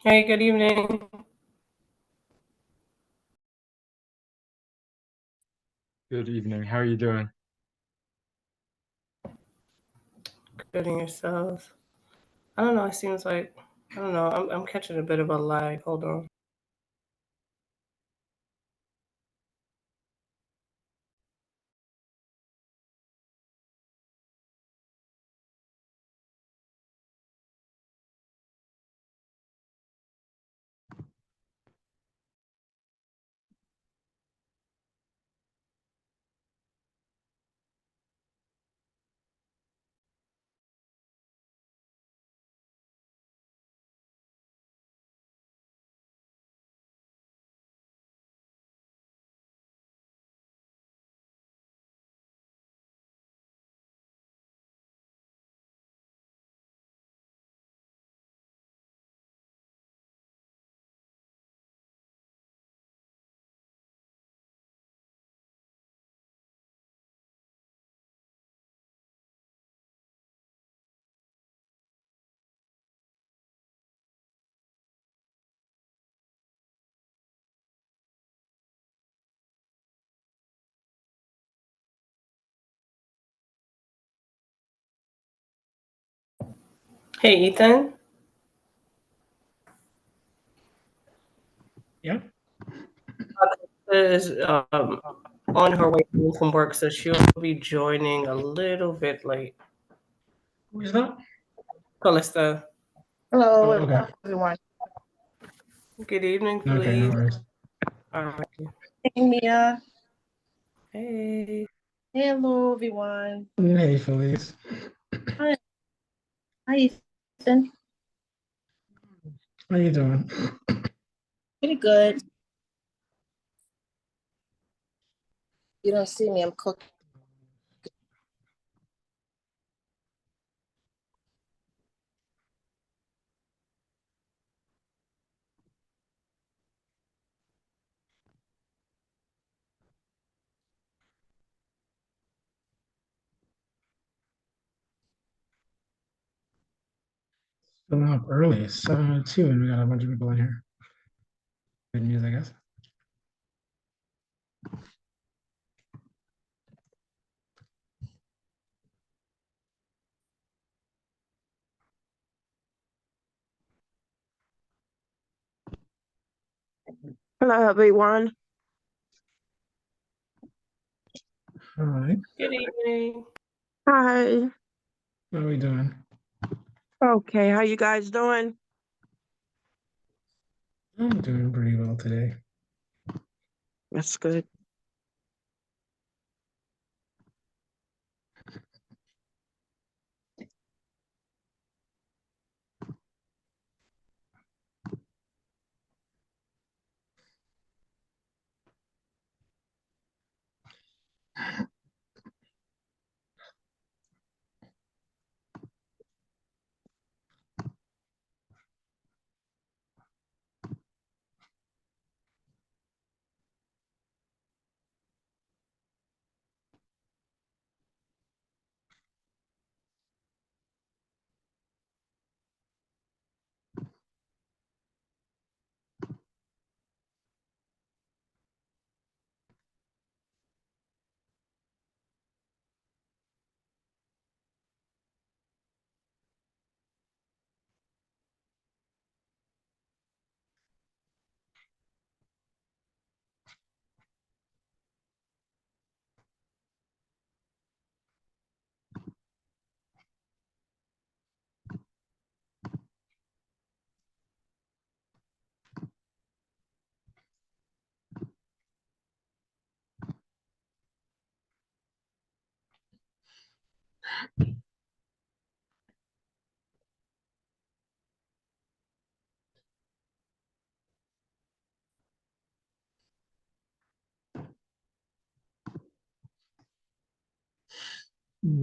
Hey, good evening. Good evening. How are you doing? Good in yourselves. I don't know. It seems like I don't know. I'm catching a bit of a lag. Hold on. Hey, Ethan. Yeah. Is on her way home from work, so she'll be joining a little bit late. Who is that? Calista. Oh, Hello, okay. everyone. Good evening, Okay, no please. worries. All right. Hey, Mia. Hey. Hello, everyone. Hey, Felice. Hi, hi, Ethan. How you doing? Pretty good. You don't see me. I'm cooking. Still up early. It's 7:02 and we got a bunch of people in here. Good news, I guess. Hello, everyone. All right. Good evening. Hi. How are we doing? Okay, how you guys doing? I'm doing pretty well today. That's good.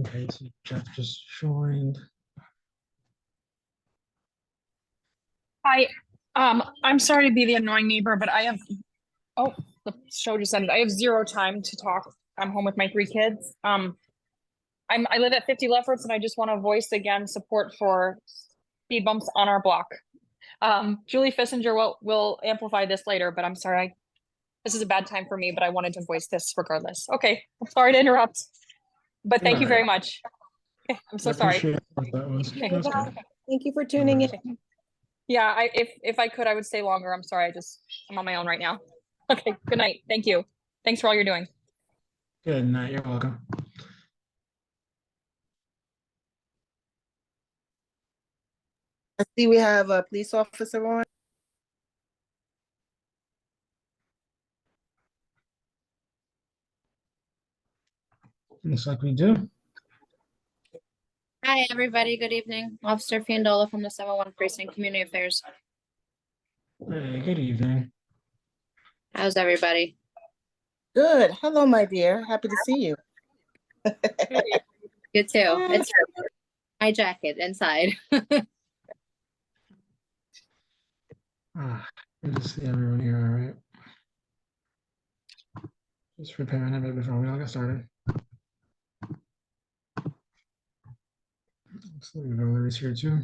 Okay, so Jeff just joined. Hi, I'm sorry to be the annoying neighbor, but oh, the show just ended. I have zero time to talk. I'm home with my three kids. I live at 50 Lefferts and I just want to voice again support for speed bumps on our block. Julie Fissinger will amplify this later, but I'm sorry. This is a bad time for me, but I wanted to voice this regardless. Okay, I'm sorry to interrupt, but thank you very much. Okay, I'm so I sorry. appreciate what that was. Okay. That's good. Thank you for tuning in. Yeah, if I could, I would stay longer. I'm sorry. I'm on my own right now. Okay, good night. Thank you. Thanks for all you're doing. Good night. You're welcome. I see we have a police officer on. Looks like we do. Hi, everybody. Good evening. Officer Fiandola from the 7-1 Precinct Community Affairs. Hey, good evening. How's everybody? Good. Hello, my dear. Happy to see you. Good too. It's my jacket inside. Good to see everyone here. All right. Just preparing a bit before we all get started. Looks like Valerie's here too.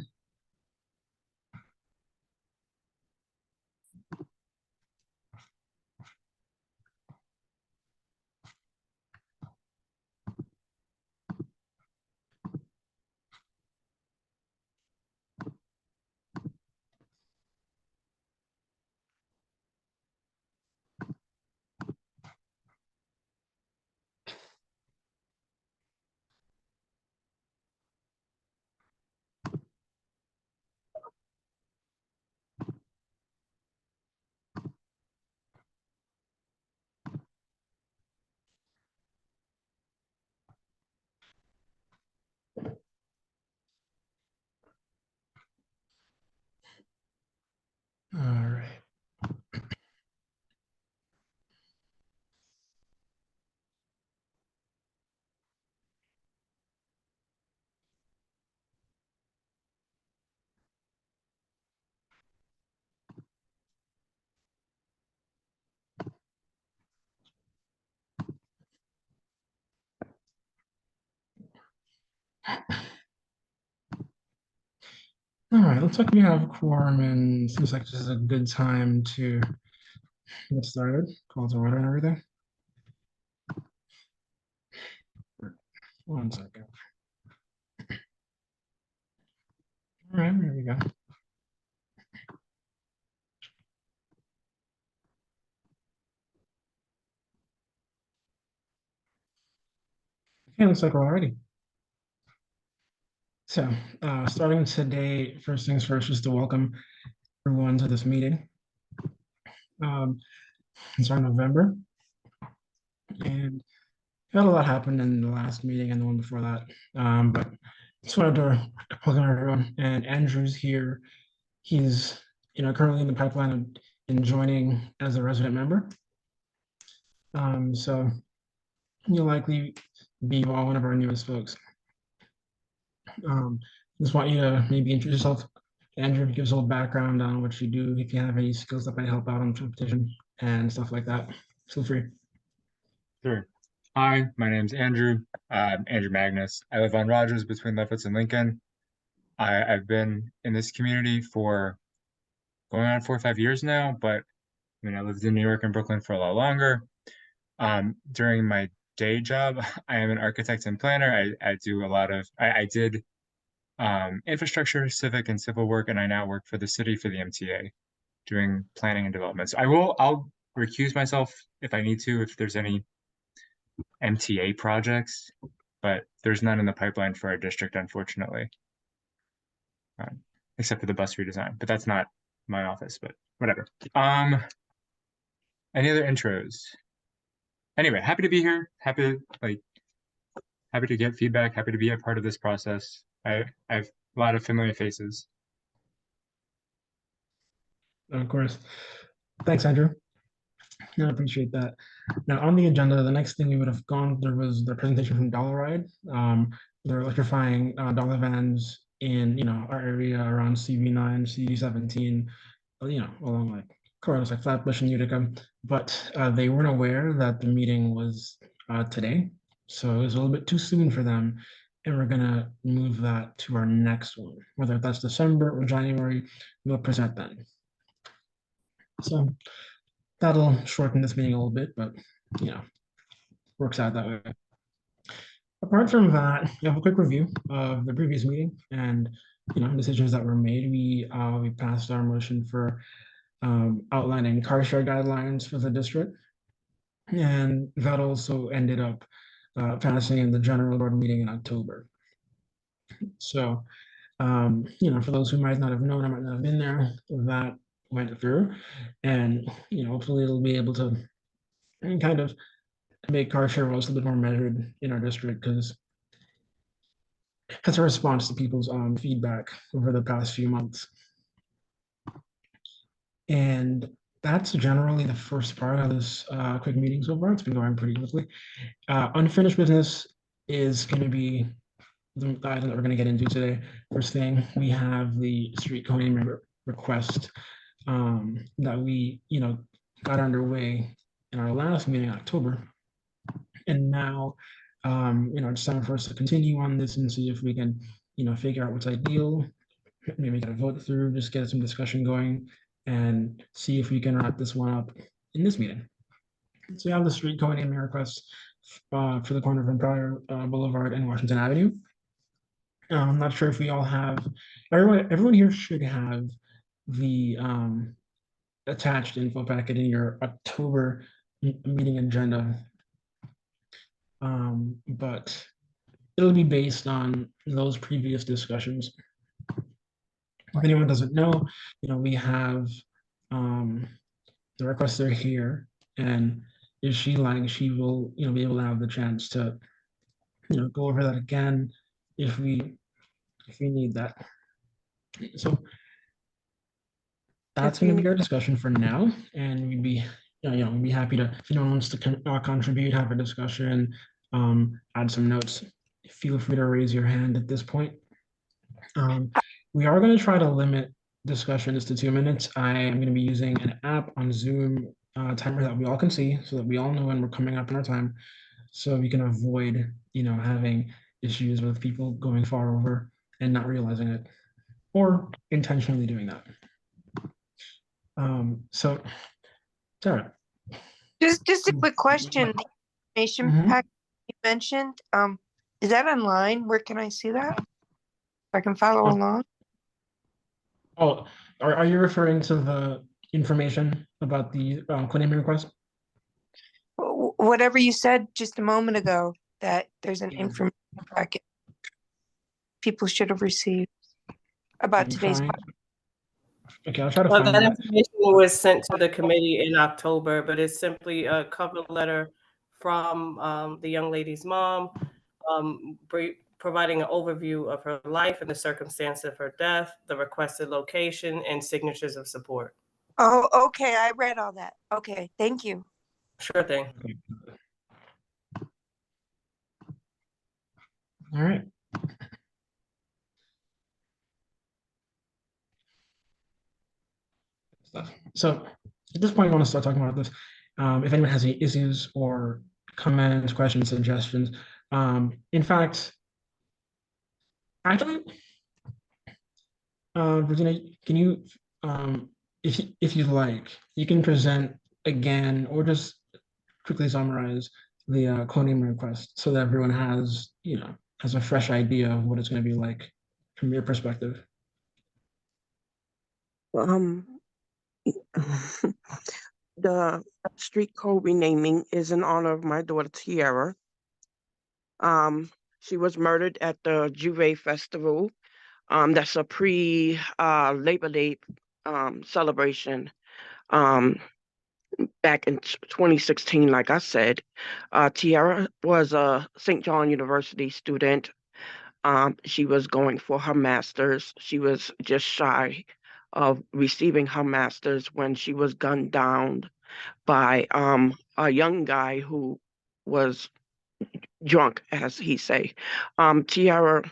All right. All right, looks like we have a quorum and seems like this is a good time to get started. Call to order and everything. One second. All right, there we go. Okay, looks like we're all ready. So, starting today, first things first, just to welcome everyone to this meeting. It's our November, and had a lot happened in the last meeting and the one before that. But just wanted to welcome everyone. And Andrew's here. He's currently in the pipeline of joining as a resident member. So you'll likely be one of our newest folks. Just want you to maybe introduce yourself. Andrew, give us a little background on what you do, if you have any skills that might help out on transportation and stuff like that. Feel free. Sure. Hi, my name's Andrew. Andrew Magnus. I live on Rogers between Lefferts and Lincoln. I've been in this community for going on 4 or 5 years now, but I lived in New York and Brooklyn for a lot longer. During my day job, I am an architect and planner. I do a lot of, I did infrastructure, civic and civil work, and I now work for the city for the MTA doing planning and development. So I'll recuse myself if I need to, if there's any MTA projects, but there's none in the pipeline for our district, unfortunately, except for the bus redesign, but that's not my office, but whatever. Any other intros? Anyway, happy to be here. Happy to get feedback. Happy to be a part of this process. I have a lot of familiar faces. Of course. Thanks, Andrew. I appreciate that. Now, on the agenda, the next thing we would have gone through was the presentation from Dollar Ride. They're electrifying dollar vans in our area around CV9, CV17, along like corridors like Flatbush and Utica. But they weren't aware that the meeting was today, so it was a little bit too soon for them and we're gonna move that to our next one, whether that's December or January, we'll present then. So that'll shorten this meeting a little bit, but works out that way. Apart from that, we have a quick review of the previous meeting and decisions that were made. We passed our motion for outlining car share guidelines for the district, and that also ended up passing in the general board meeting in October. So, for those who might not have known or might not have been there, that went through, and hopefully it'll be able to kind of make car share rules a little bit more measured in our district, because as a response to people's feedback over the past few months. And that's generally the first part of this quick meeting so far. It's been going pretty quickly. Unfinished business is going to be the item that we're going to get into today. First thing, we have the street coning request that we got underway in our last meeting in October. And now it's time for us to continue on this and see if we can figure out what's ideal, maybe get a vote through, just get some discussion going, and see if we can wrap this one up in this meeting. So we have the street coning request for the corner of Empire Boulevard and Washington Avenue. I'm not sure if we all have, everyone here should have the attached info packet in your October meeting agenda. But it'll be based on those previous discussions. If anyone doesn't know, we have the requester here, and if she likes, she will be able to have the chance to go over that again if we need that. So that's going to be our discussion for now, and we'd be we'd be happy to, if anyone wants to contribute, have a discussion, add some notes, feel free to raise your hand at this point. We are going to try to limit discussions to 2 minutes. I am going to be using an app on Zoom timer that we all can see, so that we all know when we're coming up in our time, so we can avoid having issues with people going far over and not realizing it, or intentionally doing that. So Sarah. Just a quick question. The information pack you mentioned, is that online? Where can I see that? I can follow along. Oh, are you referring to the information about the coning request? Whatever you said just a moment ago, that there's an information packet people should have received about today's. Okay, I'll try to Well, find that that. information was sent to the committee in October, but it's simply a cover letter from the young lady's mom, providing an overview of her life and the circumstance of her death, the requested location, and signatures of support. Oh, okay. I read all that. Okay, thank you. Sure thing. All right. So at this point, I want to start talking about this. If anyone has any issues or comments, questions, suggestions, in fact, actually, Virginia, can you, if you'd like, you can present again or just quickly summarize the coning request so that everyone has, has a fresh idea of what it's going to be like from your perspective. The street code renaming is in honor of my daughter Tiara. She was murdered at the Juve Festival. That's a pre-Labor Day celebration. Back in 2016, like I said, Tiara was a St. John University student. She was going for her master's. She was just shy of receiving her master's when she was gunned down by a young guy who was drunk, as he say. Tiara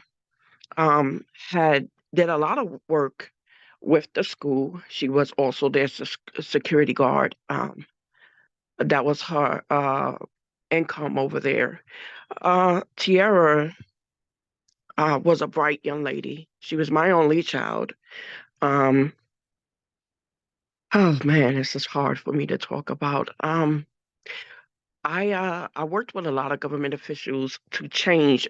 did a lot of work with the school. She was also their security guard. That was her income over there. Tiara was a bright young lady. She was my only child. Um, oh man, this is hard for me to talk about. I worked with a lot of government officials to change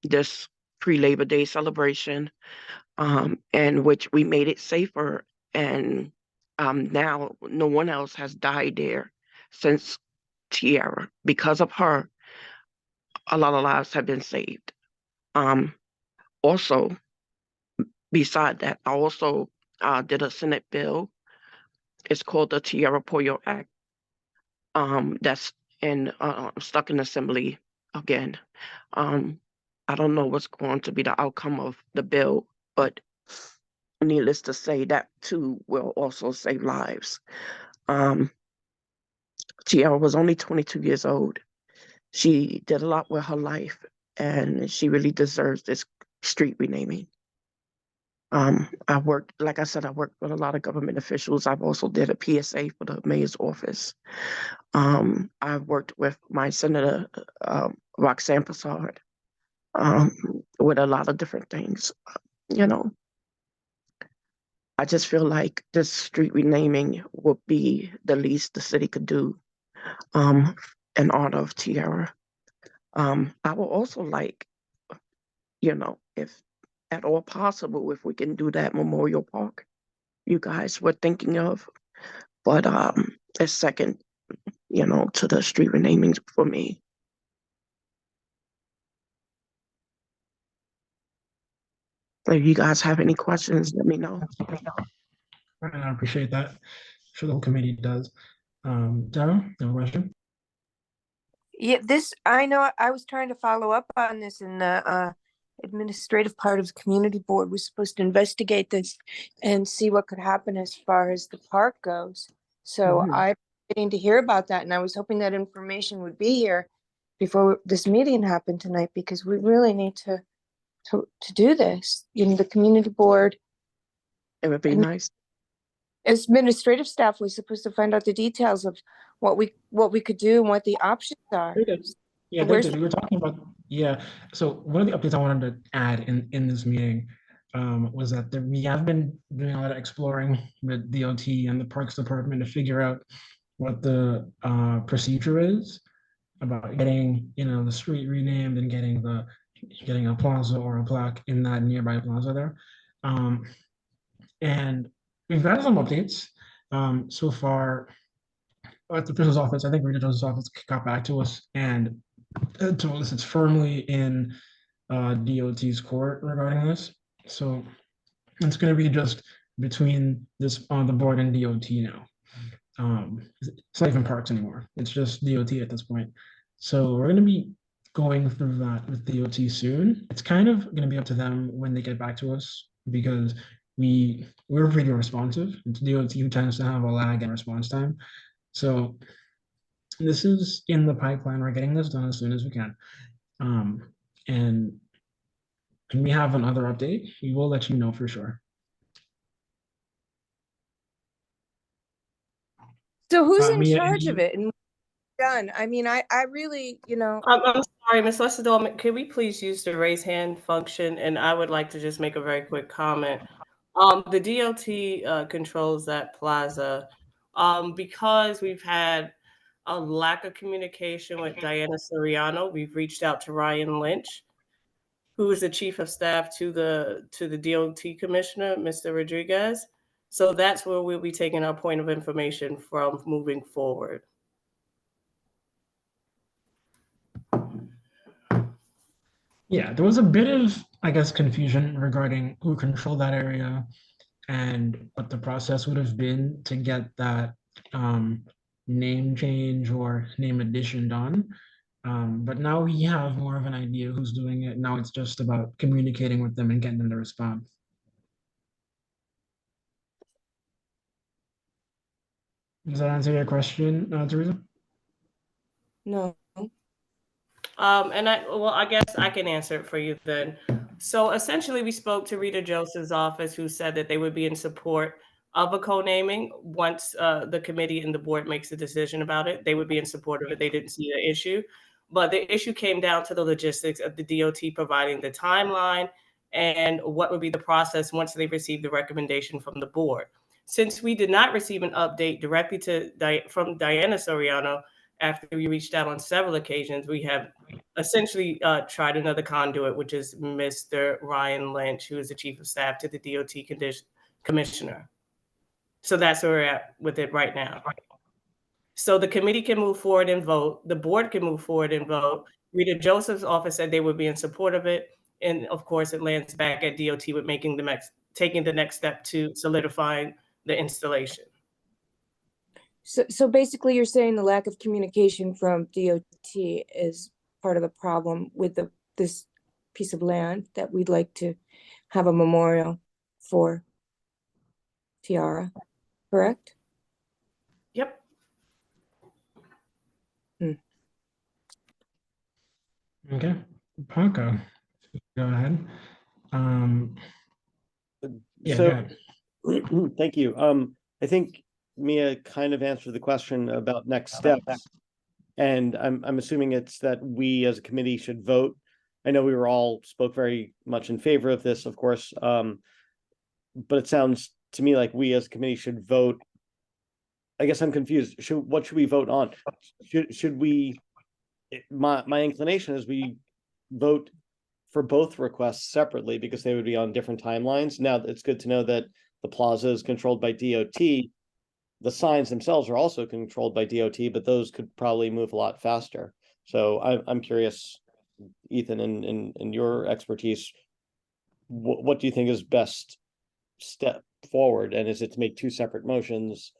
this pre-Labor Day celebration, in which we made it safer. And now no one else has died there since Tierra. Because of her, a lot of lives have been saved. Also, beside that, I also did a Senate bill. It's called the Tierra Pollo Act. That's stuck in assembly again. I don't know what's going to be the outcome of the bill, but needless to say, that too will also save lives. Tierra was only 22 years old. She did a lot with her life, and she really deserves this street renaming. Like I said, I worked with a lot of government officials. I've also did a PSA for the mayor's office. I've worked with my Senator, Roxanne Passard, with a lot of different things. You know, I just feel like this street renaming would be the least the city could do, in honor of Tierra. I would also like, if at all possible, if we can do that Memorial Park you guys were thinking of. But it's second, to the street renamings for me. If you guys have any questions, let me know. And I appreciate that. I'm sure the whole committee does. Dara, you have a question? Yeah, I know I was trying to follow up on this, and the administrative part of the community board was supposed to investigate this and see what could happen as far as the park goes. So I'm waiting to hear about that, and I was hoping that information would be here before this meeting happened tonight, because we really need to do this. The community board, It would be nice. administrative staff was supposed to find out the details of what we could do and what the options are. Yeah, Where's we were talking about, so one of the updates I wanted to add in this meeting was that we have been doing a lot of exploring with DOT and the Parks Department to figure out what the procedure is about getting, the street renamed and getting a plaza or a plaque in that nearby plaza there. And we've got some updates so far at the principal's office. I think Rita Jones's office got back to us and told us it's firmly in DOT's court regarding this. So it's going to be just between the board and DOT now. It's not even parks anymore. It's just DOT at this point. So we're going to be going through that with DOT soon. It's kind of going to be up to them when they get back to us, because we're pretty responsive. It's DOT who tends to have a lag in response time. So this is in the pipeline. We're getting this done as soon as we can. And when we have another update, we will let you know for sure. So who's in Mia, charge any- of it and done? I mean, I really, I'm sorry, Ms. Lessador, can we please use the raise hand function? And I would like to just make a very quick comment. The DOT controls that plaza. Because we've had a lack of communication with Diana Soriano, we've reached out to Ryan Lynch, who is the chief of staff to the DOT commissioner, Mr. Rodriguez. So that's where we'll be taking our point of information from moving forward. Yeah, there was a bit of, I guess, confusion regarding who controlled that area and what the process would have been to get that name change or name addition done. But now we have more of an idea who's doing it. Now it's just about communicating with them and getting them to respond. Does that answer your question, Teresa? no. I guess I can answer it for you then. So essentially, we spoke to Rita Joseph's office, who said that they would be in support of a co-naming once the committee and the board makes a decision about it. They would be in support of it. They didn't see the issue. But the issue came down to the logistics of the DOT providing the timeline and what would be the process once they received the recommendation from the board. Since we did not receive an update directly from Diana Soriano after we reached out on several occasions, we have essentially tried another conduit, which is Mr. Ryan Lynch, who is the chief of staff to the DOT commissioner. So that's where we're at with it right now. So the committee can move forward and vote. The board can move forward and vote. Rita Joseph's office said they would be in support of it. And of course, it lands back at DOT with taking the next step to solidifying the installation. So basically you're saying the lack of communication from DOT is part of the problem with this piece of land that we'd like to have a memorial for Tiara, correct? Yep. Okay, Paco, go ahead. Yeah, go So, ahead. thank you. I think Mia kind of answered the question about next steps. And I'm assuming it's that we as a committee should vote. I know we were all spoke very much in favor of this, of course. But it sounds to me like we as a committee should vote. I guess I'm confused. What should we vote on? Should we, my inclination is we vote for both requests separately because they would be on different timelines. Now, it's good to know that the plaza is controlled by DOT. The signs themselves are also controlled by DOT, but those could probably move a lot faster. So I'm curious, Ethan, in your expertise, what do you think is best step forward? And is it to make two separate motions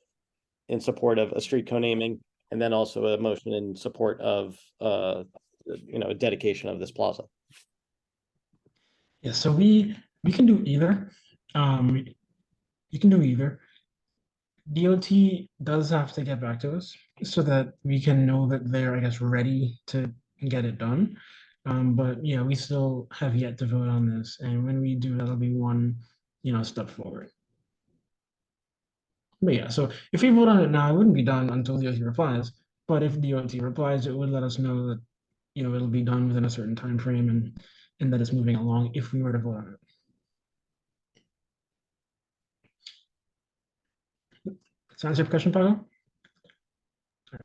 in support of a street co-naming and then also a motion in support of a dedication of this plaza? Yeah, so we can do either. You can do either. DOT does have to get back to us so that we can know that they're, I guess, ready to get it done. But yeah, we still have yet to vote on this, and when we do, that'll be one, step forward. But yeah, so if we vote on it now, it wouldn't be done until DOT replies. But if DOT replies, it would let us know that, it'll be done within a certain time frame and that it's moving along if we were to vote on it. Does that answer your question, Paco?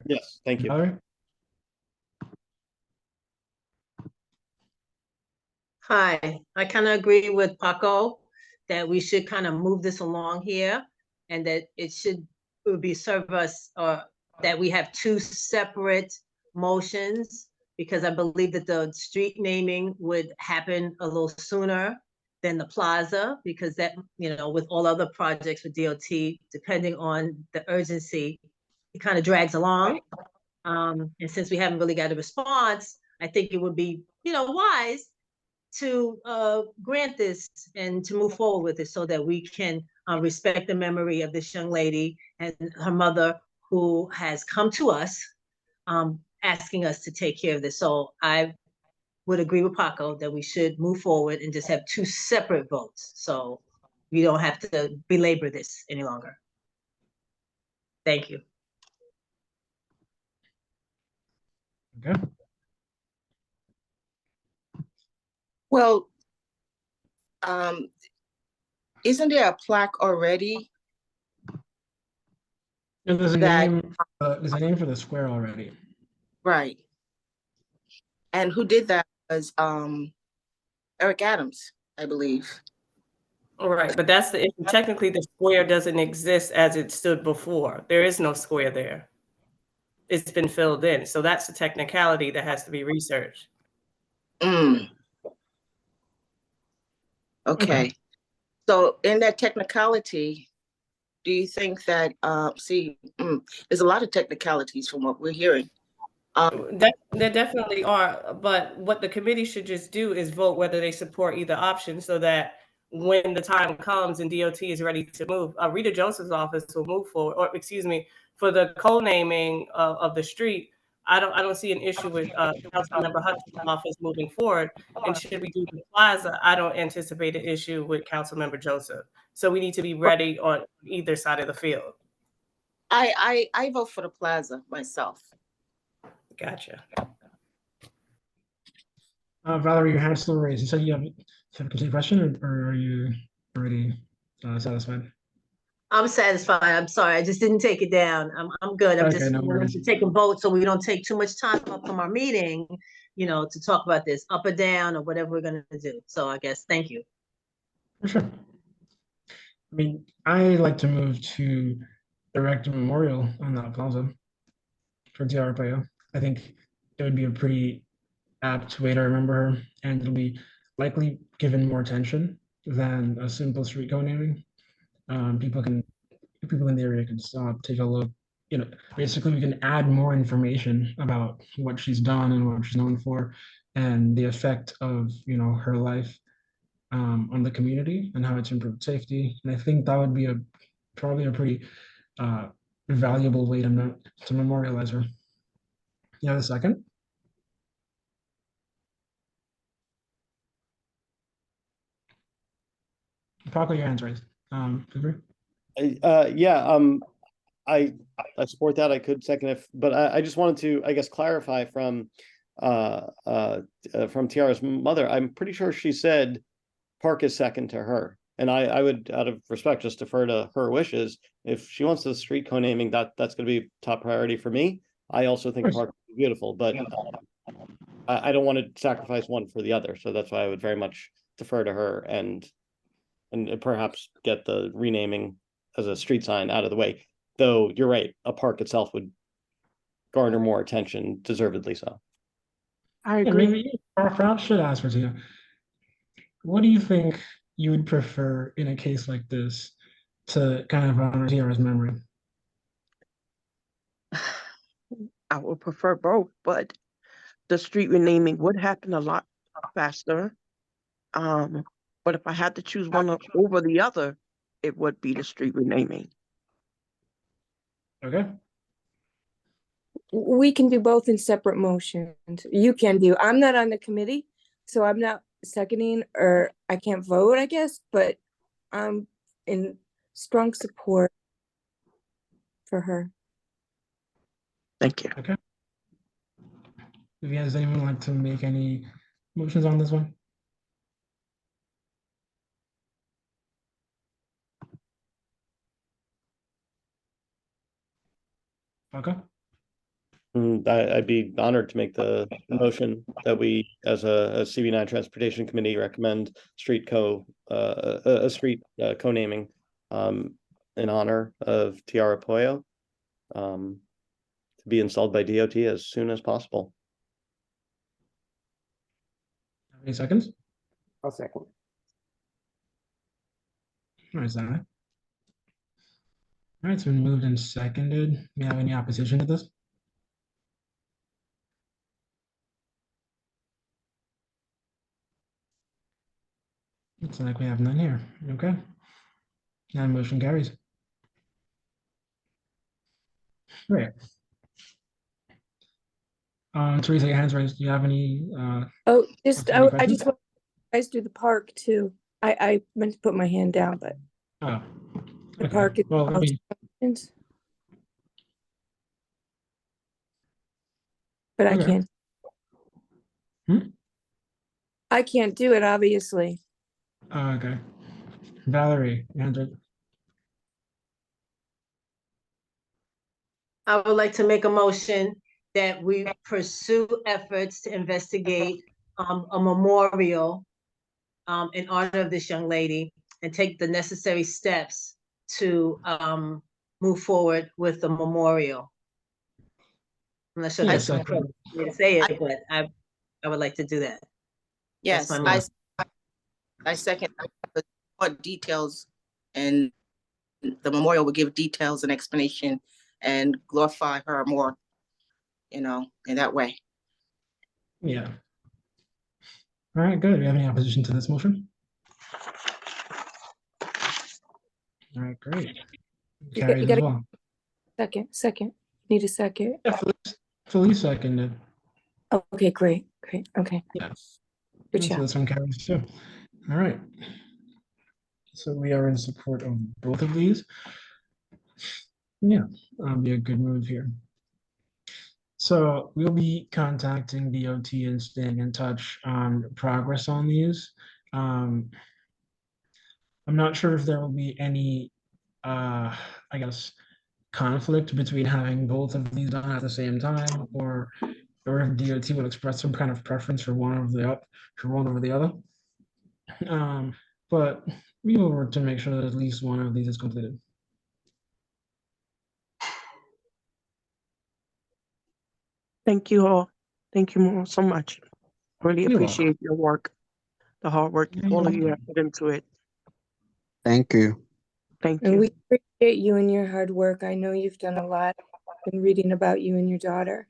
Yes, thank you. Valerie? Hi, I kind of agree with Paco that we should kind of move this along here and that it would be serve us that we have two separate motions because I believe that the street naming would happen a little sooner than the plaza because that, with all other projects with DOT, depending on the urgency, it kind of drags along. And since we haven't really got a response, I think it would be, wise to grant this and to move forward with it so that we can respect the memory of this young lady and her mother who has come to us asking us to take care of this. So I would agree with Paco that we should move forward and just have two separate votes. So we don't have to belabor this any longer. Thank you. Okay. Well, isn't there a plaque already? And there's a That- name. There's a name for the square already. Right. And who did that was Eric Adams, I believe. All right, but that's the issue. Technically, the square doesn't exist as it stood before. There is no square there. It's been filled in. So that's the technicality that has to be researched. Okay. So in that technicality, do you think that, there's a lot of technicalities from what we're hearing. There definitely are, but what the committee should just do is vote whether they support either option so that when the time comes and DOT is ready to move, Rita Joseph's office will move forward, or excuse me, for the co-naming of the street, I don't see an issue with Councilmember Hudson's office moving forward. And should we do the plaza, I don't anticipate an issue with Councilmember Joseph. So we need to be ready on either side of the field. I vote for the plaza myself. Gotcha. Valerie, your hand's still raised. You said you have a complete question, or are you already satisfied? I'm satisfied. I'm sorry. I just didn't take it down. I'm good. I'm Okay, just no willing worries. to take a vote so we don't take too much time up from our meeting, to talk about this up or down or whatever we're gonna do. So I guess, thank you. For sure. I mean, I like to move to erect a memorial on that plaza for Tiara Arpaio. I think it would be a pretty apt way to remember her, and it'll be likely given more attention than a simple street code naming. People in the area can stop, take a look. Basically, we can add more information about what she's done and what she's known for, and the effect of her life on the community and how it's improved safety. And I think that would be probably a pretty valuable way to memorialize her. You have a second? Paco, your hand's raised. Cooper? Yeah, I support that. I could second if, but I just wanted to, I guess, clarify from Tiara's mother. I'm pretty sure she said Park is second to her. And I would, out of respect, just defer to her wishes. If she wants the street co-naming, that's going to be top priority for me. I also think Park is beautiful, but I don't want to sacrifice one for the other. So that's why I would very much defer to her and perhaps get the renaming as a street sign out of the way. Though you're right, a park itself would garner more attention, deservedly so. I Yeah, agree. maybe perhaps should ask for Tia. What do you think you would prefer in a case like this to kind of honor Tiara's memory? I would prefer both, but the street renaming would happen a lot faster. But if I had to choose one over the other, it would be the street renaming. Okay. We can do both in separate motions. You can do. I'm not on the committee, so I'm not seconding, or I can't vote, I guess, but I'm in strong support for her. Thank you. Okay. Does anyone like to make any motions on this one? Okay. I'd be honored to make the motion that we, as a CV9 Transportation Committee, recommend a street co-naming in honor of Tiara Arpaio to be installed by DOT as soon as possible. Any seconds? I'll second. All right, Zana. All right, it's been moved and seconded. Do you have any opposition to this? Looks like we have none here. Okay. Now motion carries. Great. Teresa, your hands raised. Do you have any? Oh, I questions? just want you guys do the park too. I meant to put my hand down, but Oh, the okay. park is. Well, let me, But I Okay. can't. I can't do it, obviously. okay. Valerie, your hands raised. I would like to make a motion that we pursue efforts to investigate a memorial in honor of this young lady and take the necessary steps to move forward with the memorial. I'm not sure Yes, that's the correct way to say it, but I would like to do that. Yes, my motion. I second more details, and the memorial will give details and explanation and glorify her more, in that way. Yeah. All right, good. Do you have any opposition to this motion? All right, great. You Carries as gotta- well. Second. Need a second. Yeah, Felice seconded. Oh, okay, great. Okay. Yeah. Good So job. this one carries too. All right. So we are in support of both of these. Yeah, that'll be a good move here. So we'll be contacting DOT and staying in touch on progress on these. I'm not sure if there will be any, I guess, conflict between having both of these done at the same time, or if DOT will express some kind of preference for one over the other. But we will work to make sure that at least one of these is completed. Thank you all. Thank you all so much. Really You're welcome. appreciate your work, the hard work Yeah, you're all of you welcome. have put into it. Thank you. Thank And you. we appreciate you and your hard work. I know you've done a lot. I've been reading about you and your daughter.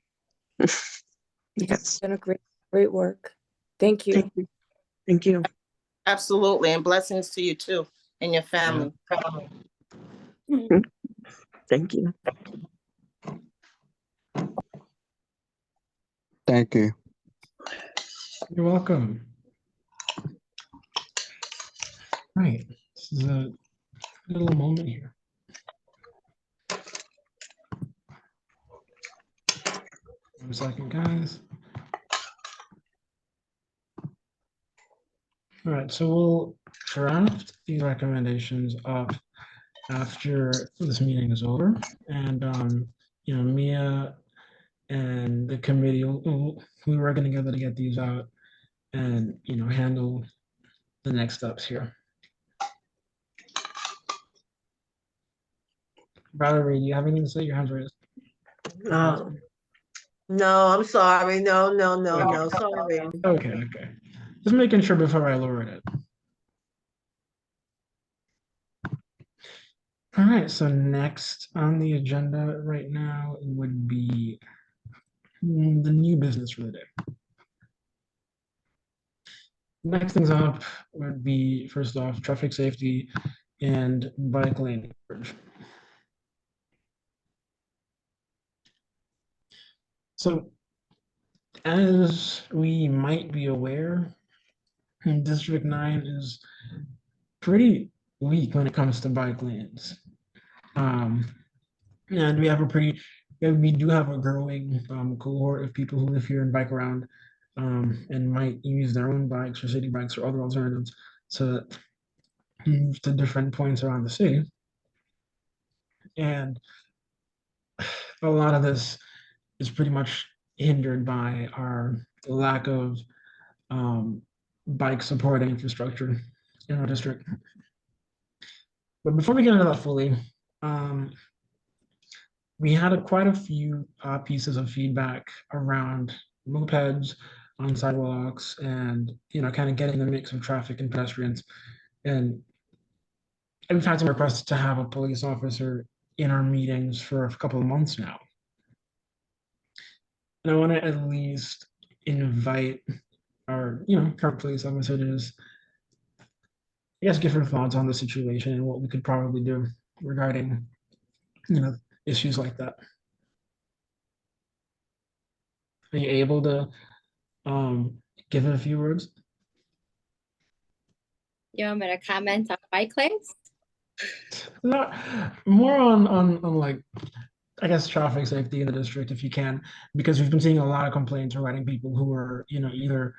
Yes. Done a great work. Thank you. Thank you. Thank you. Absolutely, and blessings to you too and your family. Thank you. Thank you. You're welcome. Right. This is a little moment here. One second, guys. All right, so we'll draft these recommendations up after this meeting is over, and Mia and the committee we working together to get these out and handle the next steps here. Valerie, do you have anything to say? Your hand's raised. No, I'm sorry. No, sorry. Okay. Just making sure before I lowered it. All right, so next on the agenda right now would be the new business for the day. Next things up would be, first off, traffic safety and bike lane coverage. So, as we might be aware, District 9 is pretty weak when it comes to bike lanes. And we do have a growing cohort of people who live here and bike around and might use their own bikes or city bikes or other alternatives to move to different points around the city. And a lot of this is pretty much hindered by our lack of bike supporting infrastructure in our district. But before we get into that fully, we had quite a few pieces of feedback around mopeds on sidewalks and kind of getting the mix of traffic and pedestrians. And we've had some requests to have a police officer in our meetings for a couple of months now. And I want to at least invite our current police officer to just, I guess, give her thoughts on the situation and what we could probably do regarding issues like that. Are you able to give it a few words? You want me to comment on bike lanes? Not more on like, I guess, traffic safety in the district, if you can, because we've been seeing a lot of complaints regarding people who are either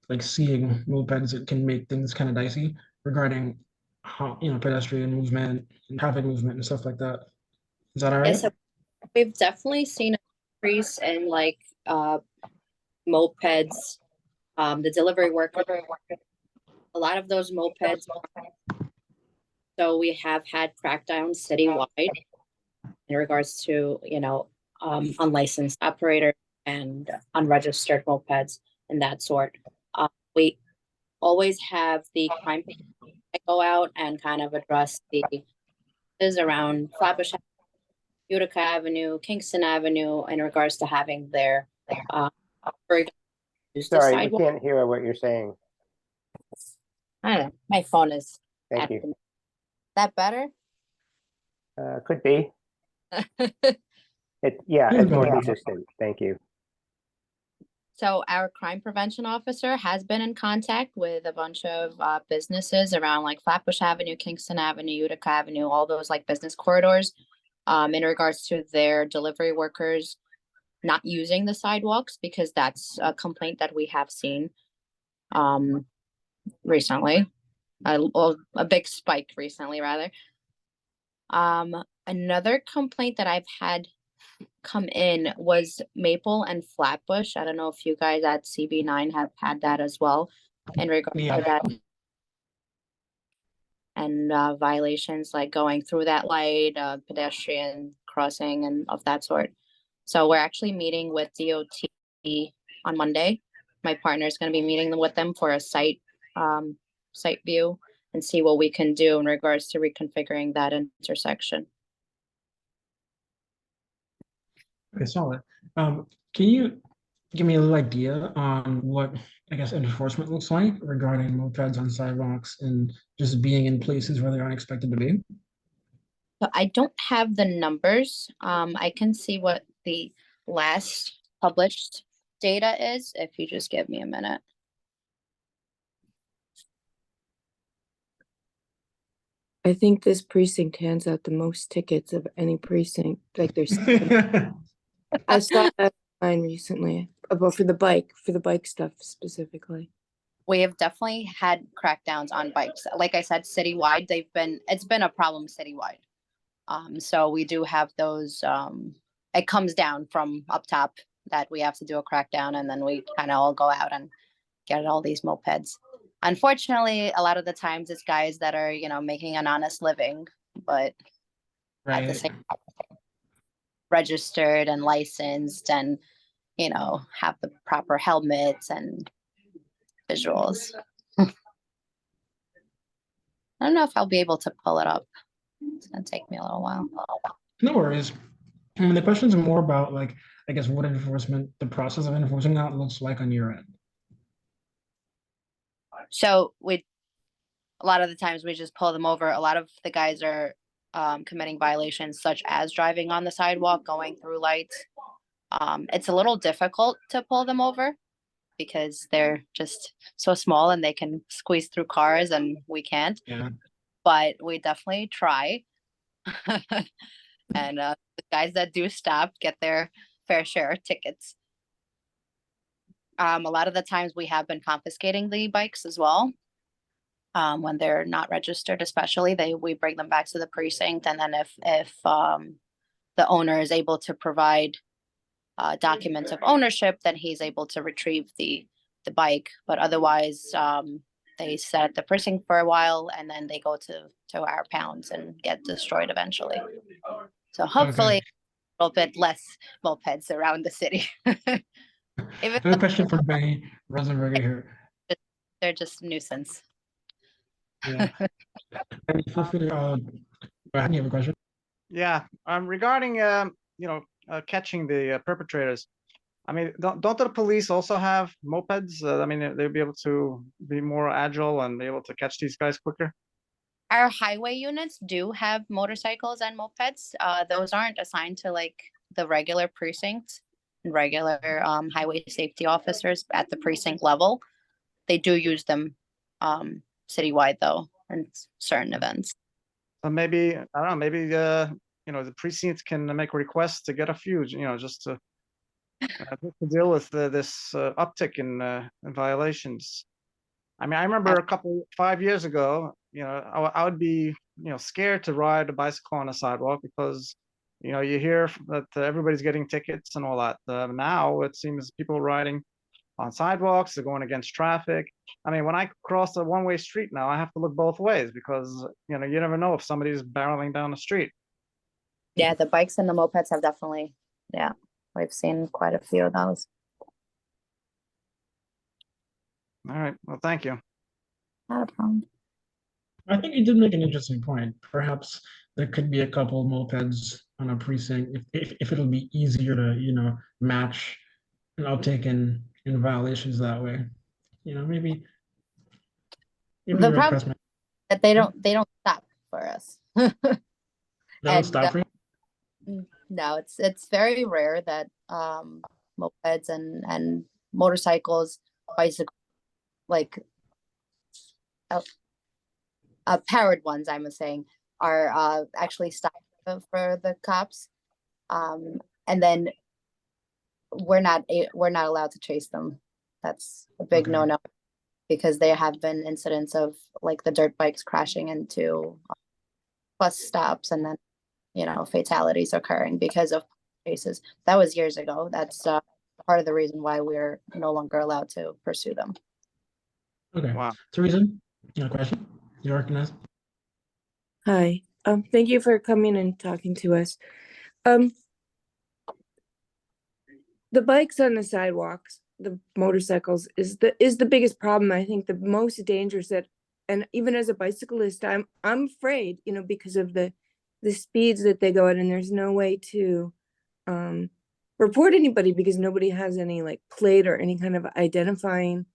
like seeing mopeds that can make things kind of dicey regarding how pedestrian movement and traffic movement and stuff like that. Is that all right? Yes, so we've definitely seen an increase in like mopeds, the delivery worker, a lot of those mopeds. So we have had crackdowns citywide in regards to, unlicensed operator and unregistered mopeds and that sort. We always have the crime go out and kind of address the issues around Flatbush, Utica Avenue, Kingston Avenue in regards to having their Sorry, we can't hear what you're saying. I don't know. My phone is. Thank you. That better? Could be. It's more consistent. Thank you. So our crime prevention officer has been in contact with a bunch of businesses around like Flatbush Avenue, Kingston Avenue, Utica Avenue, all those like business corridors in regards to their delivery workers not using the sidewalks, because that's a complaint that we have seen recently, a big spike recently rather. Another complaint that I've had come in was Maple and Flatbush. I don't know if you guys at CB9 have had that as well in regard to that. And violations like going through that light, pedestrian crossing and of that sort. So we're actually meeting with DOT on Monday. My partner is going to be meeting with them for a site view and see what we can do in regards to reconfiguring that intersection. Okay, solid. Can you give me a little idea on what, I guess, enforcement looks like regarding mopeds on sidewalks and just being in places where they aren't expected to be? So I don't have the numbers. I can see what the last published data is, if you just give me a minute. I think this precinct hands out the most tickets of any precinct. Like there's, I saw that online recently about for the bike stuff specifically. We have definitely had crackdowns on bikes. Like I said, citywide, it's been a problem citywide. So we do have those, it comes down from up top that we have to do a crackdown, and then we kind of all go out and get all these mopeds. Unfortunately, a lot of the times it's guys that are, making an honest living, but at the same time, registered and licensed and, have the proper helmets and visuals. I don't know if I'll be able to pull it up. It's gonna take me a little while. No worries. I mean, the questions are more about, like, I guess, what enforcement, the process of enforcing that looks like on your end. So a lot of the times we just pull them over. A lot of the guys are committing violations such as driving on the sidewalk, going through lights. It's a little difficult to pull them over because they're just so small and they can squeeze through cars and we can't. Yeah. But we definitely try. And the guys that do stop get their fair share of tickets. A lot of the times we have been confiscating the bikes as well. When they're not registered, especially, we bring them back to the precinct. And then if the owner is able to provide documents of ownership, then he's able to retrieve the bike. But otherwise, they sit at the precinct for a while and then they go to our pounds and get destroyed eventually. So hopefully a little bit less mopeds around the city. I have a question from Benny Rosenberger here. They're just a nuisance. Yeah. Benny, feel free to, go ahead, you have a question? Yeah, regarding catching the perpetrators. I mean, don't the police also have mopeds? I mean, they'll be able to be more agile and be able to catch these guys quicker. Our highway units do have motorcycles and mopeds. Those aren't assigned to like the regular precincts and regular highway safety officers at the precinct level. They do use them citywide though in certain events. So maybe, I don't know, maybe the precincts can make requests to get a few, just to deal with this uptick in violations. I mean, I remember 5 years ago, I would be, scared to ride a bicycle on a sidewalk because, you hear that everybody's getting tickets and all that. Now it seems people riding on sidewalks, they're going against traffic. I mean, when I cross a one-way street now, I have to look both ways because, you never know if somebody's barreling down the street. Yeah, the bikes and the mopeds have definitely, we've seen quite a few of those. All right, well, thank you. Not a problem. I think you did make an interesting point. Perhaps there could be a couple mopeds on a precinct if it'll be easier to, match an uptick in violations that way. Maybe the problem is that they don't stop for us. They don't stop for you? No, it's very rare that mopeds and motorcycles, bicycles, like powered ones, I'm saying, are actually stopped for the cops. And then we're not allowed to chase them. That's a big Okay. no-no, because there have been incidents of like the dirt bikes crashing into bus stops, and then, fatalities occurring because of chases. That was years ago. That's part of the reason why we're no longer allowed to pursue them. Okay. Wow. Teresa, you have a question? You're recognized. Hi, thank you for coming and talking to us. The bikes on the sidewalks, the motorcycles is the biggest problem. I think the most dangerous and even as a bicyclist, I'm afraid, because of the speeds that they go at, and there's no way to report anybody because nobody has any like plate or any kind of identifying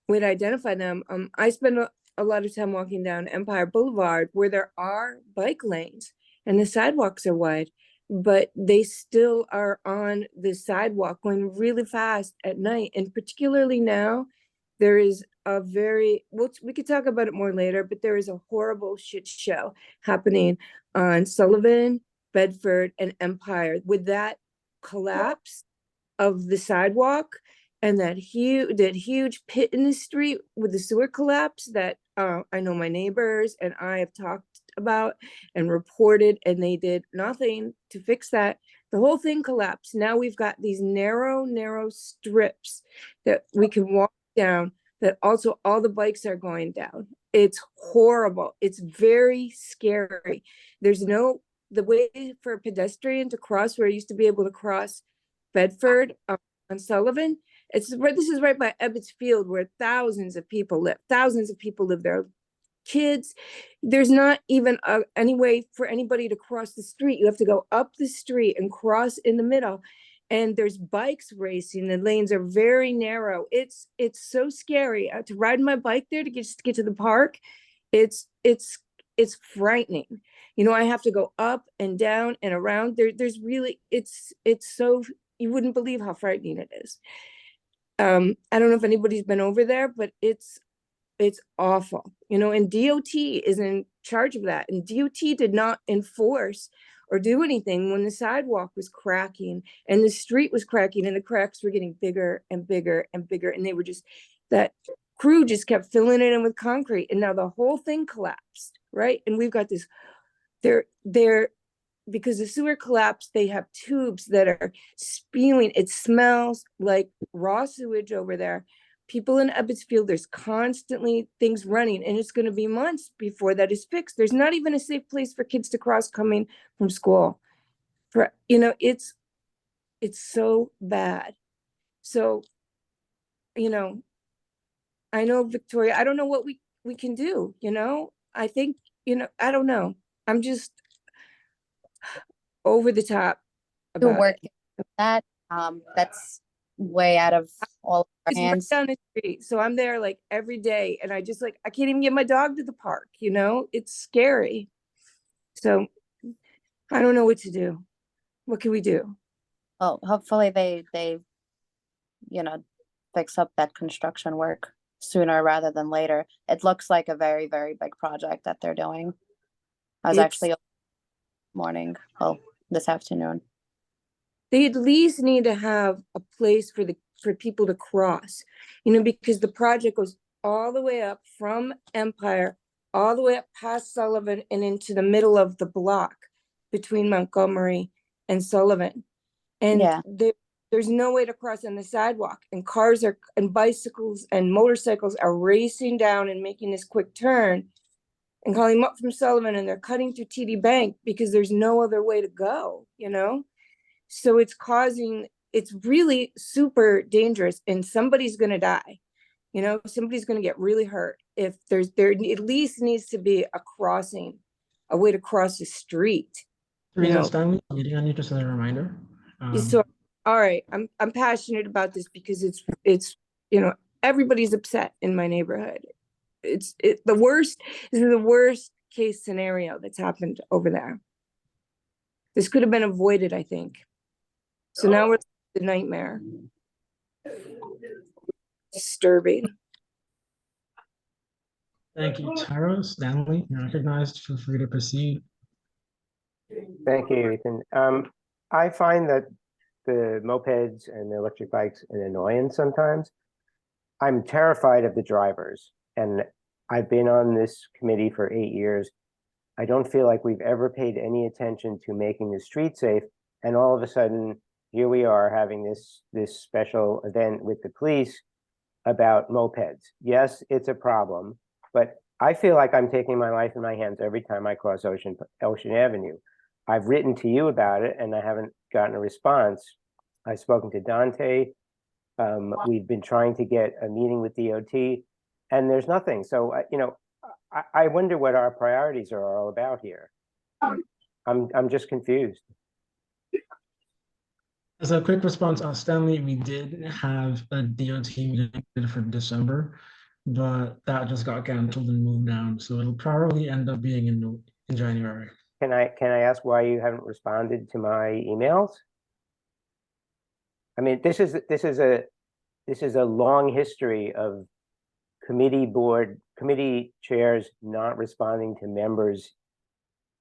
way to identify them. I spend a lot of time walking down Empire Boulevard where there are bike lanes and the sidewalks are wide, but they still are on the sidewalk going really fast at night. And particularly now, there is a we could talk about it more later, but there is a horrible shit show happening on Sullivan, Bedford, and Empire with that collapse of the sidewalk and that huge pit in the street with the sewer collapse that I know my neighbors and I have talked about and reported, and they did nothing to fix that. The whole thing collapsed. Now we've got these narrow strips that we can walk down, that also all the bikes are going down. It's horrible. It's very scary. There's the way for a pedestrian to cross where I used to be able to cross Bedford on Sullivan. This is right by Ebbets Field, where thousands of people live. Thousands of people live there. Kids, there's not even any way for anybody to cross the street. You have to go up the street and cross in the middle. And there's bikes racing. The lanes are very narrow. It's so scary to ride my bike there to get to the park. It's frightening. I have to go up and down and around. There's really, it's so, you wouldn't believe how frightening it is. I don't know if anybody's been over there, but it's awful, and DOT is in charge of that. And DOT did not enforce or do anything when the sidewalk was cracking and the street was cracking and the cracks were getting bigger and bigger and bigger. And that crew just kept filling it in with concrete. And now the whole thing collapsed, right? And we've got this, because the sewer collapsed, they have tubes that are spewing. It smells like raw sewage over there. People in Ebbets Field, there's constantly things running, and it's going to be months before that is fixed. There's not even a safe place for kids to cross coming from school. It's so bad. So, I know, Victoria, I don't know what we can do, I think, I don't know. I'm just over the top You're about working with that. That's way out of all of our It's right hands. down the street. So I'm there like every day, and I just I can't even get my dog to the park, it's scary. So I don't know what to do. What can we do? Well, hopefully they fix up that construction work sooner rather than later. It looks like a very, very big project that they're doing. I was actually this afternoon. They at least need to have a place for people to cross, because the project goes all the way up from Empire, all the way up past Sullivan and into the middle of the block between Montgomery and Sullivan. And Yeah. there's no way to cross on the sidewalk, and cars and bicycles and motorcycles are racing down and making this quick turn and calling up from Sullivan, and they're cutting through TD Bank because there's no other way to go, So it's really super dangerous, and somebody's going to die. Somebody's going to get really hurt if there at least needs to be a crossing, a way to cross the street. Teresa, Stanley, meeting on you just as a reminder. So, all right, I'm passionate about this because it's everybody's upset in my neighborhood. This is the worst case scenario that's happened over there. This could have been avoided, I think. So now we're the nightmare. Disturbing. Thank you, Tara. Stanley, you're recognized. Feel free to proceed. Thank you, Ethan. I find that the mopeds and the electric bikes an annoyance sometimes. I'm terrified of the drivers, and I've been on this committee for 8 years. I don't feel like we've ever paid any attention to making the street safe, and all of a sudden, here we are having this special event with the police about mopeds. Yes, it's a problem, but I feel like I'm taking my life in my hands every time I cross Ocean Avenue. I've written to you about it, and I haven't gotten a response. I've spoken to Dante. We've been trying to get a meeting with DOT, and there's nothing. So, I wonder what our priorities are all about here. I'm just confused. As a quick response, Stanley, we did have a DOT meeting for December, but that just got canceled and moved down. So it'll probably end up being in January. Can I ask why you haven't responded to my emails? I mean, this is a long history of committee chairs not responding to members'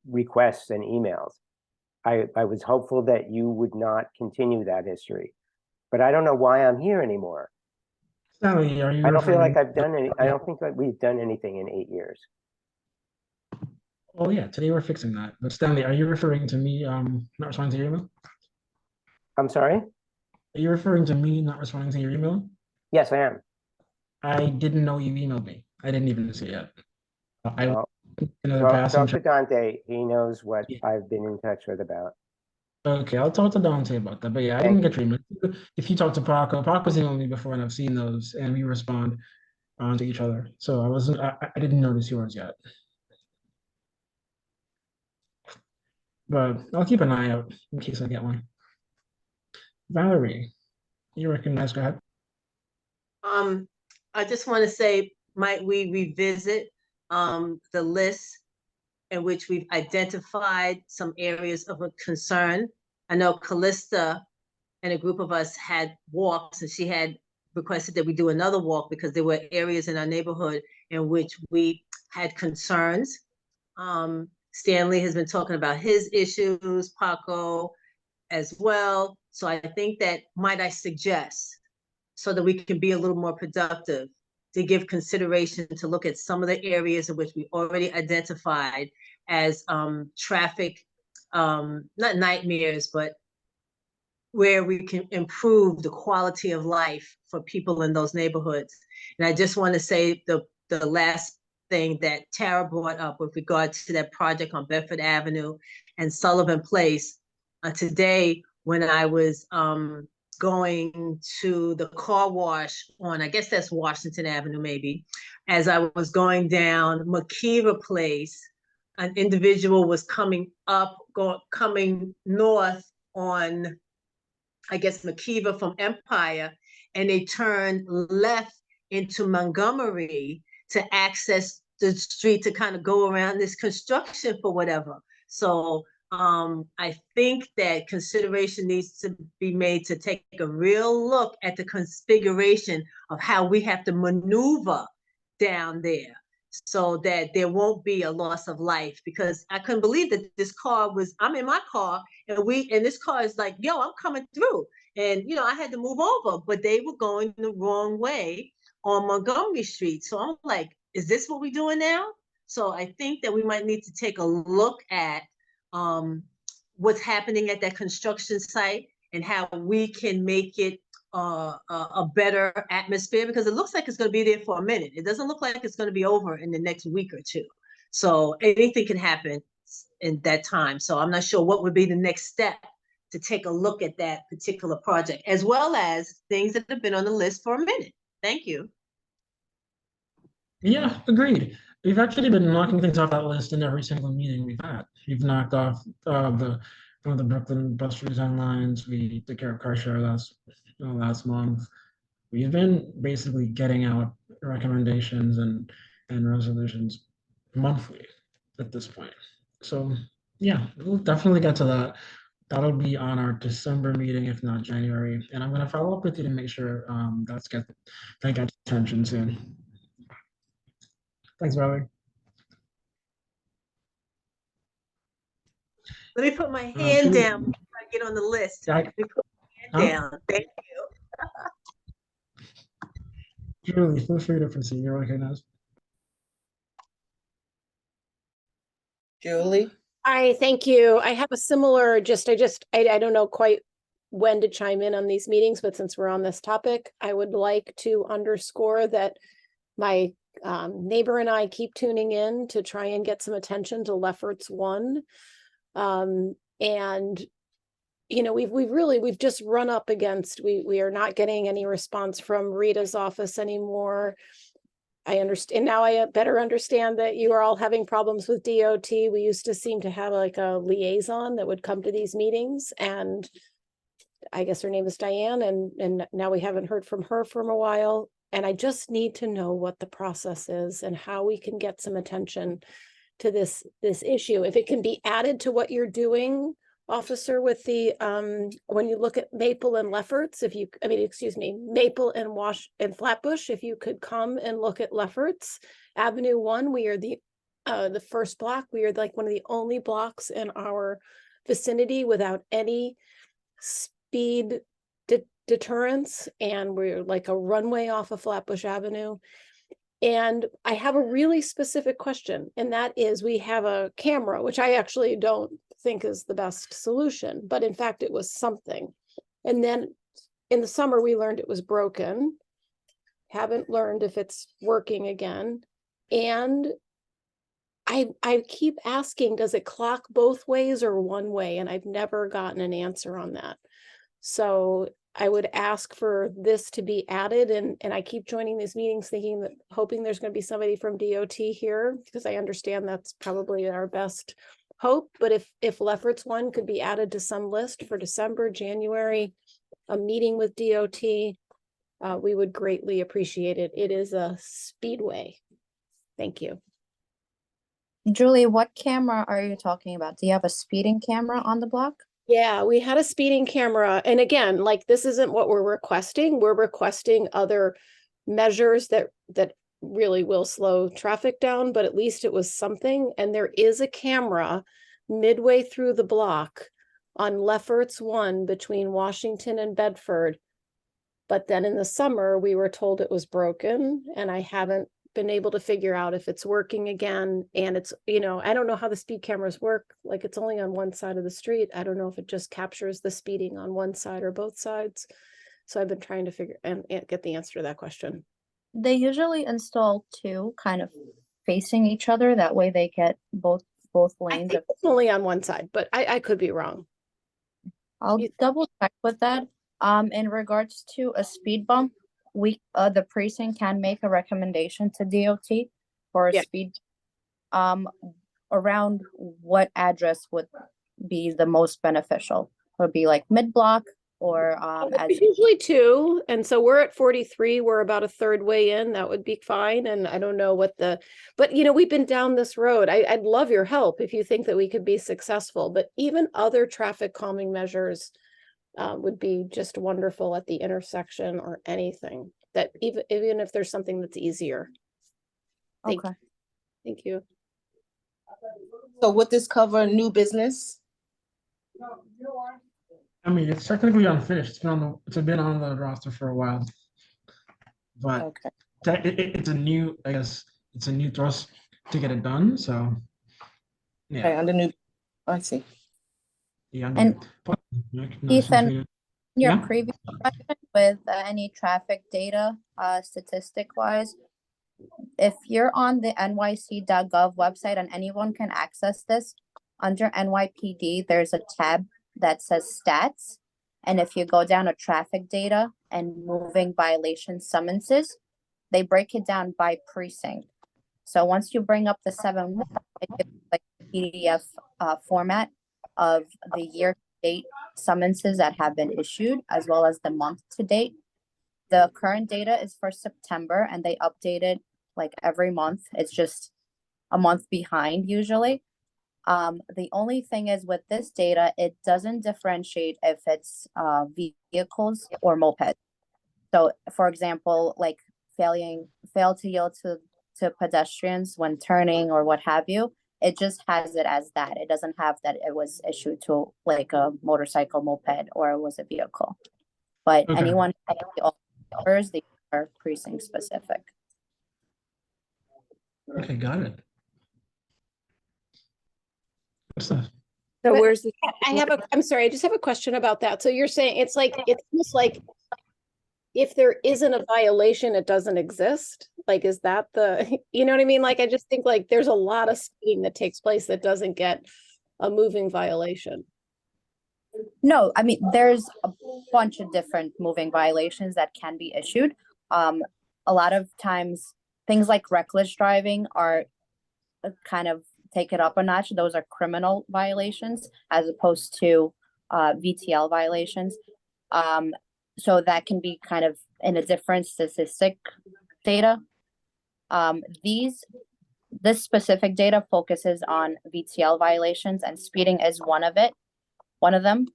requests and emails. I was hopeful that you would not continue that history, but I don't know why I'm here anymore. Stanley, are you? I don't feel like I've done any. I don't think that we've done anything in 8 years. Oh yeah, today we're fixing that. But Stanley, are you referring to me not responding to your email? I'm sorry? Are you referring to me not responding to your email? Yes, I am. I didn't know you emailed me. I didn't even see it. Talk to Dante. He knows what I've been in touch with about. Okay, I'll talk to Dante about that. But yeah, I didn't get your email. If you talk to Paco's emailed me before, and I've seen those, and we respond to each other. So I didn't notice yours yet. But I'll keep an eye out in case I get one. Valerie, you recognize, go ahead. I just want to say, might we revisit the list in which we've identified some areas of a concern? I know Callista and a group of us had walks, and she had requested that we do another walk because there were areas in our neighborhood in which we had concerns. Stanley has been talking about his issues, Paco as well. So I think that might I suggest, so that we can be a little more productive, to give consideration to look at some of the areas in which we already identified as traffic, not nightmares, but where we can improve the quality of life for people in those neighborhoods. And I just want to say the last thing that Tara brought up with regard to that project on Bedford Avenue and Sullivan Place. Today, when I was going to the car wash on, I guess that's Washington Avenue maybe, as I was going down McKeever Place, an individual was coming north on, I guess, McKeever from Empire, and they turned left into Montgomery to access the street to kind of go around this construction for whatever. So I think that consideration needs to be made to take a real look at the configuration of how we have to maneuver down there so that there won't be a loss of life, because I couldn't believe that this car was, I'm in my car and this car is like, yo, I'm coming through. And, I had to move over, but they were going the wrong way on Montgomery Street. So I'm like, is this what we're doing now? So I think that we might need to take a look at what's happening at that construction site and how we can make it a better atmosphere, because it looks like it's going to be there for a minute. It doesn't look like it's going to be over in the next week or two. So anything can happen in that time. So I'm not sure what would be the next step to take a look at that particular project, as well as things that have been on the list for a minute. Thank you. Yeah, agreed. We've actually been knocking things off that list in every single meeting we've had. We've knocked off the Brooklyn bus redesign lines. We took care of car share last month. We've been basically getting out recommendations and resolutions monthly at this point. So yeah, we'll definitely get to that. That'll be on our December meeting, if not January. And I'm going to follow up with you to make sure that gets attention soon. Thanks, Valerie. Let me put my hand down before I get on the list. Yeah, Let me put Huh? down. Thank Julie, feel free to proceed. You're recognized. Julie? Hi, thank you. I have a similar, I don't know quite when to chime in on these meetings, but since we're on this topic, I would like to underscore that my neighbor and I keep tuning in to try and get some attention to Lefferts 1. And you know, we've just run up against, we are not getting any response from Rita's office anymore. I understand now, I better understand that you are all having problems with DOT. We used to seem to have like a liaison that would come to these meetings, and I guess her name is Diane, and now we haven't heard from her for a while. And I just need to know what the process is and how we can get some attention to this issue. If it can be added to what you're doing, officer, with the when you look at Maple and Lefferts, Maple and Flatbush, if you could come and look at Lefferts Avenue 1, we are the first block. We are like one of the only blocks in our vicinity without any speed deterrence, and we're like a runway off of Flatbush Avenue. And I have a really specific question, and that is, we have a camera, which I actually don't think is the best solution, but in fact it was something. And then in the summer we learned it was broken, haven't learned if it's working again. And I keep asking, does it clock both ways or one way? And I've never gotten an answer on that. So I would ask for this to be added, and I keep joining these meetings hoping there's going to be somebody from DOT here, because I understand that's probably our best hope. But if Lefferts 1 could be added to some list for December, January, a meeting with DOT, we would greatly appreciate it. It is a speedway. Thank you. Julie, what camera are you talking about? Do you have a speeding camera on the block? Yeah, we had a speeding camera. And again, like, this isn't what we're requesting. We're requesting other measures that really will slow traffic down, but at least it was something. And there is a camera midway through the block on Lefferts 1 between Washington and Bedford. But then in the summer, we were told it was broken, and I haven't been able to figure out if it's working again. And it's, you know, I don't know how the speed cameras work. Like, it's only on one side of the street. I don't know if it just captures the speeding on one side or both sides. So I've been trying to figure and get the answer to that question. They usually install two kind of facing each other. That way they get both I lanes. think it's only on one side, but I could be wrong. I'll double check with that. In regards to a speed bump, the precinct can make a recommendation to DOT for a speed. Around what address would be the most beneficial? Would be like mid-block, or It's usually 2, and so we're at 43. We're about a third way in. That would be fine. And I don't know but you know, we've been down this road. I'd love your help if you think that we could be successful. But even other traffic calming measures would be just wonderful at the intersection, or anything that even if there's something that's easier. Thank you. So would this cover new business? I mean, it's technically unfinished. It's been on the roster for a while, but it's a new, I guess, it's a new thrust to get it done. So yeah. Okay, under new, I see. Yeah. And Ethan, your Yeah? previous question with any traffic data, statistic wise, if you're on the nyc.gov website, and anyone can access this, under NYPD, there's a tab that says stats. And if you go down to traffic data and moving violation summonses, they break it down by precinct. So once you bring up the 7, it gives like PDF format of the year to date summonses that have been issued, as well as the month to date. The current data is for September, and they update it like every month. It's just a month behind usually. The only thing is, with this data, it doesn't differentiate if it's vehicles or mopeds. So for example, like fail to yield to pedestrians when turning or what have you, it just has it as that. It doesn't have that it was issued to like a motorcycle, moped, or it was a vehicle. But Okay. anyone, all numbers, they are precinct specific. Okay, got it. Good stuff. So But where's the? I'm sorry, I just have a question about that. So you're saying it's almost like if there isn't a violation, it doesn't exist? Like, is that you know what I mean? Like, I just think like there's a lot of speeding that takes place that doesn't get a moving violation. No, I mean, there's a bunch of different moving violations that can be issued. A lot of times, things like reckless driving are kind of take it up a notch. Those are criminal violations as opposed to VTL violations. So that can be kind of in a different statistic data. This specific data focuses on VTL violations, and speeding is one of them.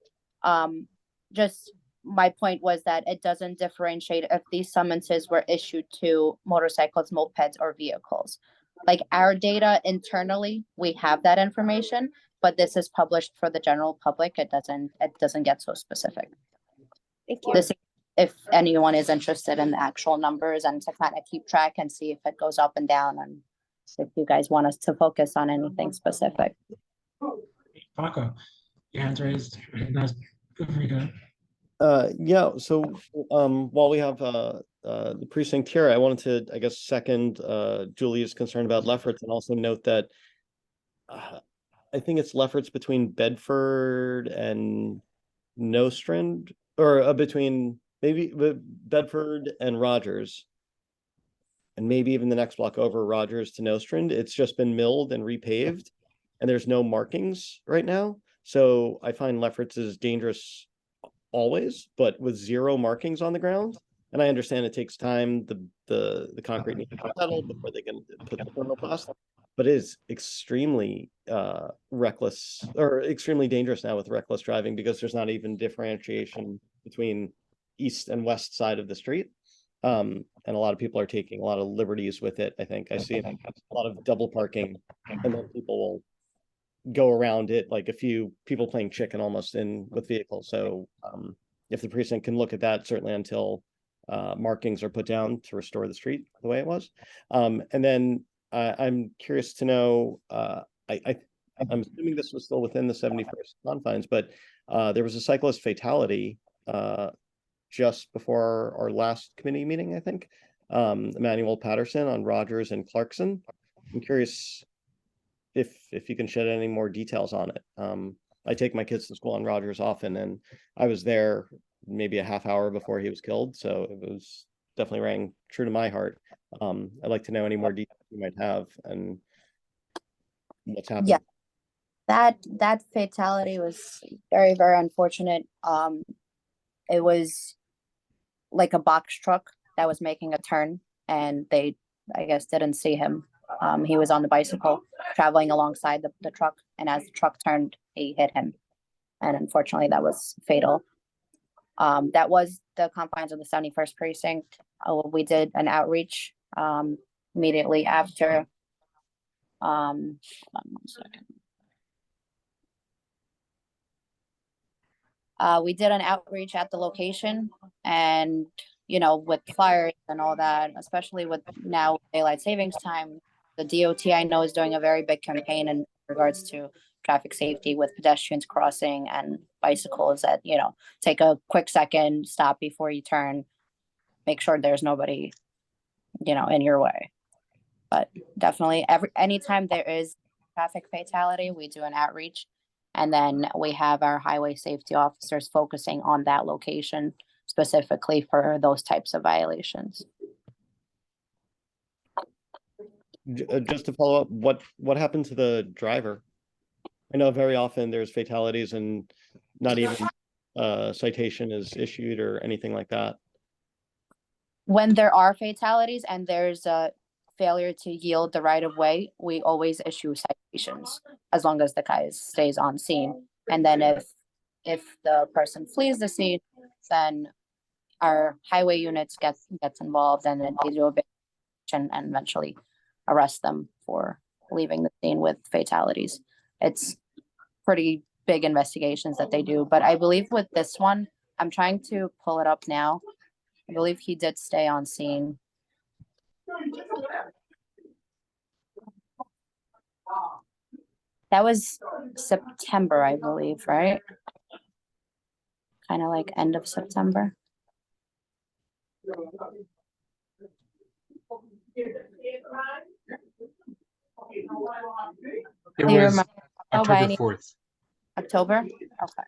Just my point was that it doesn't differentiate if these summonses were issued to motorcycles, mopeds, or vehicles. Like our data internally, we have that information, but this is published for the general public. It doesn't get so specific. Thank you. This, if anyone is interested in the actual numbers and to kind of keep track and see if it goes up and down, and if you guys want us to focus on anything specific. Paco, your hand's raised. Nice. Feel free to. Yeah, so while we have the precinct here, I wanted to, I guess, second Julie's concern about Lefferts, and also note that I think it's Lefferts between Bedford and Nostrand, or between maybe Bedford and Rogers, and maybe even the next block over, Rogers to Nostrand. It's just been milled and repaved, and there's no markings right now. So I find Lefferts is dangerous always, but with zero markings on the ground. And I understand it takes time. The concrete needs to be settled before they can put the thermoplast, but it is extremely reckless, or extremely dangerous now with reckless driving, because there's not even differentiation between east and west side of the street. And a lot of people are taking a lot of liberties with it. I think I see a lot of double parking, and then people will go around it, like a few people playing chicken almost in with vehicles. So if the precinct can look at that, certainly until markings are put down to restore the street the way it was. And then I'm curious to know, I'm assuming this was still within the 71st confines, but there was a cyclist fatality just before our last committee meeting, I think. Emmanuel Patterson on Rogers and Clarkson. I'm curious if you can shed any more details on it. I take my kids to school on Rogers often, and I was there maybe a half hour before he was killed. So it was definitely rang true to my heart. I'd like to know any more details you might have and what's happened. Yeah, that fatality was very, very unfortunate. It was like a box truck that was making a turn, and they, I guess, didn't see him. He was on the bicycle traveling alongside the truck, and as the truck turned, he hit him. And unfortunately, that was fatal. That was the confines of the 71st precinct. We did an outreach immediately after. Hold on 1 second. We did an outreach at the location, and with flyers and all that, especially with now daylight savings time, the DOT I know is doing a very big campaign in regards to traffic safety with pedestrians crossing and bicycles that, take a quick second, stop before you turn, make sure there's nobody, in your way. But definitely anytime there is traffic fatality, we do an outreach, and then we have our highway safety officers focusing on that location specifically for those types of violations. Just to follow up, what happened to the driver? I know very often there's fatalities and not even citation is issued or anything like that. When there are fatalities and there's a failure to yield the right of way, we always issue citations as long as the guy stays on scene. And then if the person flees the scene, then our highway units gets involved, and then they do a big and eventually arrest them for leaving the scene with fatalities. It's pretty big investigations that they do, but I believe with this one, I'm trying to pull it up now. I believe he did stay on scene. That was September, I believe, right? Kind of like end of September. It Do you was remember by October any 4th. October? Okay.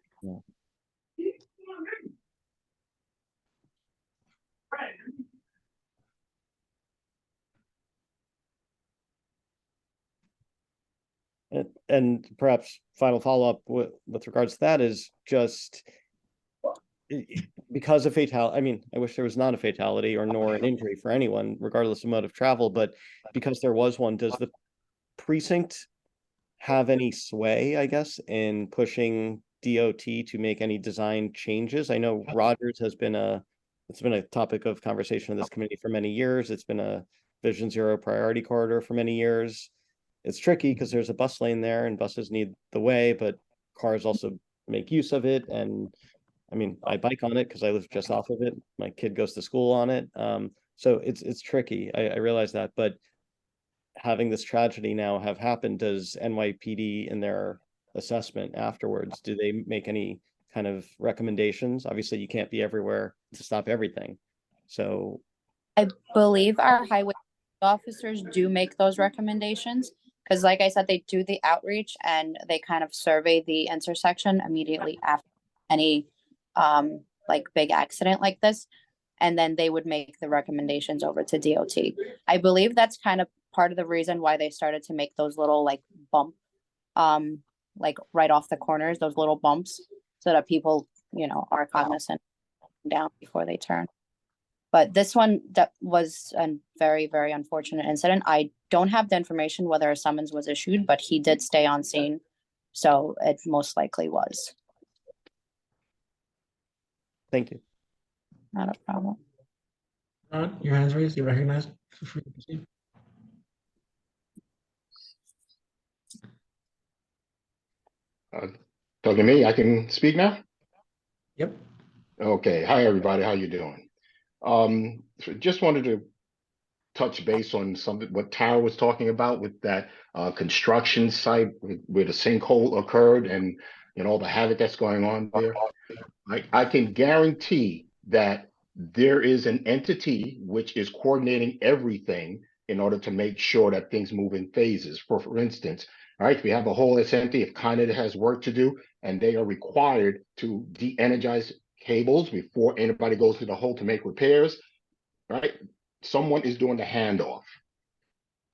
And perhaps final follow-up with regards to that is just because of fatality. I mean, I wish there was not a fatality or nor an injury for anyone, regardless of mode of travel, but because there was one, does the precinct have any sway, I guess, in pushing DOT to make any design changes? I know Rogers has been it's been a topic of conversation in this committee for many years. It's been a Vision Zero priority corridor for many years. It's tricky because there's a bus lane there and buses need the way, but cars also make use of it. And I mean, I bike on it because I live just off of it. My kid goes to school on it. So it's tricky. I realize that, but having this tragedy now have happened, does NYPD in their assessment afterwards, do they make any kind of recommendations? Obviously, you can't be everywhere to stop everything. So I believe our highway officers do make those recommendations because, like I said, they do the outreach and they kind of survey the intersection immediately after any like big accident like this. And then they would make the recommendations over to DOT. I believe that's kind of part of the reason why they started to make those little like bump, like right off the corners, those little bumps, so that people, you know, are cognizant down before they turn. But this one, that was a very, very unfortunate incident. I don't have the information whether a summons was issued, but he did stay on scene. So it most likely was. thank you. Not a problem. Your hands raised, you're recognized. Feel free to proceed. Talking to me, I can speak now? Yep. Okay. Hi, everybody. How you doing? So just wanted to touch base on something what Tara was talking about with that construction site where the sinkhole occurred and all the havoc that's going on there. I can guarantee that there is an entity which is coordinating everything in order to make sure that things move in phases. For instance, all right, if we have a hole that's empty, if Con Ed has work to do, and they are required to de-energize cables before anybody goes to the hole to make repairs, right? Someone is doing the handoff.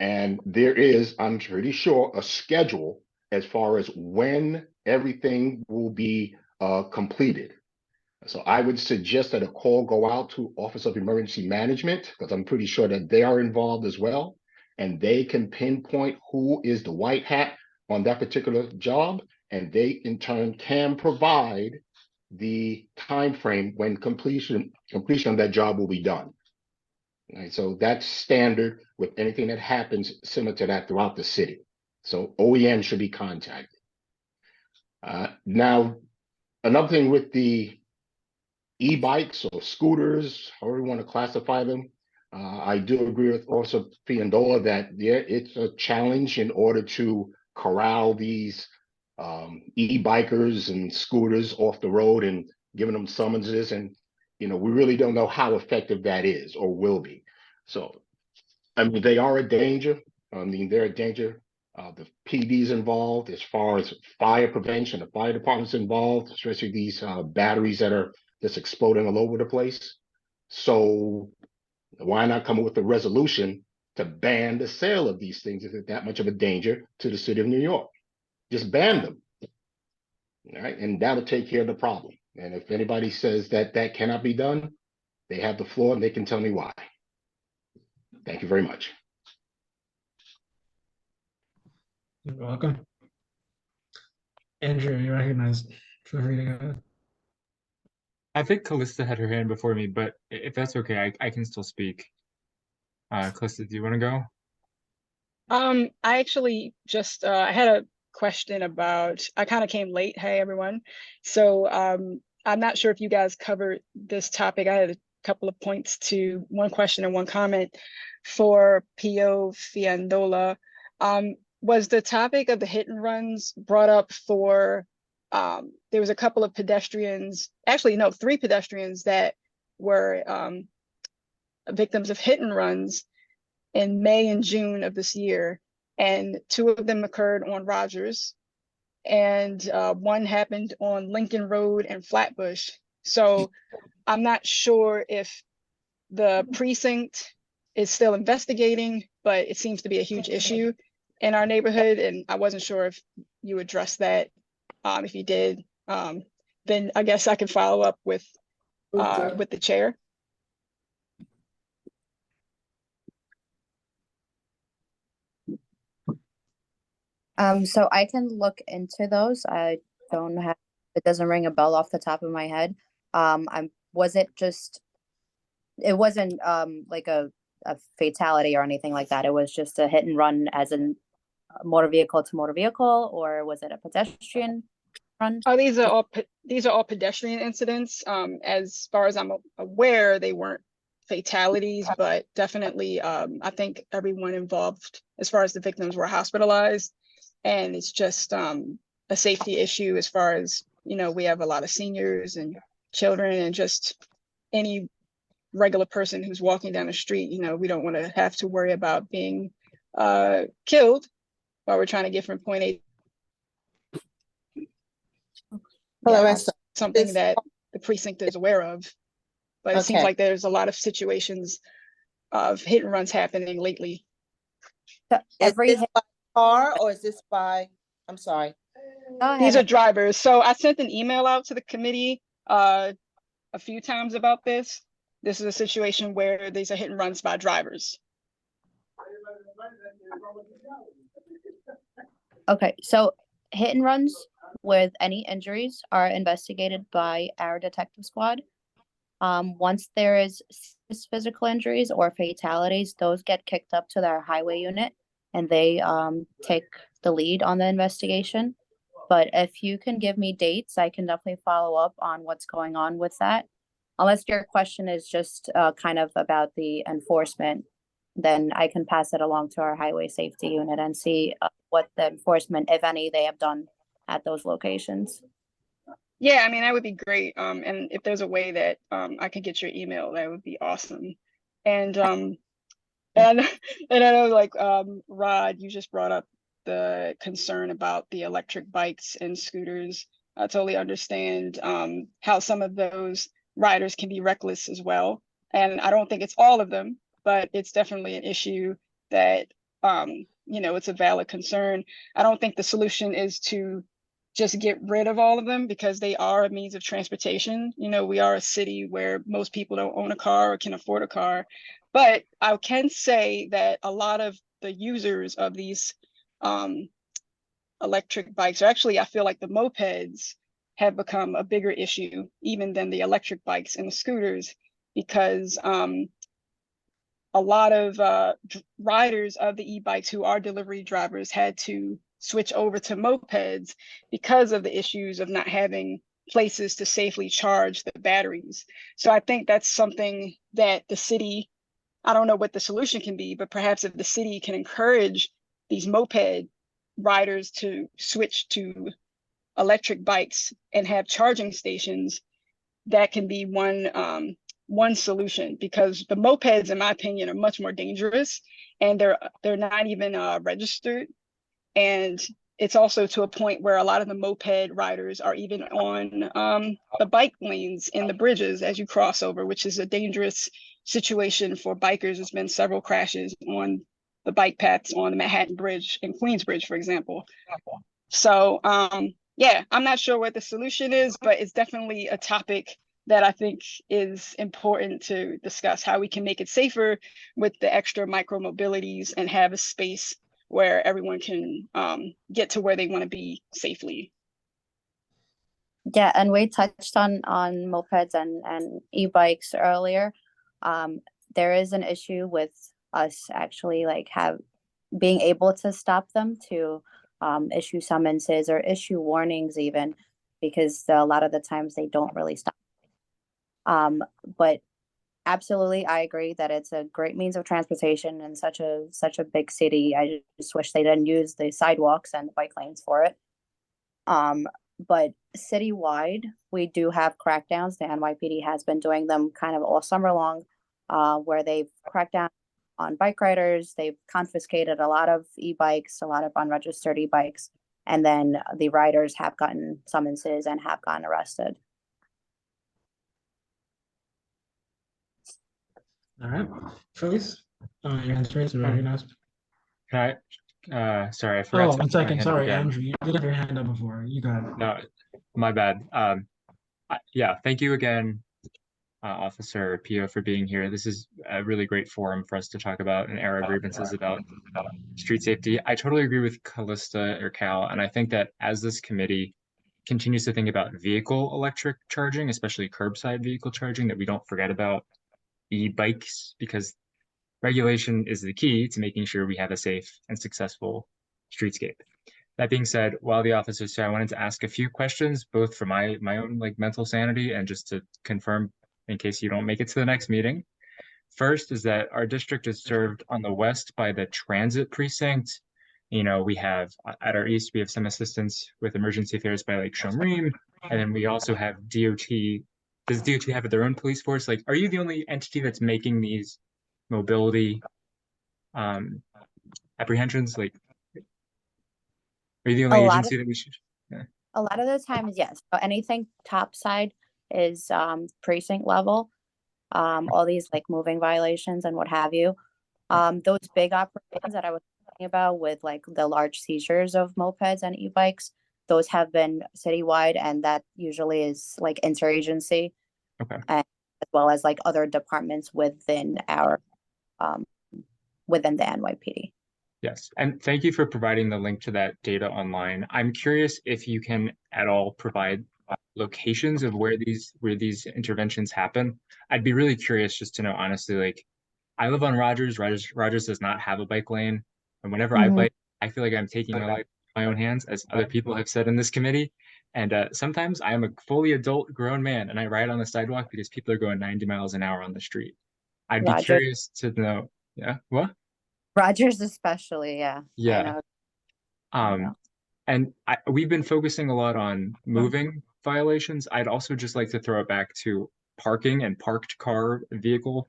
And there is, I'm pretty sure, a schedule as far as when everything will be completed. So I would suggest that a call go out to Office of Emergency Management, because I'm pretty sure that they are involved as well. And they can pinpoint who is the white hat on that particular job. And they in turn can provide the time frame when completion of that job will be done. Right, so that's standard with anything that happens similar to that throughout the city. So OEM should be contacted. Now, another thing with the e-bikes or scooters, however you want to classify them, I do agree with Officer Fiandola that it's a challenge in order to corral these e-bikers and scooters off the road and giving them summonses, and we really don't know how effective that is or will be. So, I mean, they are a danger. I mean, they're a danger. The PD's involved as far as fire prevention. The fire department's involved, especially these batteries that are just exploding all over the place. So why not come up with a resolution to ban the sale of these things if it's that much of a danger to the city of New York? Just ban them. All right, and that'll take care of the problem. And if anybody says that that cannot be done, they have the floor and they can tell me why. Thank you very much. You're welcome. Andrew, you're recognized. Feel free to go. I think Callista had her hand before me, but if that's okay, I can still speak. Callista, do you want to go? I actually just I had a question about, I kind of came late. Hey everyone. So I'm not sure if you guys covered this topic. I had a couple of points to one question and one comment for Pio Fiandola. Was the topic of the hit and runs brought up for, there was a couple of pedestrians, actually, no, 3 pedestrians that were victims of hit and runs in May and June of this year. And 2 of them occurred on Rogers, and 1 happened on Lincoln Road and Flatbush. So I'm not sure if the precinct is still investigating, but it seems to be a huge issue in our neighborhood, and I wasn't sure if you addressed that. If you did, then I guess I can follow up with the chair. So I can look into those. I don't have, it doesn't ring a bell off the top of my head. It wasn't like a fatality or anything like that. It was just a hit and run as in motor vehicle to motor vehicle, or was it a pedestrian run? Oh, these are all pedestrian incidents. As far as I'm aware, they weren't fatalities, but definitely I think everyone involved as far as the victims were hospitalized. And it's just a safety issue as far as, you know, we have a lot of seniors and children and just any regular person who's walking down the street. You know, we don't want to have to worry about being killed while we're trying to get from point A. Hello, Yeah, something that the precinct is aware of, but it seems Okay. like there's a lot of situations of hit and runs happening lately. So Is this by car or is this by, I'm sorry. These are drivers. So I sent an email out to the committee a few times about this. This is a situation where these are hit and runs by drivers. Okay, so hit and runs with any injuries are investigated by our detective squad. Once there is physical injuries or fatalities, those get kicked up to their highway unit and they take the lead on the investigation. But if you can give me dates, I can definitely follow up on what's going on with that. Unless your question is just kind of about the enforcement, then I can pass it along to our highway safety unit and see what the enforcement, if any, they have done at those locations. Yeah, I mean, that would be great. And if there's a way that I could get your email, that would be awesome. And and I know, like, Rod, you just brought up the concern about the electric bikes and scooters. I totally understand how some of those riders can be reckless as well. And I don't think it's all of them, but it's definitely an issue that, you know, it's a valid concern. I don't think the solution is to just get rid of all of them because they are a means of transportation. You know, we are a city where most people don't own a car or can afford a car. But I can say that a lot of the users of these electric bikes, or actually I feel like the mopeds have become a bigger issue even than the electric bikes and the scooters, because a lot of riders of the e-bikes who are delivery drivers had to switch over to mopeds because of the issues of not having places to safely charge the batteries. So I think that's something that the city, I don't know what the solution can be, but perhaps if the city can encourage these moped riders to switch to electric bikes and have charging stations, that can be one solution, because the mopeds, in my opinion, are much more dangerous and they're not even registered. And it's also to a point where a lot of the moped riders are even on the bike lanes in the bridges as you cross over, which is a dangerous situation for bikers. There's been several crashes on the bike paths on the Manhattan Bridge and Queensbridge, for example. So yeah, I'm not sure what the solution is, but it's definitely a topic that I think is important to discuss, how we can make it safer with the extra micro mobilities and have a space where everyone can get to where they want to be safely. Yeah, and we touched on mopeds and e-bikes earlier. There is an issue with us actually like being able to stop them, to issue summonses or issue warnings even. because a lot of the times they don't really stop. But absolutely, I agree that it's a great means of transportation in such a big city. I just wish they didn't use the sidewalks and the bike lanes for it. But citywide, we do have crackdowns. The NYPD has been doing them kind of all summer long, where they've cracked down on bike riders. They've confiscated a lot of e-bikes, a lot of unregistered e-bikes, and then the riders have gotten summonses and have gotten arrested. All right, Felice, your hand's raised, you're recognized. Can I, sorry, I forgot. Oh, to one raise my second, hand sorry, again. Andrew, you did have your hand up before, you got it. No, my bad. Yeah, thank you again, Officer Pio, for being here. This is a really great forum for us to talk about and air our grievances about street safety. I totally agree with Callista or Cal, and I think that as this committee continues to think about vehicle electric charging, especially curbside vehicle charging, that we don't forget about e-bikes, because regulation is the key to making sure we have a safe and successful streetscape. That being said, while the officers here, I wanted to ask a few questions, both for my own like mental sanity and just to confirm in case you don't make it to the next meeting. First is that our district is served on the west by the transit precinct. You know, we have at our east, we have some assistance with emergency affairs by Lake Shomrim, and then we also have DOT. Does DOT have their own police force? Like, are you the only entity that's making these mobility apprehensions? Like, are you the only agency that we should? Yeah. A lot of the times, yes. So anything top side is precinct level. All these like moving violations and what have you. Those big operations that I was talking about with like the large seizures of mopeds and e-bikes, those have been citywide, and that usually is like interagency. Okay. And as well as like other departments within our within the NYPD. Yes, and thank you for providing the link to that data online. I'm curious if you can at all provide locations of where these interventions happen. I'd be really curious just to know, honestly, like I live on Rogers. Rogers does not have a bike lane, and whenever I bike, I feel like I'm taking my life in my own hands, as other people have said in this committee. And sometimes I am a fully adult grown man and I ride on the sidewalk because people are going 90 miles an hour on the street. I'd be curious to know, yeah, what? Rogers especially, yeah. Yeah. And we've been focusing a lot on moving violations. I'd also just like to throw it back to parking and parked car vehicle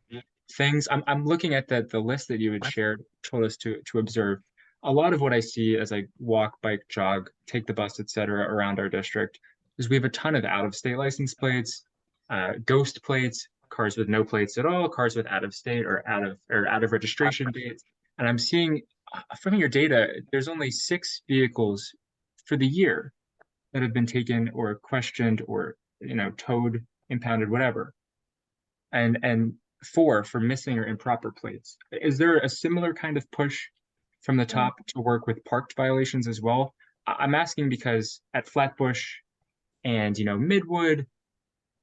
things. I'm looking at the list that you had shared, told us to observe. A lot of what I see as I walk, bike, jog, take the bus, etc., around our district is we have a ton of out-of-state license plates, ghost plates, cars with no plates at all, cars with out-of-state or out of registration dates. And I'm seeing from your data, there's only 6 vehicles for the year that have been taken or questioned or, you know, towed, impounded, whatever. And 4 for missing or improper plates. Is there a similar kind of push from the top to work with parked violations as well? I'm asking because at Flatbush and, you know, Midwood,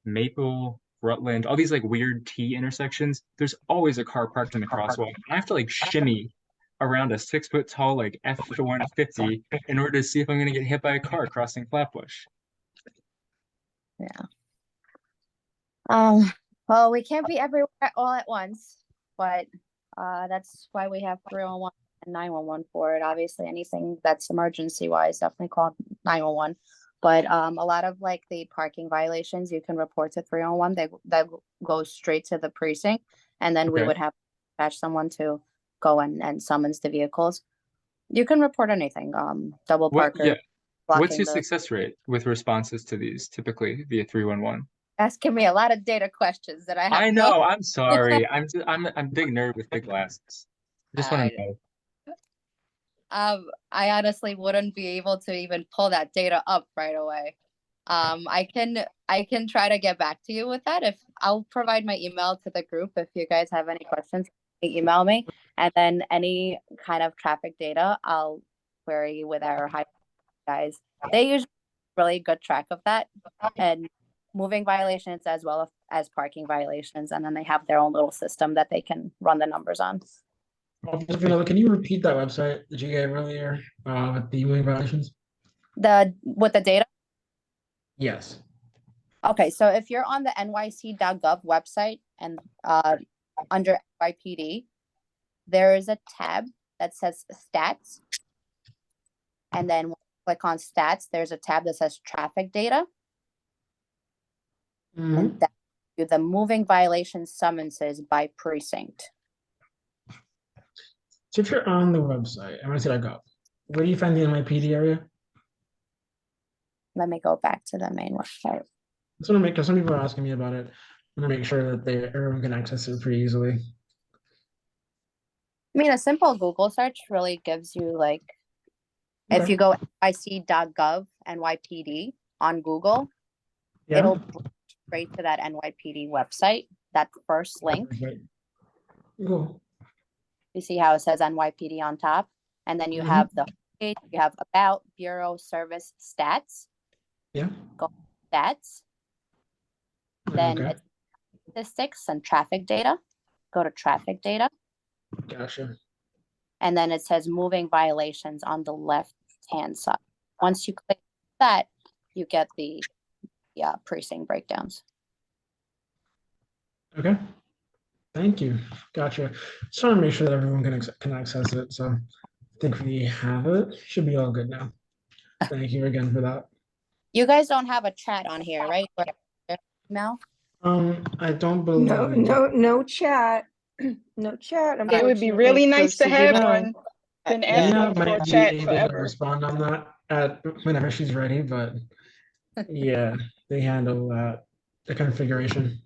Maple, Rutland, all these like weird T intersections, there's always a car parked in the crosswalk. I have to like shimmy around a 6-foot tall like F-150 in order to see if I'm going to get hit by a car crossing Flatbush. Yeah. Well, we can't be everywhere all at once, but that's why we have 311 and 911 for it. Obviously, anything that's emergency wise, definitely call 911. But a lot of like the parking violations, you can report to 311. That goes straight to the precinct, and then we would have to dispatch someone to go and summons the vehicles. You can report anything. Double parker. Yeah. What's your success rate with responses to these typically via 311? Asking me a lot of data questions that I have. I know. I'm sorry. I'm a big nerd with big glasses. Just want to know. I honestly wouldn't be able to even pull that data up right away. I can try to get back to you with that. If I'll provide my email to the group if you guys have any questions, email me, and then any kind of traffic data I'll query with our high guys. They usually really good track of that, and moving violations as well as parking violations, and then they have their own little system that they can run the numbers on. Can you repeat that website that you gave earlier with the moving violations? With the data? Yes. Okay, so if you're on the nyc.gov website and under NYPD, there is a tab that says stats. And then when you click on stats, there's a tab that says traffic data. And that the moving violation summonses by precinct. So if you're on the website, nyc.gov, where do you find the NYPD area? Let me go back to the main website. I just want to make, because some people are asking me about it. I want to make sure that everyone can access it pretty easily. I mean, a simple Google search really gives you like, if you go nyc.gov NYPD on Google, it'll bring straight to that NYPD website, that first link. Cool. You see how it says NYPD on top? And then you have the page, you have about Bureau Service Stats. Yeah. Go stats. Then it's statistics and traffic data. Go to traffic data. Gotcha. And then it says moving violations on the left-hand side. Once you click that, you get the precinct breakdowns. Okay. Thank you. Gotcha. Just want to make sure that everyone can access it. So I think we have it. Should be all good now. Thank you again for that. You guys don't have a chat on here, right? Email? I don't believe. No chat. No chat. It would be really nice to have one. Been asking Leah for a might be chat able to forever. respond on that whenever she's ready, but yeah, they handle the configuration.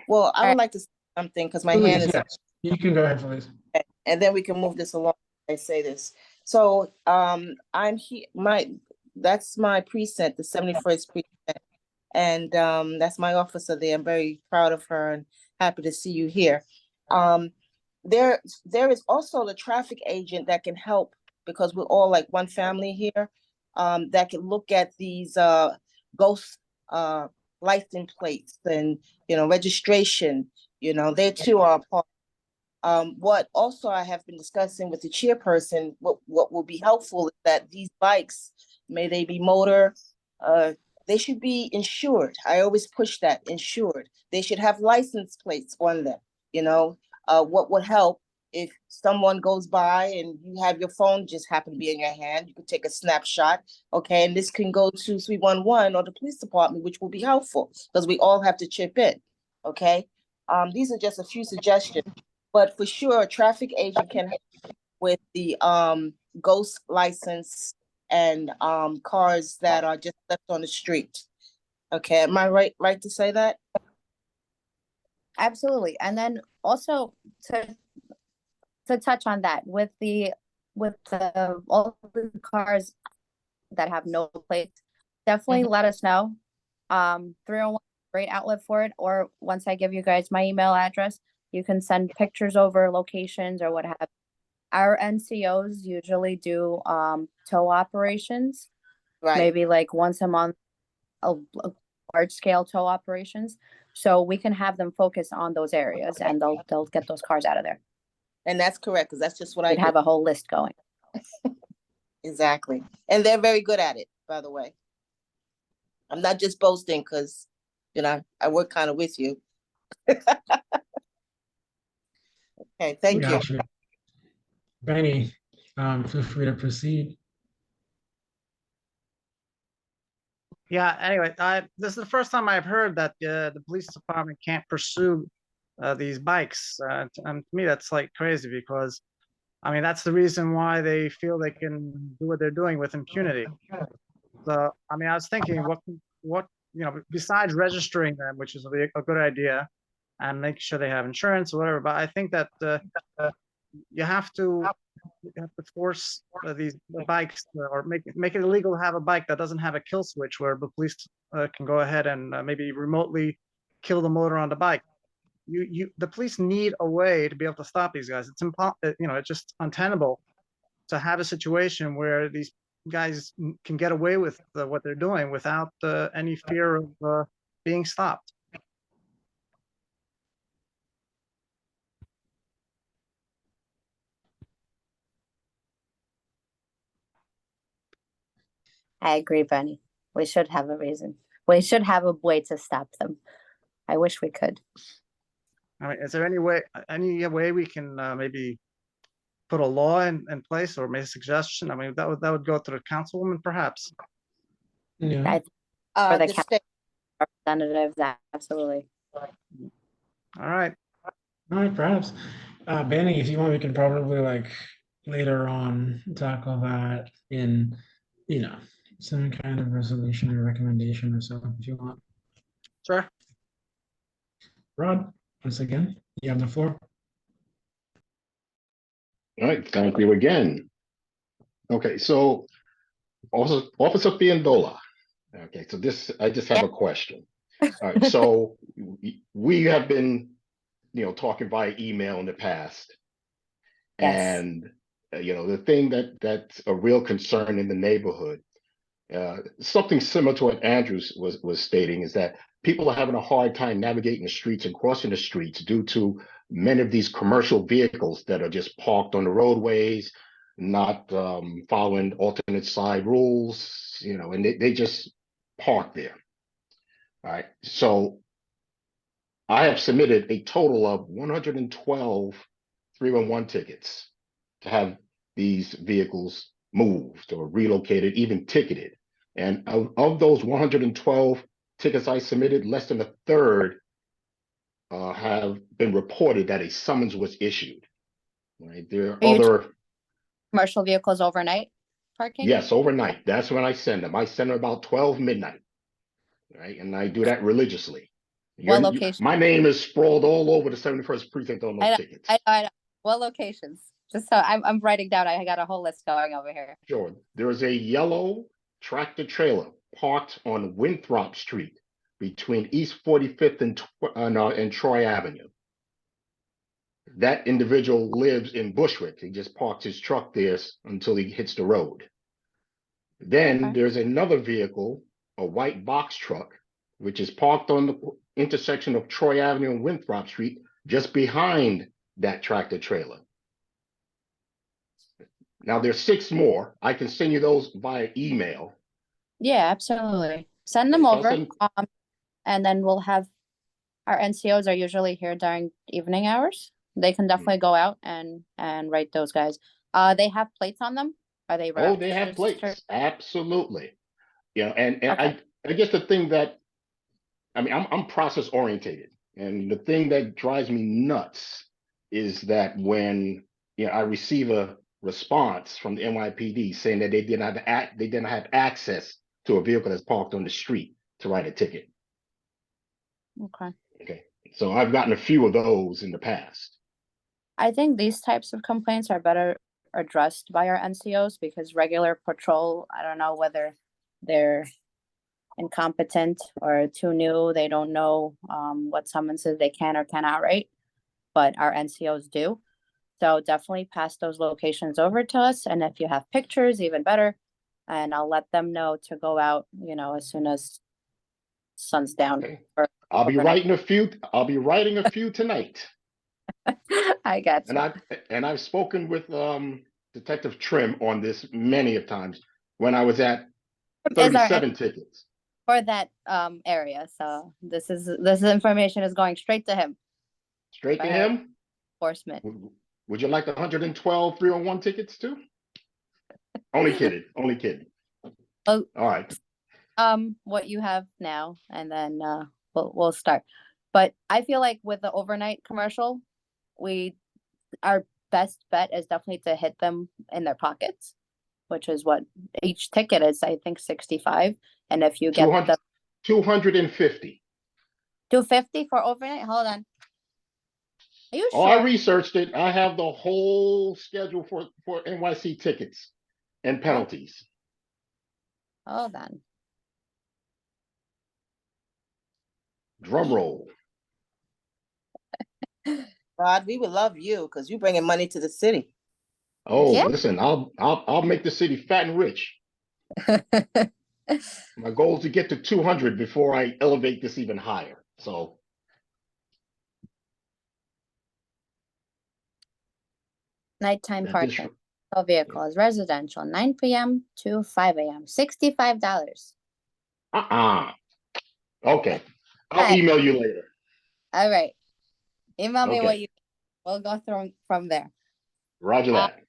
Well, I would like to say something because my Please, hand is up. yes. You can go ahead, please. And then we can move this along. I say this. So I'm here. That's my precinct, the 71st precinct, and that's my officer there. I'm very proud of her and happy to see you here. There is also the traffic agent that can help because we're all like one family here. That can look at these ghost license plates and registration. They too are part. What also I have been discussing with the chairperson, what will be helpful is that these bikes, may they be motor, they should be insured. I always push that, insured. They should have license plates on them. What would help if someone goes by and you have your phone just happen to be in your hand, you could take a snapshot, okay, and this can go to 311 or the police department, which will be helpful because we all have to chip in, okay? These are just a few suggestions. But for sure, a traffic agent can help with the ghost license and cars that are just left on the street. Okay, am I right to say that? Absolutely. And then also to touch on that, with all the cars that have no plates, definitely let us know. 301 great outlet for it, or once I give you guys my email address, you can send pictures over locations or what have you. Our NCOs usually do tow operations, maybe like once a month, a large scale tow operations. So we can have them focus on those areas and they'll get those cars out of there. And that's correct, because that's just what I have a whole list going. Exactly. And they're very good at it, by the way. I'm not just boasting because, I work kind of with you. Okay, thank you. Benny, feel free to proceed. Yeah, anyway, this is the first time I've heard that the police department can't pursue these bikes. And to me, that's like crazy because, I mean, that's the reason why they feel they can do what they're doing with impunity. So, I mean, I was thinking what besides registering them, which is a good idea, and making sure they have insurance or whatever, but I think that you have to force these bikes or make it illegal to have a bike that doesn't have a kill switch where the police can go ahead and maybe remotely kill the motor on the bike. The police need a way to be able to stop these guys. It's it's just untenable to have a situation where these guys can get away with what they're doing without any fear of being stopped. I agree, Benny. We should have a reason. We should have a way to stop them. I wish we could. I mean, is there any way we can maybe put a law in place or make a suggestion? I mean, that would go to the councilwoman perhaps. Yeah. For the The county state, representatives, absolutely. All right. All right, perhaps. Banning, if you want, we can probably like later on tackle that in, some kind of resolution or recommendation or so, if you want. Sure. Rod, once again, you have the floor. All right, thank you again. Okay, so also Officer Piandola. Okay, so I just have a question. All right, so we have been, talking via email in the past. Yes. And, the thing that's a real concern in the neighborhood, something similar to what Andrews was stating, is that people are having a hard time navigating the streets and crossing the streets due to many of these commercial vehicles that are just parked on the roadways, not following alternate side rules, and they just park there. All right, so I have submitted a total of 112 311 tickets to have these vehicles moved or relocated, even ticketed. And of those 112 tickets I submitted, less than a third have been reported that a summons was issued. Right? There are other commercial vehicles overnight parking? Yes, overnight. That's when I send them. I send them about 12 midnight. Right, and I do that religiously. What location? My name is sprawled all over the 71st precinct on those tickets. I know. What locations? Just so I'm writing down. I got a whole list going over here. Sure. There is a yellow tractor trailer parked on Winthrop Street between East 45th and Troy Avenue. That individual lives in Bushwick. He just parks his truck there until he hits the road. Then there's another vehicle, a white box truck, which is parked on the intersection of Troy Avenue and Winthrop Street, just behind that tractor trailer. Now there's 6 more. I can send you those via email. Yeah, absolutely. Send them over. And then we'll have our NCOs are usually here during evening hours. They can definitely go out and write those guys. They have plates on them. Are they? Oh, they have plates. Absolutely. And okay. I guess the thing that, I'm process orientated, and the thing that drives me nuts is that when I receive a response from the NYPD saying that they didn't have access to a vehicle that's parked on the street to write a ticket. Okay. So I've gotten a few of those in the past. I think these types of complaints are better addressed by our NCOs, because regular patrol, I don't know whether they're incompetent or too new. They don't know what summonses they can or cannot write, but our NCOs do. So definitely pass those locations over to us. And if you have pictures, even better. And I'll let them know to go out, as soon as sun's down. Okay. I'll be writing a few tonight. I got you. And I've spoken with Detective Trim on this many of times when I was at 37 tickets for that area. So this information is going straight to him. Straight to him? Enforcement. Would you like 112 301 tickets too? Only kidding. Only kidding. Oh, all right. What you have now, and then we'll start. But I feel like with the overnight commercial, our best bet is definitely to hit them in their pockets, which is what each ticket is, I think 65. And if you get 250. 250 for overnight? Hold on. Are you sure? Oh, I researched it. I have the whole schedule for NYC tickets and penalties. Hold on. Drum roll. Rod, we would love you because you're bringing money to the city. Oh, yeah. Listen, I'll make the city fat and rich. My goal is to get to 200 before I elevate this even higher. So. Nighttime parking. No vehicle is residential, 9 p.m. to 5 a.m. $65. Okay, I'll Alright. email you later. All right. Email me what Okay. you, we'll go through from there. Roger that.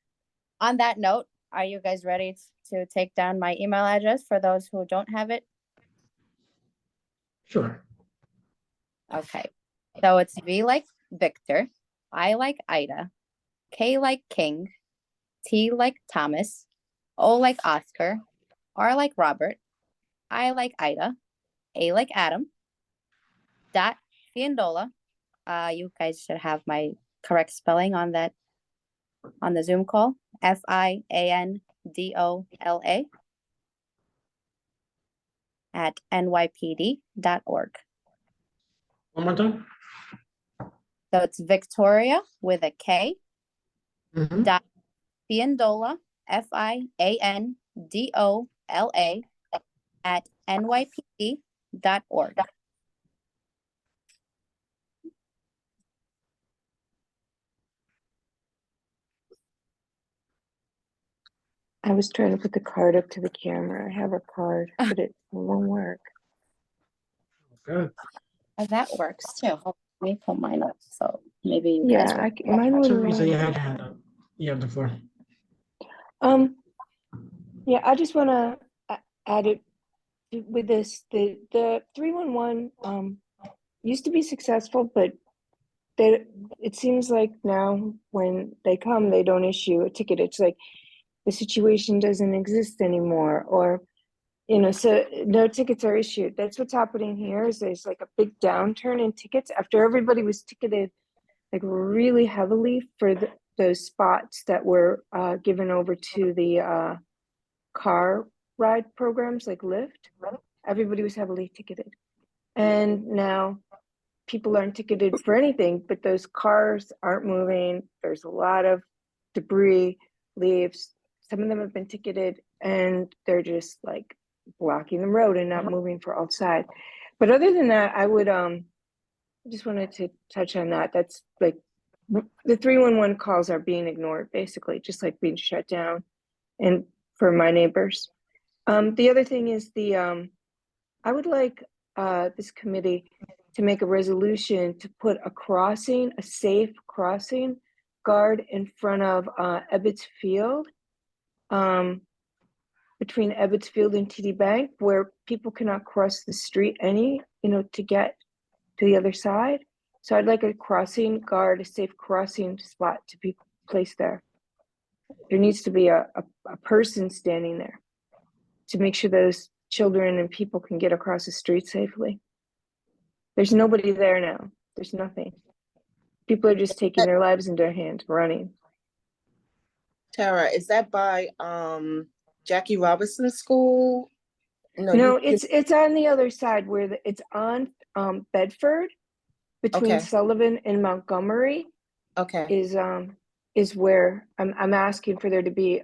On that note, are you guys ready to take down my email address for those who don't have it? Sure. Okay. So it's V like Victor, I like Ida, K like King, T like Thomas, O like Oscar, R like Robert, I like Ida, A like Adam, dot Fiandola. You guys should have my correct spelling on that on the Zoom call. Fiandola at nypd.org. One more time. So it's Victoria with a K Mhm. dot Fiandola, Fiandola at nypd.org. I was trying to put the card up to the camera. I have a card, but it won't work. Good. Oh, that works too. Hold on, let me pull mine up. So maybe you guys Yeah, will. mine wouldn't Teresa, you work. had your hand up. You have the floor. Yeah, I just want to add it with this. The 311 used to be successful, but it seems like now when they come, they don't issue a ticket. It's like the situation doesn't exist anymore, or so no tickets are issued. That's what's happening here. Is there's like a big downturn in tickets after everybody was ticketed like really heavily for those spots that were given over to the car ride programs like Lyft. Everybody was heavily ticketed, and now people aren't ticketed for anything, but those cars aren't moving. There's a lot of debris, leaves. Some of them have been ticketed and they're just like blocking the road and not moving for outside. But other than that, I would just wanted to touch on that. That's like the 311 calls are being ignored, basically, just like being shut down. And for my neighbors. The other thing is I would like this committee to make a resolution to put a safe crossing guard in front of Ebbets Field, between Ebbets Field and TD Bank, where people cannot cross the street to get to the other side. So I'd like a crossing guard, a safe crossing spot to be placed there. There needs to be a person standing there to make sure those children and people can get across the street safely. There's nobody there now. There's nothing. People are just taking their lives into their hands, running. Tara, is that by Jackie Robinson School? No, it's on the other side where it's on Bedford, between Okay. Sullivan and Montgomery. Okay. Is where I'm asking for there to be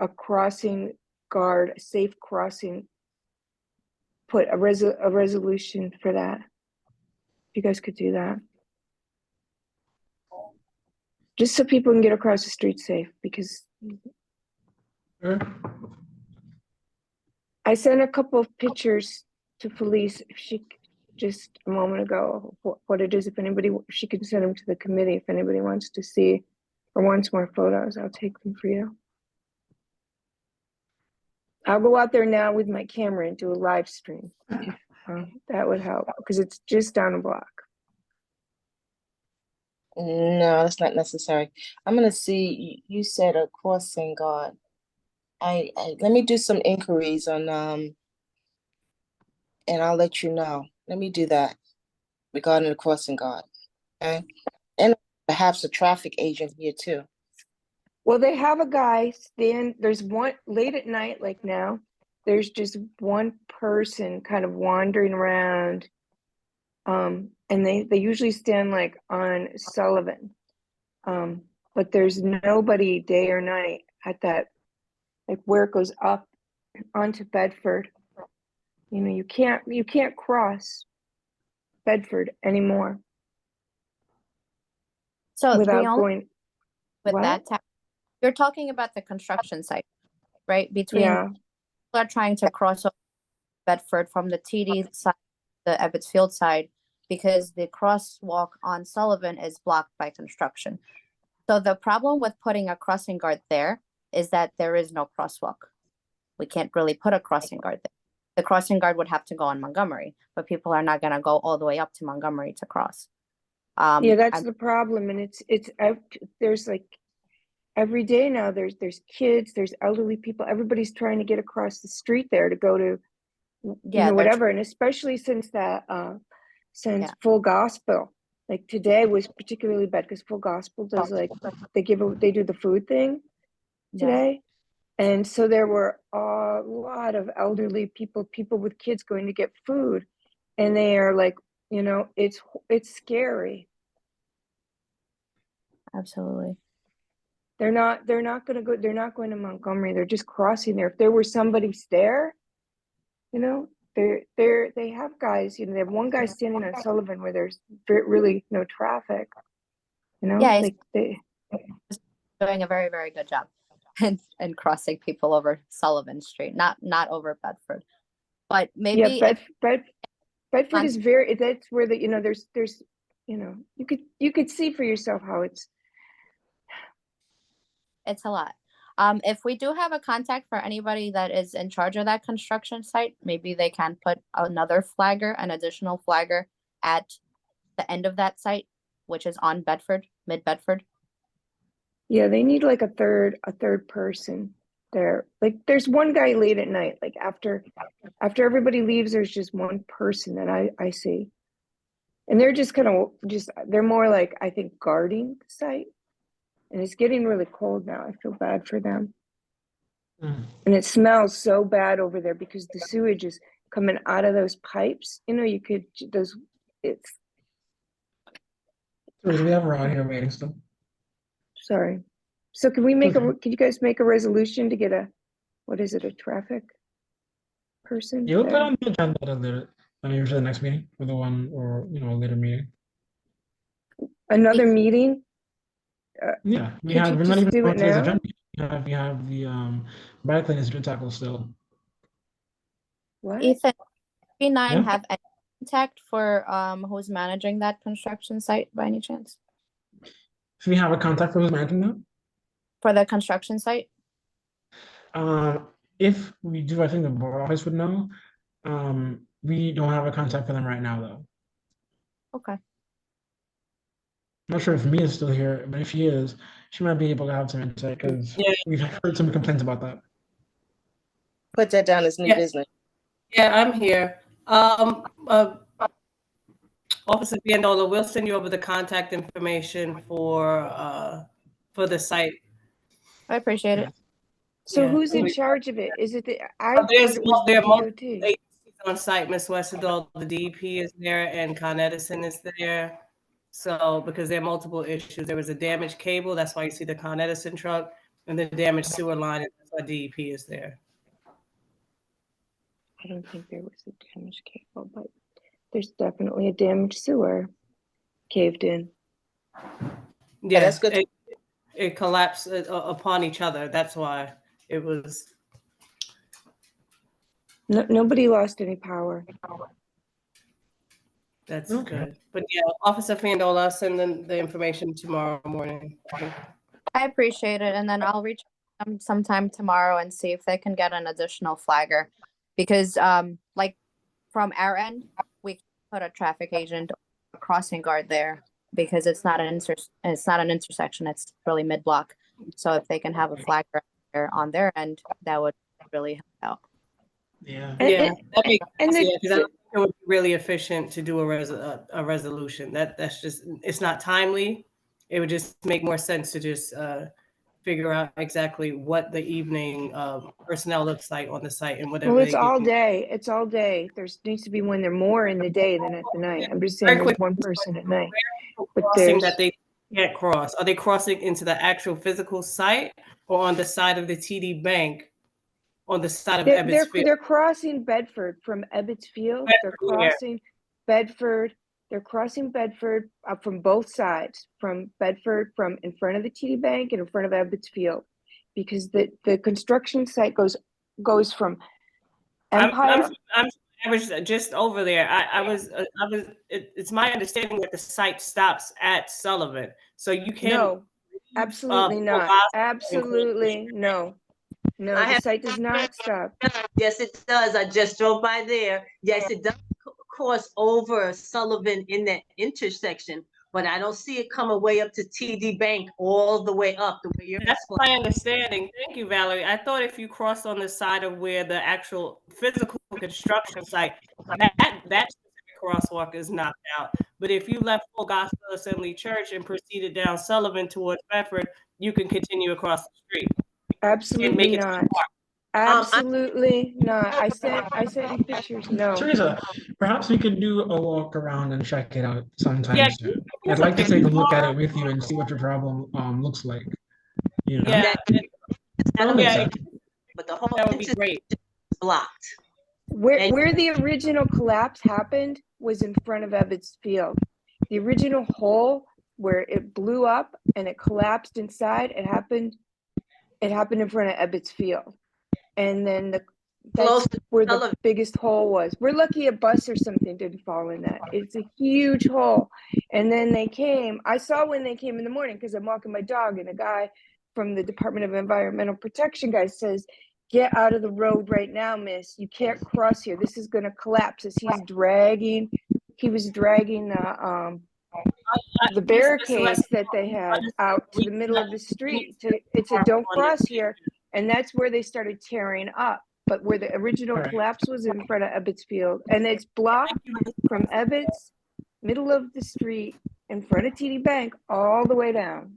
a crossing guard, a safe crossing. Put a resolution for that. If you guys could do that, just so people can get across the street safe. Because I sent a couple of pictures to Felice, if she just a moment ago, what it is. If she can send them to the committee. If anybody wants to see or wants more photos, I'll take them for you. I'll go out there now with my camera and do a live stream. That would help because it's just down the block. No, that's not necessary. I'm gonna see. You said a crossing guard. I let me do some inquiries on and I'll let you know. Let me do that regarding the crossing guard. Okay, and perhaps a traffic agent here too. Well, they have a guy stand. There's one late at night, like now. There's just one person kind of wandering around. And they usually stand like on Sullivan. But there's nobody day or night at that, like where it goes up onto Bedford. You can't cross Bedford anymore. So without the only going. with What? that, you're talking about the construction site, right? Between Yeah. people are trying to cross over Bedford from the TD side, the Ebbets Field side, because the crosswalk on Sullivan is blocked by construction. So the problem with putting a crossing guard there is that there is no crosswalk. We can't really put a crossing guard there. The crossing guard would have to go on Montgomery, but people are not gonna go all the way up to Montgomery to cross. Yeah, that's I'm- the problem, and there's like every day now. There's kids, there's elderly people. Everybody's trying to get across the street there to go to, Yeah, they're whatever. And especially since Full Gospel, like today was particularly bad because Full Gospel does like they do the food thing today. And so there were a lot of elderly people with kids going to get food, and they are like, it's scary. Absolutely. They're not going to go. They're not going to Montgomery. They're just crossing there. If there were somebody there, they have guys. They have one guy standing on Sullivan where there's really no traffic. Yeah, like they doing a very, very good job and crossing people over Sullivan Street, not over Bedford. But maybe Bedford is very. That's where there's you could see for yourself how it's a lot. If we do have a contact for anybody that is in charge of that construction site, maybe they can put an additional flagger at the end of that site, which is on Bedford, mid-Bedford. Yeah, they need like a third person there. Like there's one guy late at night, like after everybody leaves, there's just one person that I see. And they're just they're more like, I think, guarding the site. And it's getting really cold now. I feel bad for them. And it smells so bad over there because the sewage is coming out of those pipes. So we have Rod here waiting still. Sorry. So can you guys make a resolution to get a traffic person? Yeah, we'll put on the agenda later, maybe for the next meeting, for the one, or a later meeting. Another meeting? Yeah, we're not even on today's agenda. We have the bike lane is to tackle still. What? Ethan, B9 have any contact for who's managing that construction site by any chance? So we have a contact for who's managing that? For the construction site? If we do, I think the board office would know. We don't have a contact for them right now, though. Okay. I'm not sure if Mia's still here, but if she is, she might be able to have some insight because we've heard some complaints about that. Put that down as new business. Yeah, I'm here. Officer Biandola, we'll send you over the contact information for the site. I appreciate it. So who's in charge of it? Is it there are multiple agencies on site. Ms. Westerdahl, the DEP is there, and Con Edison is there. So because there are multiple issues, there was a damaged cable. That's why you see the Con Edison truck, and the damaged sewer line. And that's why DEP is there. I don't think there was a damaged cable, but there's definitely a damaged sewer caved in. Yeah, that's good. It collapsed upon each other. That's why it was. Nobody lost any power. That's good. But yeah, Officer Biandola, send them the information tomorrow morning. I appreciate it. And then I'll reach them sometime tomorrow and see if they can get an additional flagger. Because like from our end, we put a traffic agent, a crossing guard there because it's not an intersection. It's really mid-block. So if they can have a flagger there on their end, that would really help out. Yeah, that makes sense. Yeah, because I don't think it would be really efficient to do a resolution. That's just, it's not timely. It would just make more sense to just figure out exactly what the evening personnel looks like on the site and whatever. Well, it's all day. It's all day. There needs to be when they're more in the day than at the night. I'm just saying there's one person at night. But crossing that they can't cross. Are they crossing into the actual physical site or on the side of the TD Bank? On the side of Ebbets Field. They're crossing Bedford from Ebbets Field. They're crossing Bedford. They're crossing Bedford from both sides, from Bedford, from in front of the TD Bank and in front of Ebbets Field, because the construction site goes from Empire? I was just over there. It's my understanding that the site stops at Sullivan, so you can. No, absolutely not. Absolutely no. No, I the have- site does not stop. Yes, it does. I just drove by there. Yes, it does cross over Sullivan in that intersection, but I don't see it come away up to TD Bank all the way up the way you're. That's my understanding. Thank you, Valerie. I thought if you crossed on the side of where the actual physical construction site, that specific crosswalk is knocked out. But if you left Full Gospel Assembly Church and proceeded down Sullivan towards Bedford, you can continue across the street. Absolutely not. Absolutely not. I sent you pictures. No. Teresa, perhaps we could do a walk around and check it out sometime Yeah, soon. I'd like to take a look at it with you and see what your problem looks like. You know? Yeah, That makes sense. But the whole that would be great. blocked. Where the original collapse happened was in front of Ebbets Field. The original hole where it blew up and it collapsed inside, it happened in front of Ebbets Field. And then that's where the biggest hole was. We're lucky a bus or something didn't fall in that. It's a huge hole. And then I saw when they came in the morning because I'm walking my dog, and a guy from the Department of Environmental Protection guy says, "Get out of the road right now, miss. You can't cross here. This is gonna collapse." As he was dragging the barricades that they had out to the middle of the street. It said, "Don't cross here." And that's where they started tearing up. But where the original collapse was in front of Ebbets Field, and it's blocked from Ebbets, middle of the street, in front of TD Bank, all the way down.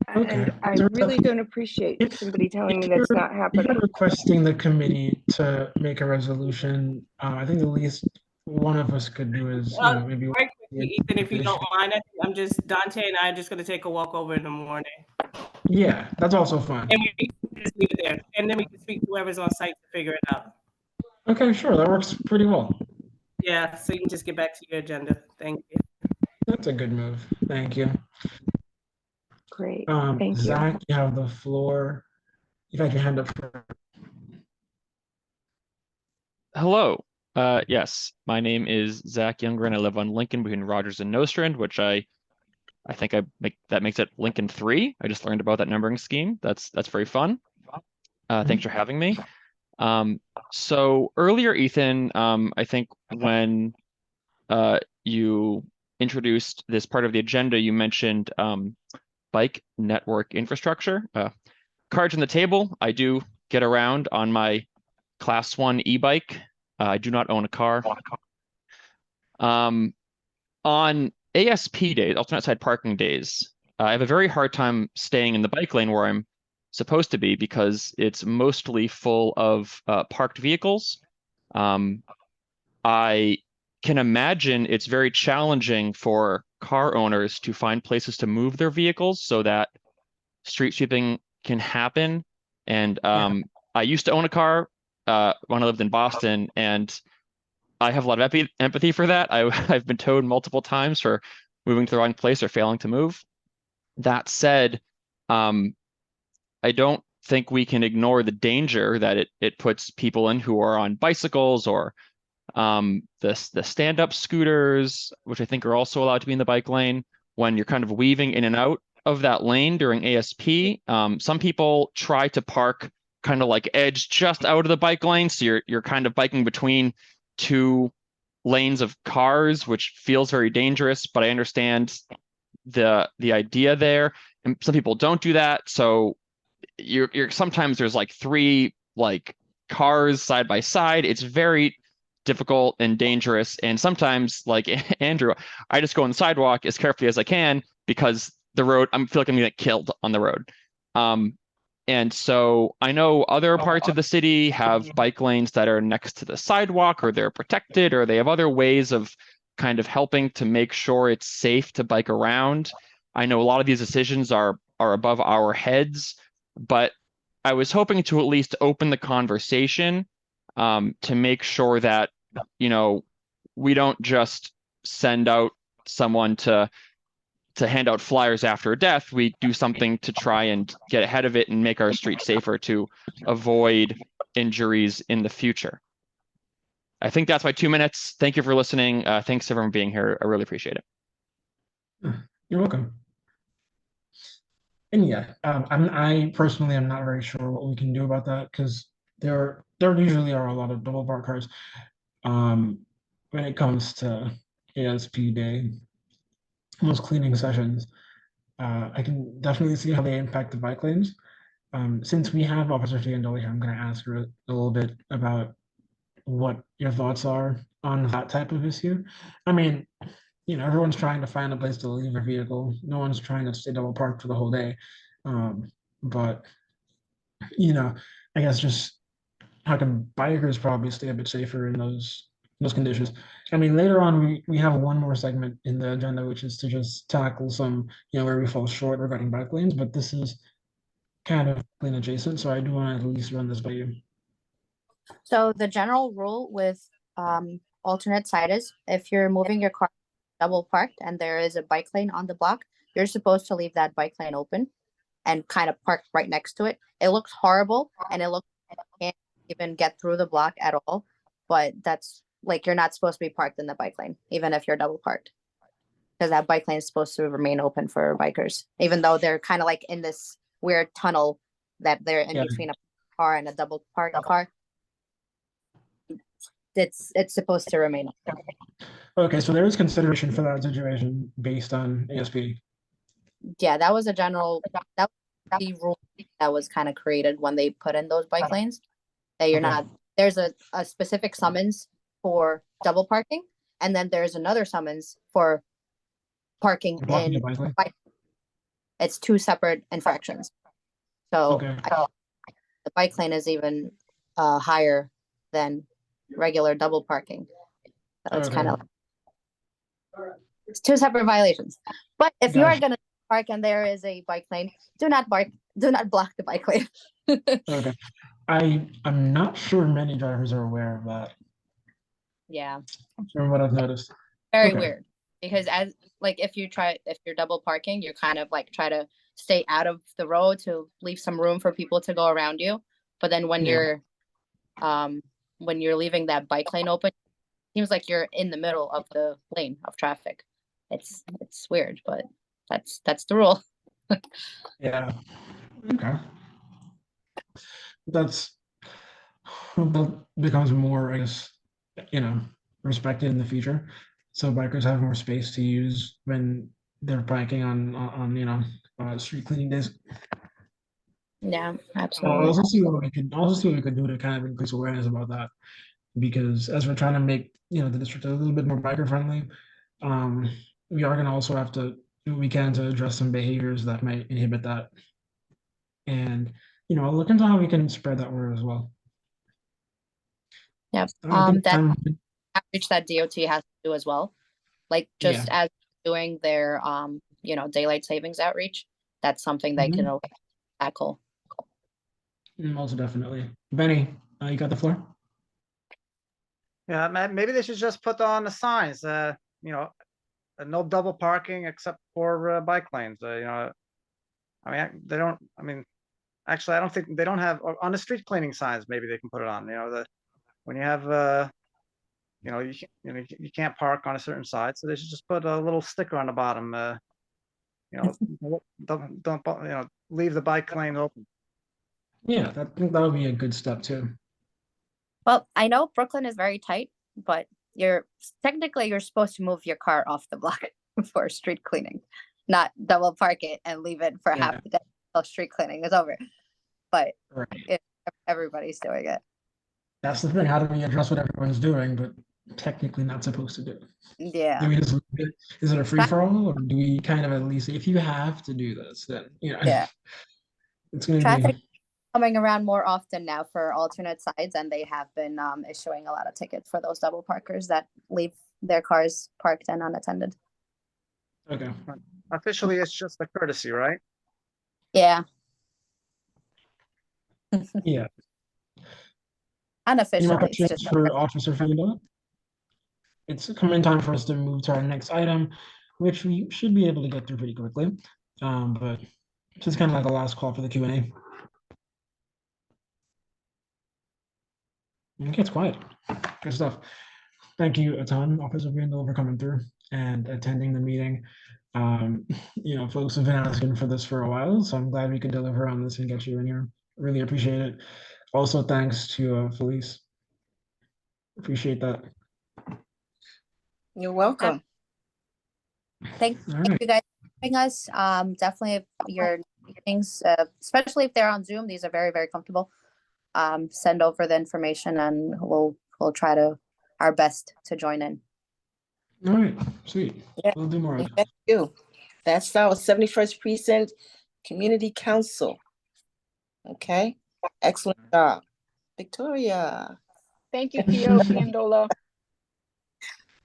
And I really don't appreciate somebody telling me that's not happening. If you're requesting the committee to make a resolution, I think the least one of us could do is maybe. Very quickly, Ethan, if you don't mind, Dante and I are just going to take a walk over in the morning. Yeah, that's also fine. And we can just leave it there. And then we can speak to whoever's on site to figure it out. Okay, sure. That works pretty well. Yeah, so you can just get back to your agenda. Thank you. That's a good move. Thank you. Great. Thank you. Zach, you have the floor. You've had your hand up. Hello. Yes, my name is Zach Younger, and I live on Lincoln between Rogers and Nostrand, which I think that makes it Lincoln 3. I just learned about that numbering scheme. That's very fun. Thanks for having me. So earlier, Ethan, I think when you introduced this part of the agenda, you mentioned bike network infrastructure. Cards on the table. I do get around on my Class 1 e-bike. I do not own a car. On ASP days, alternate side parking days, I have a very hard time staying in the bike lane where I'm supposed to be because it's mostly full of parked vehicles. I can imagine it's very challenging for car owners to find places to move their vehicles so that street sweeping can happen. And I used to own a car when I lived in Boston, and I have a lot of empathy for that. I've been towed multiple times for moving to the wrong place or failing to move. That said, I don't think we can ignore the danger that it puts people in who are on bicycles or the stand-up scooters, which I think are also allowed to be in the bike lane, when you're kind of weaving in and out of that lane during ASP. Some people try to park kind of like edge just out of the bike lane, so you're kind of biking between two lanes of cars, which feels very dangerous, but I understand the idea there. And some people don't do that, so you're sometimes there's like 3 like cars side by side. It's very difficult and dangerous, and sometimes, like Andrew, I just go on the sidewalk as carefully as I can because the road, I feel like I'm gonna get killed on the road. And so I know other parts of the city have bike lanes that are next to the sidewalk, or they're protected, or they have other ways of kind of helping to make sure it's safe to bike around. I know a lot of these decisions are above our heads, but I was hoping to at least open the conversation to make sure that, we don't just send out someone to hand out flyers after a death. We do something to try and get ahead of it and make our streets safer to avoid injuries in the future. I think that's my 2 minutes. Thank you for listening. Thanks everyone for being here. I really appreciate it. You're welcome. And yeah, I personally am not very sure what we can do about that because there usually are a lot of double park cars when it comes to ASP day, those cleaning sessions. I can definitely see how they impact the bike lanes. Since we have Officer Fiandoli here, I'm going to ask her a little bit about what your thoughts are on that type of issue. I mean, everyone's trying to find a place to leave their vehicle. No one's trying to stay double parked for the whole day. But, I guess just how can bikers probably stay a bit safer in those conditions? I mean, later on, we have one more segment in the agenda, which is to just tackle some, where we fall short regarding bike lanes, but this is kind of lane adjacent, so I do want to at least run this by you. So the general rule with alternate side is if you're moving your car double parked and there is a bike lane on the block, you're supposed to leave that bike lane open and kind of park right next to it. It looks horrible and it looks like you can't even get through the block at all, but that's like you're not supposed to be parked in the bike lane, even if you're double parked, because that bike lane is supposed to remain open for bikers, even though they're kind of like in this weird tunnel that they're in between a car and a double parked car. It's supposed to remain open. Okay, so there is consideration for that situation based on ASP. Yeah, that was a general that was the rule that was kind of created when they put in those bike lanes. That you're not there's a specific summons for double parking, and then there's another summons for parking in the bike lane? It's two separate infractions. So the bike lane is even higher than regular double parking. So it's kind of it's two separate violations. But if you are going to park and there is a bike lane, do not block the bike lane. Okay. I'm not sure many drivers are aware of that. Yeah. From what I've noticed. Very weird. Because if you're double parking, you're kind of like try to stay out of the road to leave some room for people to go around you. But then when you're leaving that bike lane open, it seems like you're in the middle of the lane of traffic. It's weird, but that's the rule. Yeah. Okay. That becomes more, I guess, respected in the future. So bikers have more space to use when they're biking on street cleaning days. Yeah, I'll absolutely. also see what we could do to kind of increase awareness about that, because as we're trying to make the district a little bit more biker friendly, we are going to also have to do what we can to address some behaviors that might inhibit that, and I'll look into how we can spread that word as well. Yep. That outreach that DOT has to do as well, like just as doing their daylight savings outreach. That's something they can tackle. Most definitely. Benny, you got the floor. Yeah, maybe they should just put on the signs, no double parking except for bike lanes. Actually, I don't think they don't have on the street cleaning signs. Maybe they can put it on. When you have you can't park on a certain side, so they should just put a little sticker on the bottom. Don't leave the bike lane open. Yeah, I think that would be a good step too. Well, I know Brooklyn is very tight, but you're supposed to move your car off the block for street cleaning, not double park it and leave it for half the day until street cleaning is over. But if everybody's doing it. That's the thing. How do we address what everyone's doing, but technically not supposed to do? Yeah. Is it a free for all, or do we kind of at least say, if you have to do this, then it's going to be coming around more often now for alternate sides, and they have been issuing a lot of tickets for those double parkers that leave their cars parked and unattended. Okay. Officially, it's just a courtesy, right? Yeah. Yeah. Unofficially, Any more questions for Officer Fiandoli? It's coming time for us to move to our next item, which we should be able to get through pretty quickly. But this is kind of like the last call for the Q&A. Okay, it's quiet. Good stuff. Thank you a ton, Officer Vandal, for coming through and attending the meeting. Folks have been asking for this for a while, so I'm glad we could deliver on this and get you in here. Really appreciate it. Also, thanks to Felice. Appreciate that. You're welcome. Thank All right. you guys for having us. Definitely if your meetings, especially if they're on Zoom, these are very, very comfortable. Send over the information and we'll try to our best to join in. All right, sweet. Yeah. We'll do more of it. Thank you. That's our 71st Precinct Community Council. Okay, excellent job. Victoria. Thank you, Theo Candola.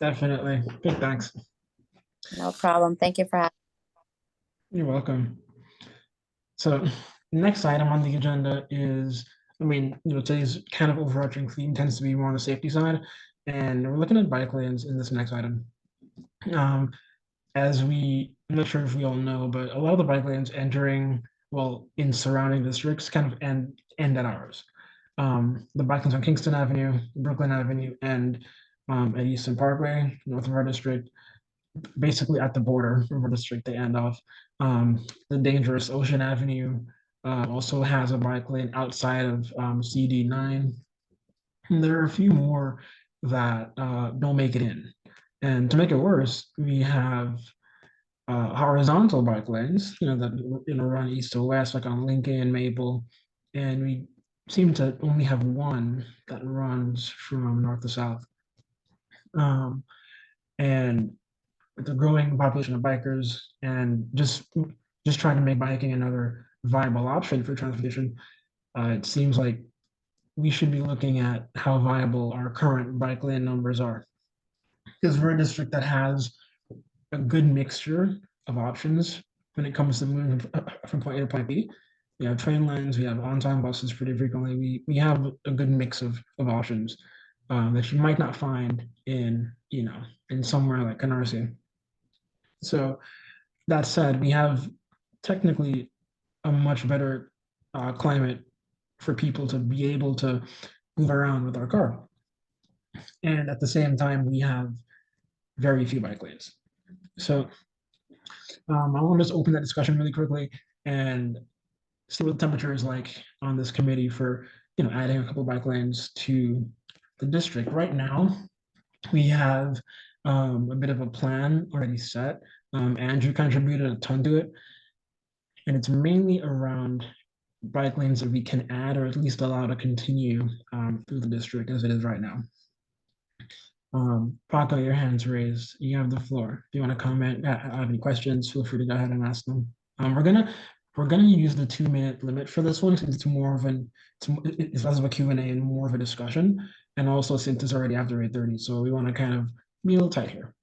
Definitely. Big thanks. No problem. Thank you for having You're welcome. So next item on the agenda is, today's kind of overarching theme tends to be more on the safety side, and we're looking at bike lanes in this next item. I'm not sure if we all know, but a lot of the bike lanes in surrounding districts kind of end at ours. The bike lanes on Kingston Avenue, Brooklyn Avenue, and at Easton Parkway, north of our district, basically at the border of our district, they end off. The dangerous Ocean Avenue also has a bike lane outside of CD9. And there are a few more that don't make it in. And to make it worse, we have horizontal bike lanes, that run east to west, like on Lincoln and Maple, and we seem to only have one that runs from north to south. And with the growing population of bikers and just trying to make biking another viable option for transportation, it seems like we should be looking at how viable our current bike lane numbers are. Because we're a district that has a good mixture of options when it comes to moving from point A to point B. We have train lines, we have on-time buses pretty frequently. We have a good mix of options that you might not find in somewhere like Canarsie. So that said, we have technically a much better climate for people to be able to move around with our car. And at the same time, we have very few bike lanes. So I want to just open that discussion really quickly and see what the temperature is like on this committee for adding a couple bike lanes to the district. Right now, we have a bit of a plan already set. Andrew contributed a ton to it, and it's mainly around bike lanes that we can add or at least allow to continue through the district as it is right now. Paco, your hand's raised. You have the floor. If you want to comment, have any questions, feel free to go ahead and ask them. We're gonna use the 2-minute limit for this one since it's more of it's less of a Q&A and more of a discussion, and also since it's already after 8:30, so we want to kind of be a little tight here.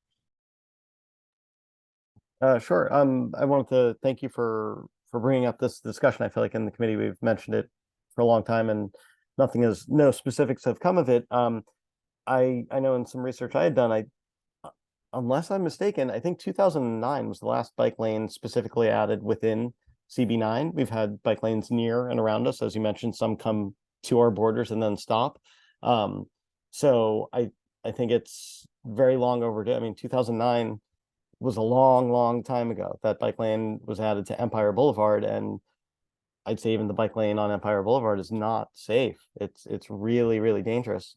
Sure. I wanted to thank you for bringing up this discussion. I feel like in the committee we've mentioned it for a long time, and no specifics have come of it. I know in some research I had done, unless I'm mistaken, I think 2009 was the last bike lane specifically added within CB9. We've had bike lanes near and around us, as you mentioned. Some come to our borders and then stop. So I think it's very long overdue. I mean, 2009 was a long, long time ago that bike lane was added to Empire Boulevard, and I'd say even the bike lane on Empire Boulevard is not safe. It's really, really dangerous.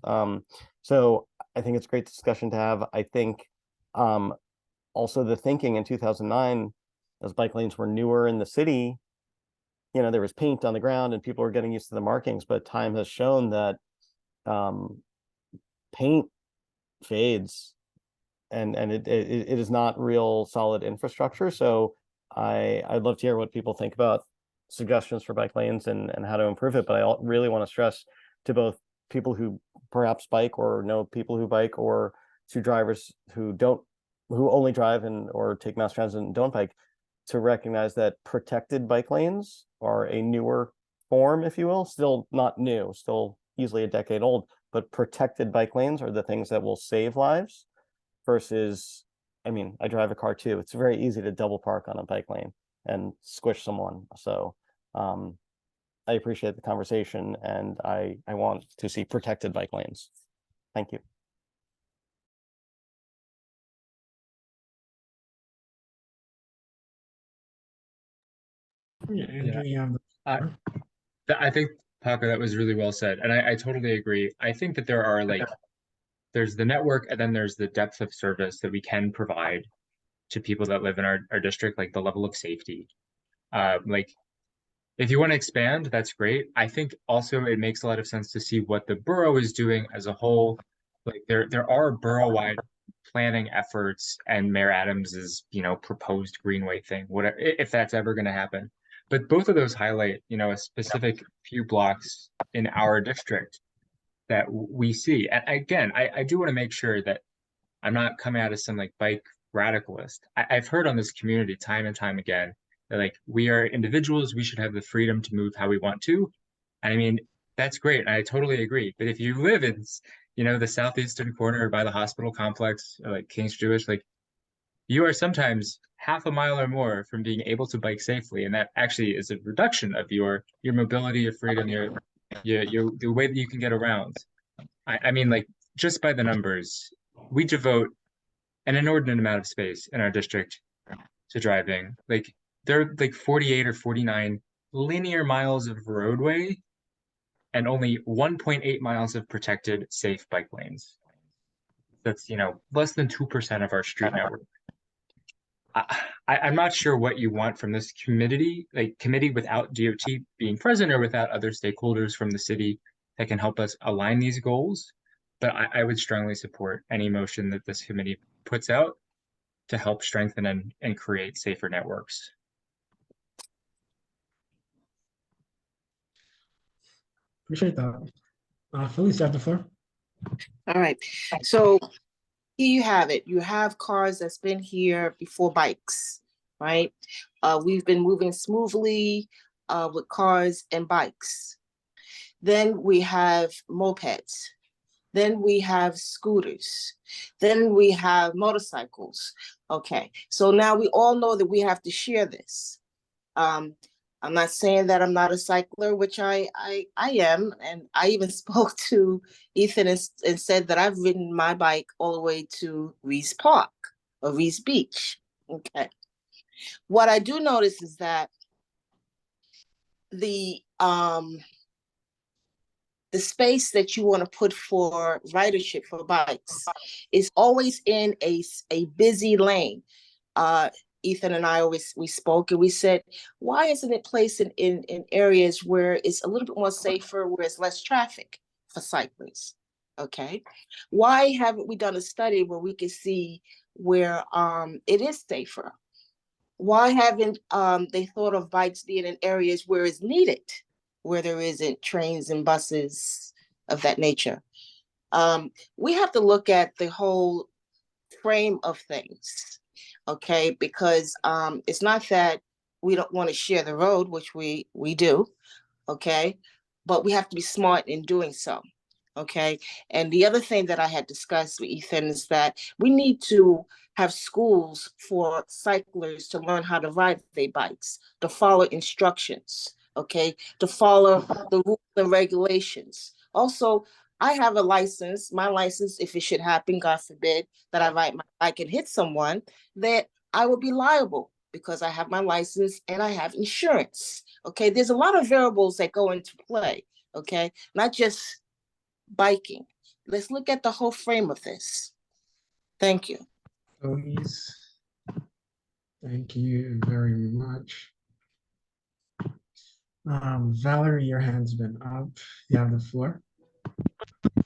So I think it's a great discussion to have. I think also the thinking in 2009, as bike lanes were newer in the city, there was paint on the ground and people were getting used to the markings, but time has shown that paint fades and it is not real solid infrastructure. So I'd love to hear what people think about suggestions for bike lanes and how to improve it. But I really want to stress to both people who perhaps bike or know people who bike, or to drivers who only drive or take mass transit and don't bike, to recognize that protected bike lanes are a newer form, if you will, still not new, still easily a decade old, but protected bike lanes are the things that will save lives versus, I drive a car too. It's very easy to double park on a bike lane and squish someone. So I appreciate the conversation, and I want to see protected bike lanes. Thank you. Yeah, Andrew, you have the I, floor. I think, Paco, that was really well said. And I totally agree. I think that there are like, there's the network and then there's the depth of service that we can provide to people that live in our district, like the level of safety. Like, if you want to expand, that's great. I think also it makes a lot of sense to see what the borough is doing as a whole. Like there are borough-wide planning efforts and Mayor Adams's, proposed Greenway thing, whatever, if that's ever going to happen. But both of those highlight, a specific few blocks in our district that we see. And again, I do want to make sure that I'm not coming out as some like bike radicalist. I've heard on this community time and time again that like we are individuals, we should have the freedom to move how we want to. I mean, that's great. And I totally agree. But if you live in, the southeastern corner by the hospital complex, or like King's Jewish, like you are sometimes half a mile or more from being able to bike safely. And that actually is a reduction of your mobility, your freedom, your the way that you can get around. I mean, like just by the numbers, we devote an inordinate amount of space in our district to driving. Like there are like 48 or 49 linear miles of roadway and only 1.8 miles of protected safe bike lanes. That's, less than 2% of our street network. I'm not sure what you want from this committee without DOT being present or without other stakeholders from the city that can help us align these goals. But I would strongly support any motion that this committee puts out to help strengthen and create safer networks. Appreciate that. Felice, you have the floor. All right, so here you have it. You have cars that's been here before bikes, right? We've been moving smoothly with cars and bikes. Then we have mopeds. Then we have scooters. Then we have motorcycles. Okay, so now we all know that we have to share this. I'm not saying that I'm not a cycler, which I am, and I even spoke to Ethan and said that I've ridden my bike all the way to Reese Park or Reese Beach. Okay. What I do notice is that the space that you want to put for ridership for bikes is always in a busy lane. Ethan and I we spoke and we said, why isn't it placed in areas where it's a little bit more safer, where it's less traffic for cyclists? Okay. Why haven't we done a study where we can see where it is safer? Why haven't they thought of bikes being in areas where it's needed, where there isn't trains and buses of that nature? We have to look at the whole frame of things. Okay, because it's not that we don't want to share the road, which we do, okay, but we have to be smart in doing so, okay. And the other thing that I had discussed with Ethan is that we need to have schools for cyclists to learn how to ride their bikes, to follow instructions, okay, to follow the rules and regulations. Also, I have a license. My license, if it should happen, God forbid, that I ride my bike and hit someone, that I will be liable because I have my license and I have insurance. Okay, there's a lot of variables that go into play. Okay, not just biking. Let's look at the whole frame of this. Thank you. Felice, thank you very much. Valerie, your hand's been up. You have the floor.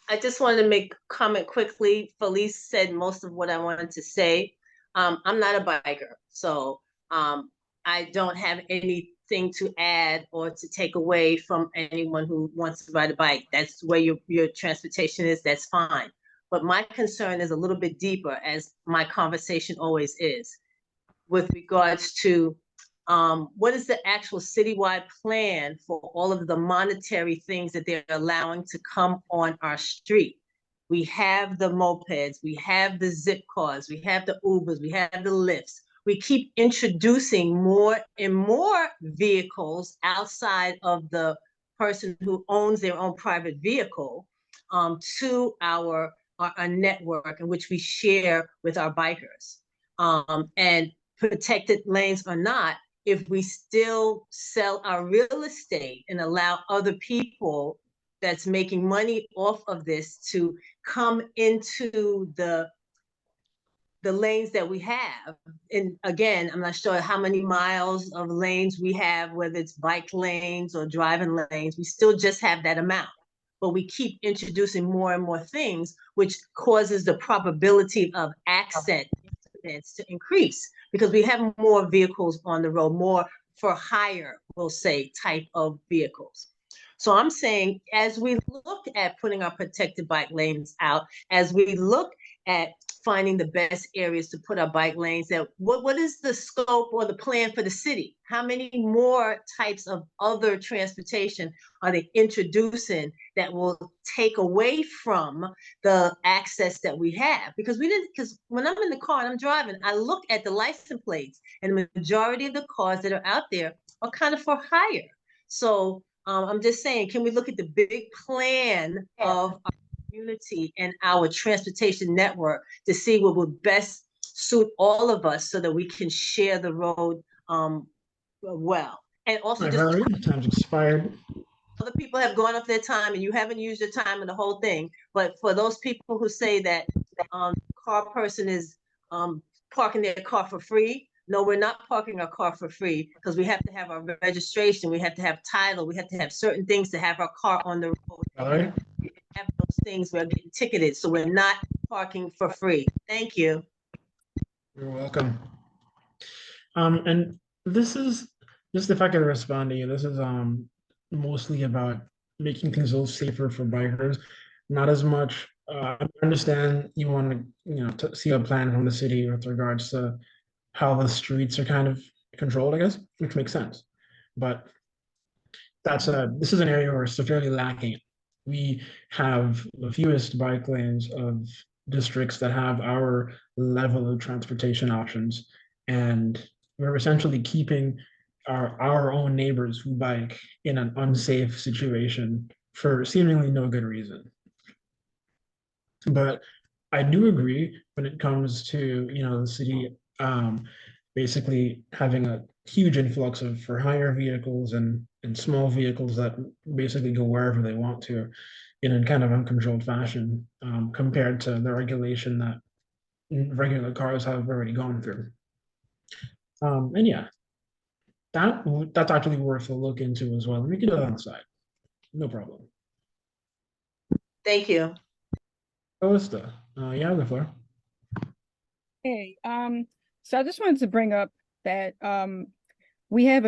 I just wanted to make a comment quickly. Felice said most of what I wanted to say. I'm not a biker, so I don't have anything to add or to take away from anyone who wants to ride a bike. That's where your transportation is, that's fine. But my concern is a little bit deeper, as my conversation always is, with regards to what is the actual citywide plan for all of the monetary things that they're allowing to come on our street? We have the mopeds, we have the zip cars, we have the Ubers, we have the Lyfts, we keep introducing more and more vehicles outside of the person who owns their own private vehicle to our network in which we share with our bikers. And protected lanes or not, if we still sell our real estate and allow other people that's making money off of this to come into the lanes that we have. And again, I'm not sure how many miles of lanes we have, whether it's bike lanes or driving lanes, we still just have that amount. But we keep introducing more and more things, which causes the probability of accidents to increase because we have more vehicles on the road, more for hire, we'll say, type of vehicles. So I'm saying, as we look at putting our protected bike lanes out, as we look at finding the best areas to put our bike lanes, that what is the scope or the plan for the city? How many more types of other transportation are they introducing that will take away from the access that we have? Because when I'm in the car and I'm driving, I look at the license plates, and the majority of the cars that are out there are kind of for hire. So I'm just saying, can we look at the big plan of our community and our transportation network to see what would best suit all of us so that we can share the road well? And also, Valerie, time's expired. other people have gone off their time and you haven't used your time in the whole thing. But for those people who say that car person is parking their car for free, no, we're not parking our car for free because we have to have our registration, we have to have title, we have to have certain things to have our car on the road. Valerie? We have those things, we're getting ticketed, so we're not parking for free. Thank you. You're welcome. And this is, just if I could respond to you, this is mostly about making things a little safer for bikers, not as much. I understand you want to, to see a plan from the city with regards to how the streets are kind of controlled, I guess, which makes sense. But this is an area where we're severely lacking. We have the fewest bike lanes of districts that have our level of transportation options, and we're essentially keeping our own neighbors who bike in an unsafe situation for seemingly no good reason. But I do agree when it comes to the city basically having a huge influx of for hire vehicles and small vehicles that basically go wherever they want to in a kind of uncontrolled fashion compared to the regulation that regular cars have already gone through. And yeah, that's actually worth a look into as well. We can do that on the side. No problem. Thank you. Calista, you have the floor. Hey, so I just wanted to bring up that we have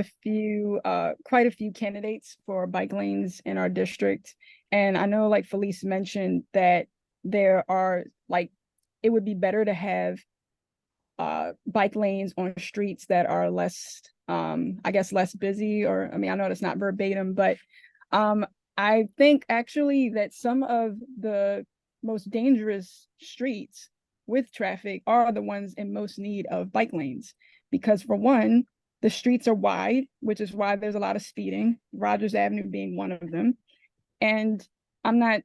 quite a few candidates for bike lanes in our district. And I know, like Felice mentioned, that there are it would be better to have bike lanes on streets that are less, I guess, less busy, or, I mean, I know that's not verbatim, but I think actually that some of the most dangerous streets with traffic are the ones in most need of bike lanes. Because for one, the streets are wide, which is why there's a lot of speeding, Rogers Avenue being one of them. And I'm not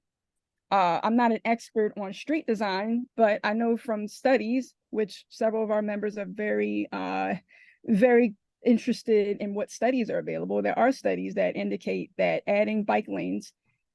an expert on street design, but I know from studies, which several of our members are very, very interested in what studies are available. There are studies that indicate that adding bike lanes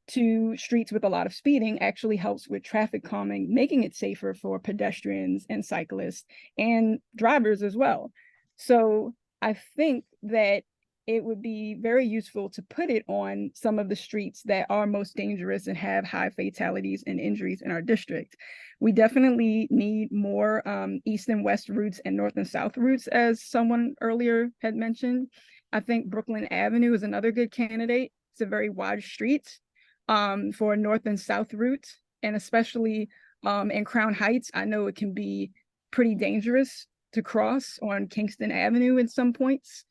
to streets with a lot of speeding actually helps with traffic calming, making it safer for pedestrians and cyclists and drivers as well. So I think that it would be very useful to put it on some of the streets that are most dangerous and have high fatalities and injuries in our district. We definitely need more east and west routes and north and south routes, as someone earlier had mentioned. I think Brooklyn Avenue is another good candidate. It's a very wide street for a north and south route, and especially in Crown Heights, I know it can be pretty dangerous to cross on Kingston Avenue in some points.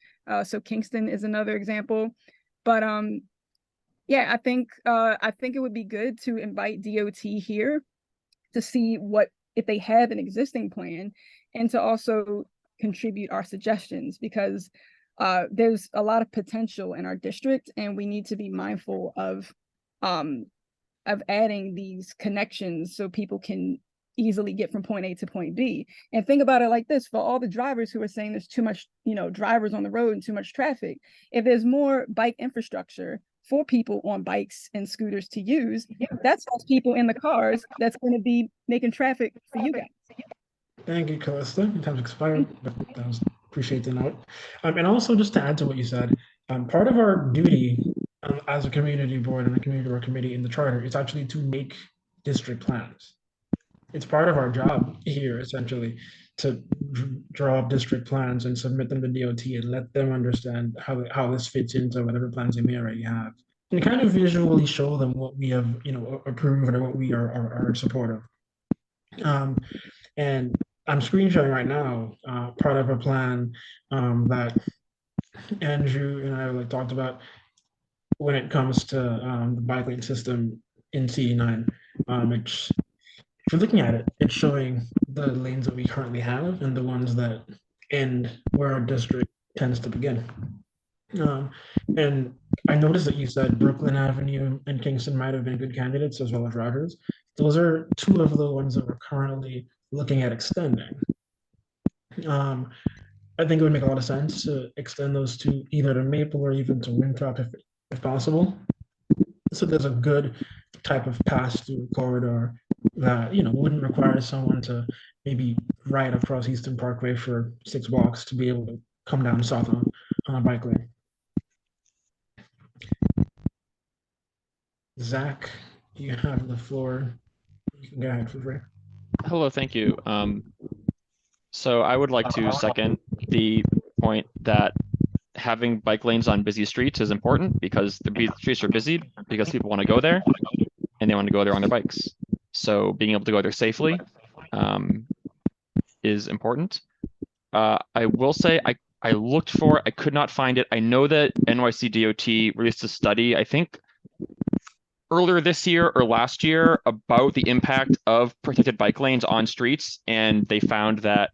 So Kingston is another example. But yeah, I think it would be good to invite DOT here to see if they have an existing plan, and to also contribute our suggestions, because there's a lot of potential in our district, and we need to be mindful of adding these connections so people can easily get from point A to point B. And think about it like this: for all the drivers who are saying there's too much, drivers on the road and too much traffic, if there's more bike infrastructure for people on bikes and scooters to use, that's those people in the cars that's going to be making traffic for you guys. Thank you, Calista. Your time's expired, but that was appreciate the note. And also, just to add to what you said, part of our duty as a community board and a community board committee in the charter is actually to make district plans. It's part of our job here, essentially, to draw up district plans and submit them to DOT and let them understand how this fits into whatever plans they may already have, and kind of visually show them what we have, approved or what we are supportive. And I'm screen sharing right now part of a plan that Andrew and I talked about when it comes to the bike lane system in CD9. If you're looking at it, it's showing the lanes that we currently have and the ones that end where our district tends to begin. And I noticed that you said Brooklyn Avenue and Kingston might have been good candidates, as well as Rogers. Those are two of the ones that we're currently looking at extending. I think it would make a lot of sense to extend those to either to Maple or even to Winthrop if possible. So there's a good type of pass-through corridor that wouldn't require someone to maybe ride across Eastern Parkway for 6 blocks to be able to come down south on a bike lane. Zach, you have the floor. You can go ahead for free. Hello, thank you. So I would like to second the point that having bike lanes on busy streets is important, because the streets are busy because people want to go there and they want to go there on their bikes. So being able to go there safely is important. I will say I looked for it, I could not find it. I know that NYC DOT released a study, I think earlier this year or last year, about the impact of protected bike lanes on streets, and they found that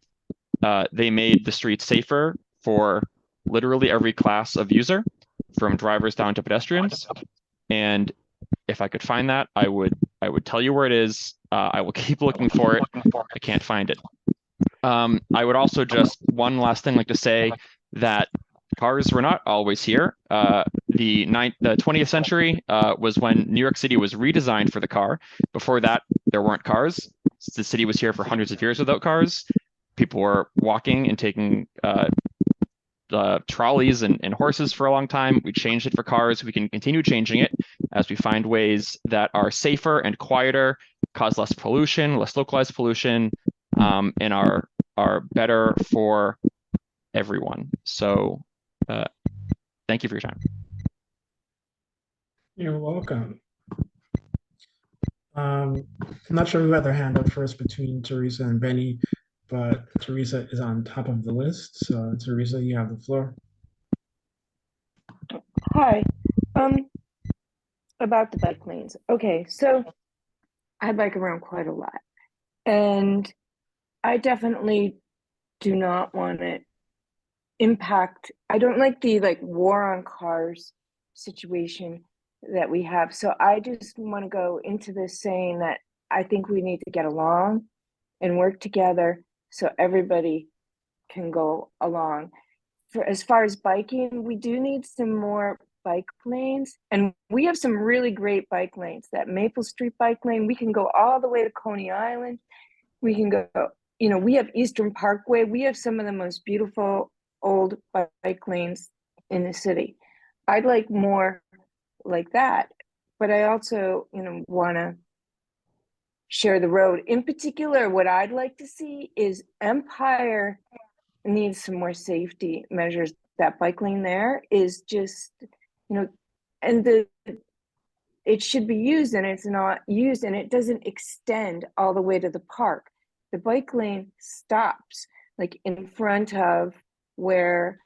they made the streets safer for literally every class of user, from drivers down to pedestrians. And if I could find that, I would tell you where it is. I will keep looking for it. I can't find it. I would also just, one last thing, like to say that cars were not always here. The 20th century was when New York City was redesigned for the car. Before that, there weren't cars. The city was here for hundreds of years without cars. People were walking and taking trolleys and horses for a long time. We changed it for cars. We can continue changing it as we find ways that are safer and quieter, cause less pollution, less localized pollution, and are better for everyone. So thank you for your time. You're welcome. I'm not sure who had their hand up first between Teresa and Benny, but Teresa is on top of the list. So Teresa, you have the floor. Hi. About the bike lanes. Okay, so I bike around quite a lot, and I definitely do not want to impact. I don't like the war on cars situation that we have. So I just want to go into this saying that I think we need to get along and work together so everybody can go along. As far as biking, we do need some more bike lanes, and we have some really great bike lanes. That Maple Street bike lane, we can go all the way to Coney Island. We can go, we have Eastern Parkway. We have some of the most beautiful old bike lanes in the city. I'd like more like that, but I also, want to share the road. In particular, what I'd like to see is Empire needs some more safety measures. That bike lane there is just, and it should be used, and it's not used, and it doesn't extend all the way to the park. The bike lane stops in front of where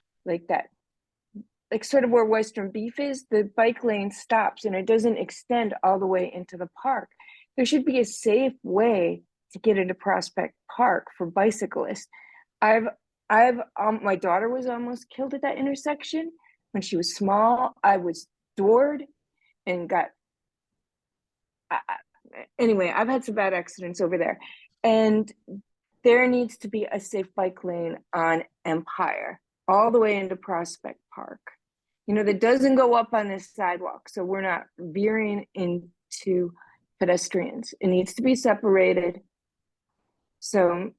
sort of where Western Beef is. The bike lane stops and it doesn't extend all the way into the park. There should be a safe way to get into Prospect Park for bicyclists. I've my daughter was almost killed at that intersection when she was small. I was doored and got, anyway, I've had some bad accidents over there. And there needs to be a safe bike lane on Empire, all the way into Prospect Park. You know, that doesn't go up on this sidewalk, so we're not veering into pedestrians. It needs to be separated. So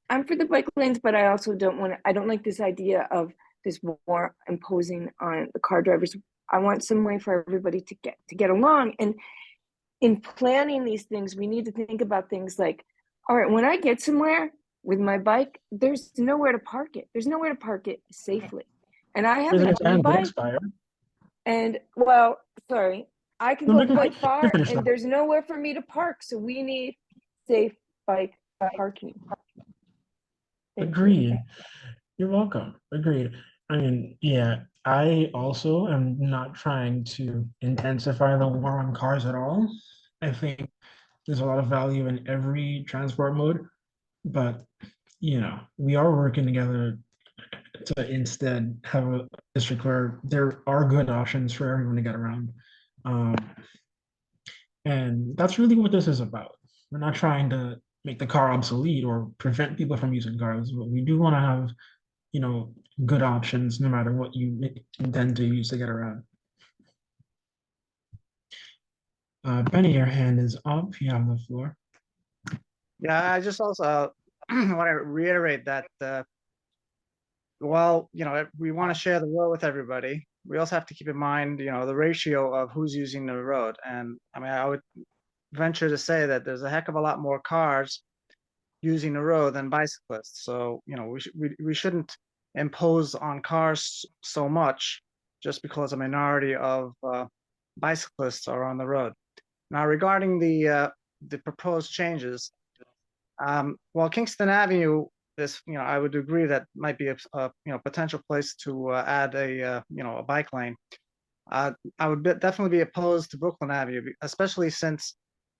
I'm for the bike lanes, but I also I don't like this idea of this more imposing on the car drivers. I want some way for everybody to get along. And in planning these things, we need to think about things like, all right, when I get somewhere with my bike, there's nowhere to park it. There's nowhere to park it safely. And I have an e-bike. And well, sorry, I can go quite far and there's nowhere for me to park. So we need safe bike parking. Agreed. You're welcome. Agreed. I mean, yeah, I also am not trying to intensify the war on cars at all. I think there's a lot of value in every transport mode, but you know, we are working together to instead have a district where there are good options for everyone to get around. And that's really what this is about. We're not trying to make the car obsolete or prevent people from using cars, but we do want to have, you know, good options no matter what you intend to use to get around. Benny, your hand is up. You have the floor. Yeah, I just also want to reiterate that while, you know, we want to share the road with everybody, we also have to keep in mind, you know, the ratio of who's using the road. And I mean, I would venture to say that there's a heck of a lot more cars using the road than bicyclists. So, you know, we shouldn't impose on cars so much just because a minority of bicyclists are on the road. Now, regarding the proposed changes, while Kingston Avenue is, you know, I would agree that might be a you know, potential place to add a you know, a bike lane. I would definitely be opposed to Brooklyn Avenue, especially since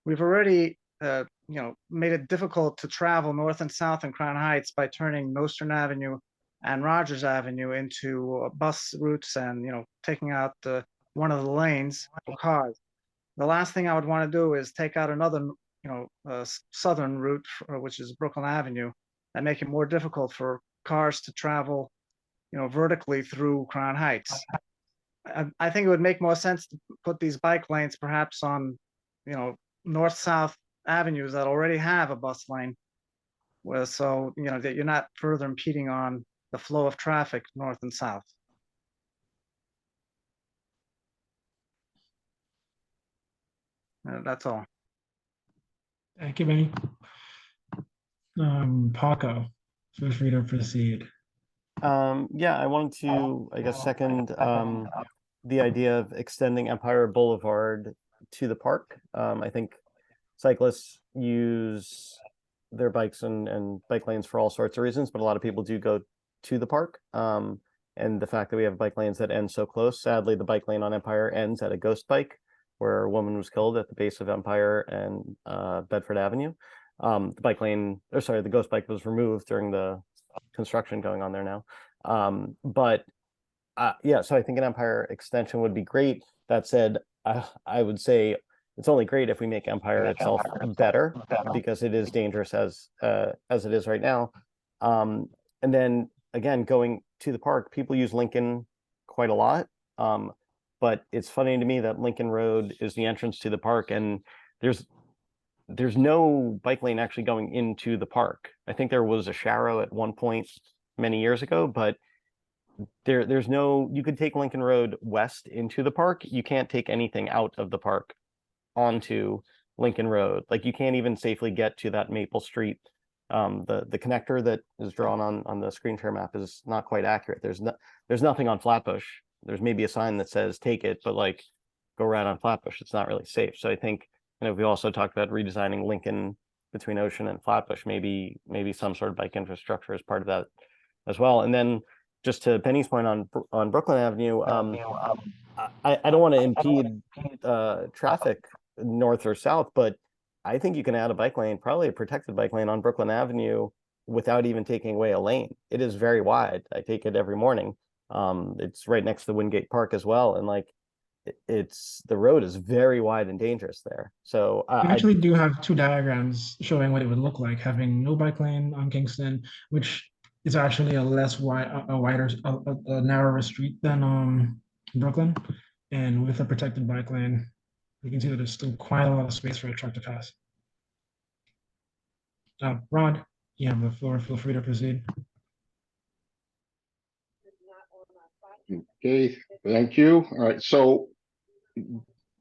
we've already you know, made it difficult to travel north and south in Crown Heights by turning Nostrand Avenue and Rogers Avenue into bus routes and, you know, taking out one of the lanes for cars. The last thing I would want to do is take out another, you know, southern route, which is Brooklyn Avenue, and make it more difficult for cars to travel, you know, vertically through Crown Heights. I think it would make more sense to put these bike lanes perhaps on, you know, north-south avenues that already have a bus lane, where so, you know, that you're not further impeding on the flow of traffic north and south. That's all. Thank you, Benny. Paco, feel free to proceed. Yeah, I wanted to, I guess, second the idea of extending Empire Boulevard to the park. I think cyclists use their bikes and bike lanes for all sorts of reasons, but a lot of people do go to the park. And the fact that we have bike lanes that end so close, sadly, the bike lane on Empire ends at a ghost bike where a woman was killed at the base of Empire and Bedford Avenue. The bike lane, or sorry, the ghost bike was removed during the construction going on there now. Yeah, so I think an Empire extension would be great. That said, I would say it's only great if we make Empire itself better, because it is dangerous as it is right now. And then again, going to the park, people use Lincoln quite a lot. But it's funny to me that Lincoln Road is the entrance to the park, and there's no bike lane actually going into the park. I think there was a Sharrow at one point many years ago, but there's no, you could take Lincoln Road west into the park. You can't take anything out of the park onto Lincoln Road. Like, you can't even safely get to that Maple Street. The connector that is drawn on the screen share map is not quite accurate. There's nothing on Flatbush. There's maybe a sign that says take it, but like, go right on Flatbush. It's not really safe. So I think, you know, we also talked about redesigning Lincoln between Ocean and Flatbush. Maybe some sort of bike infrastructure as part of that as well. And then just to Penny's point on Brooklyn Avenue, I don't want to impede traffic north or south, but I think you can add a bike lane, probably a protected bike lane on Brooklyn Avenue without even taking away a lane. It is very wide. I take it every morning. It's right next to Wingate Park as well. And like, the road is very wide and dangerous there. So We actually do have two diagrams showing what it would look like having no bike lane on Kingston, which is actually a less wide, a narrower street than Brooklyn. And with a protected bike lane, you can see that there's still quite a lot of space for a truck to pass. Rod, you have the floor. Feel free to proceed. Okay, thank you. All right, so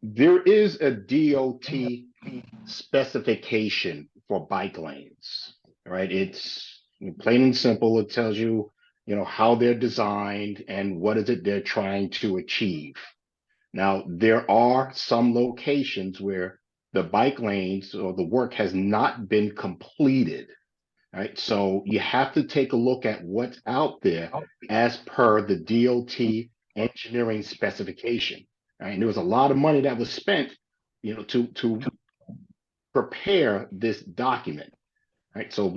there is a DOT specification for bike lanes, right? It's plain and simple. It tells you, how they're designed and what is it they're trying to achieve. Now, there are some locations where the bike lanes or the work has not been completed, right? So you have to take a look at what's out there as per the DOT engineering specification, right? And there was a lot of money that was spent, to prepare this document, right? So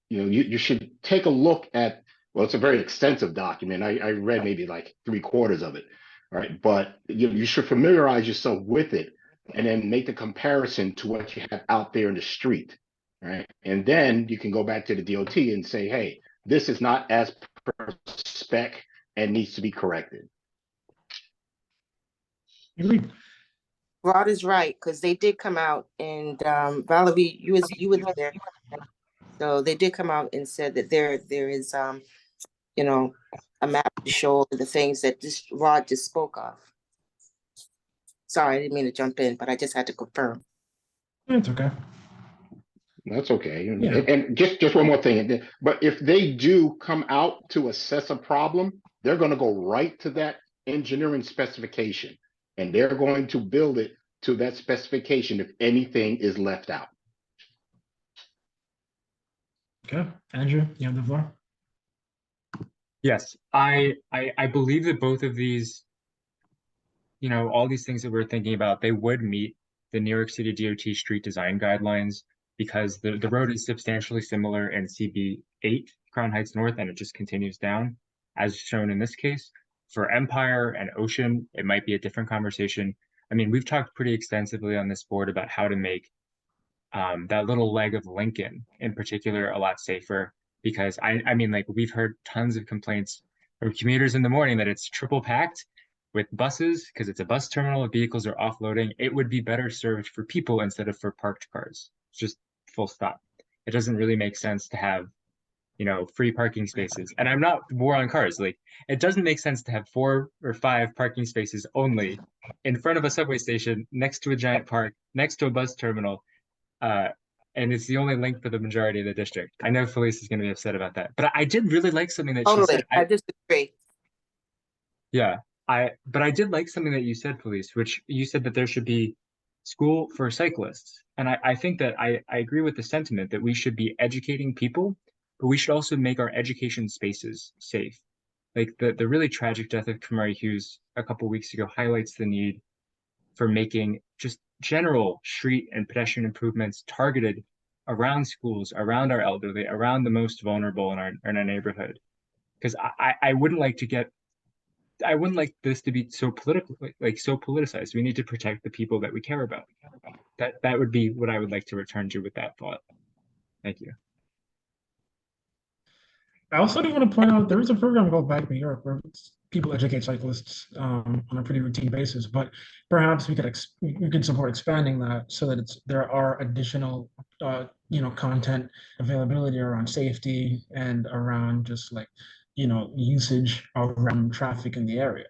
you should take a look at, well, it's a very extensive document. I read maybe like 3/4 of it, right? But you should familiarize yourself with it and then make the comparison to what you have out there in the street, right? And then you can go back to the DOT and say, hey, this is not as per spec and needs to be corrected. Rod is right, because they did come out and Valerie, you were there. So they did come out and said that there is a map to show all the things that this Rod just spoke of. Sorry, I didn't mean to jump in, but I just had to confirm. It's okay. That's okay. Yeah. And just one more thing. But if they do come out to assess a problem, they're going to go right to that engineering specification, and they're going to build it to that specification if anything is left out. Okay, Andrew, you have the floor. Yes, I believe that both of these, all these things that we're thinking about, they would meet the New York City DOT street design guidelines, because the road is substantially similar in CB8 Crown Heights North, and it just continues down as shown in this case. For Empire and Ocean, it might be a different conversation. I mean, we've talked pretty extensively on this board about how to make that little leg of Lincoln in particular a lot safer, because I mean, like, we've heard tons of complaints from commuters in the morning that it's triple packed with buses because it's a bus terminal. Vehicles are offloading. It would be better served for people instead of for parked cars. It's just full stop. It doesn't really make sense to have, free parking spaces. And I'm not war on cars. Like, it doesn't make sense to have 4 or 5 parking spaces only in front of a subway station, next to a giant park, next to a bus terminal. And it's the only link for the majority of the district. I know Felice is going to be upset about that, but I did really like something that she said. I disagree. Yeah, but I did like something that you said, Felice, which you said that there should be school for cyclists. And I think that I agree with the sentiment that we should be educating people, but we should also make our education spaces safe. Like the really tragic death of Kamari Hughes a couple weeks ago highlights the need for making just general street and pedestrian improvements targeted around schools, around our elderly, around the most vulnerable in our neighborhood. Because I wouldn't like this to be so political, so politicized. We need to protect the people that we care about. That would be what I would like to return to with that thought. Thank you. I also do want to point out there is a program called Bike New York where people educate cyclists on a pretty routine basis, but perhaps we could support expanding that so that there are additional content availability around safety and around just usage around traffic in the area.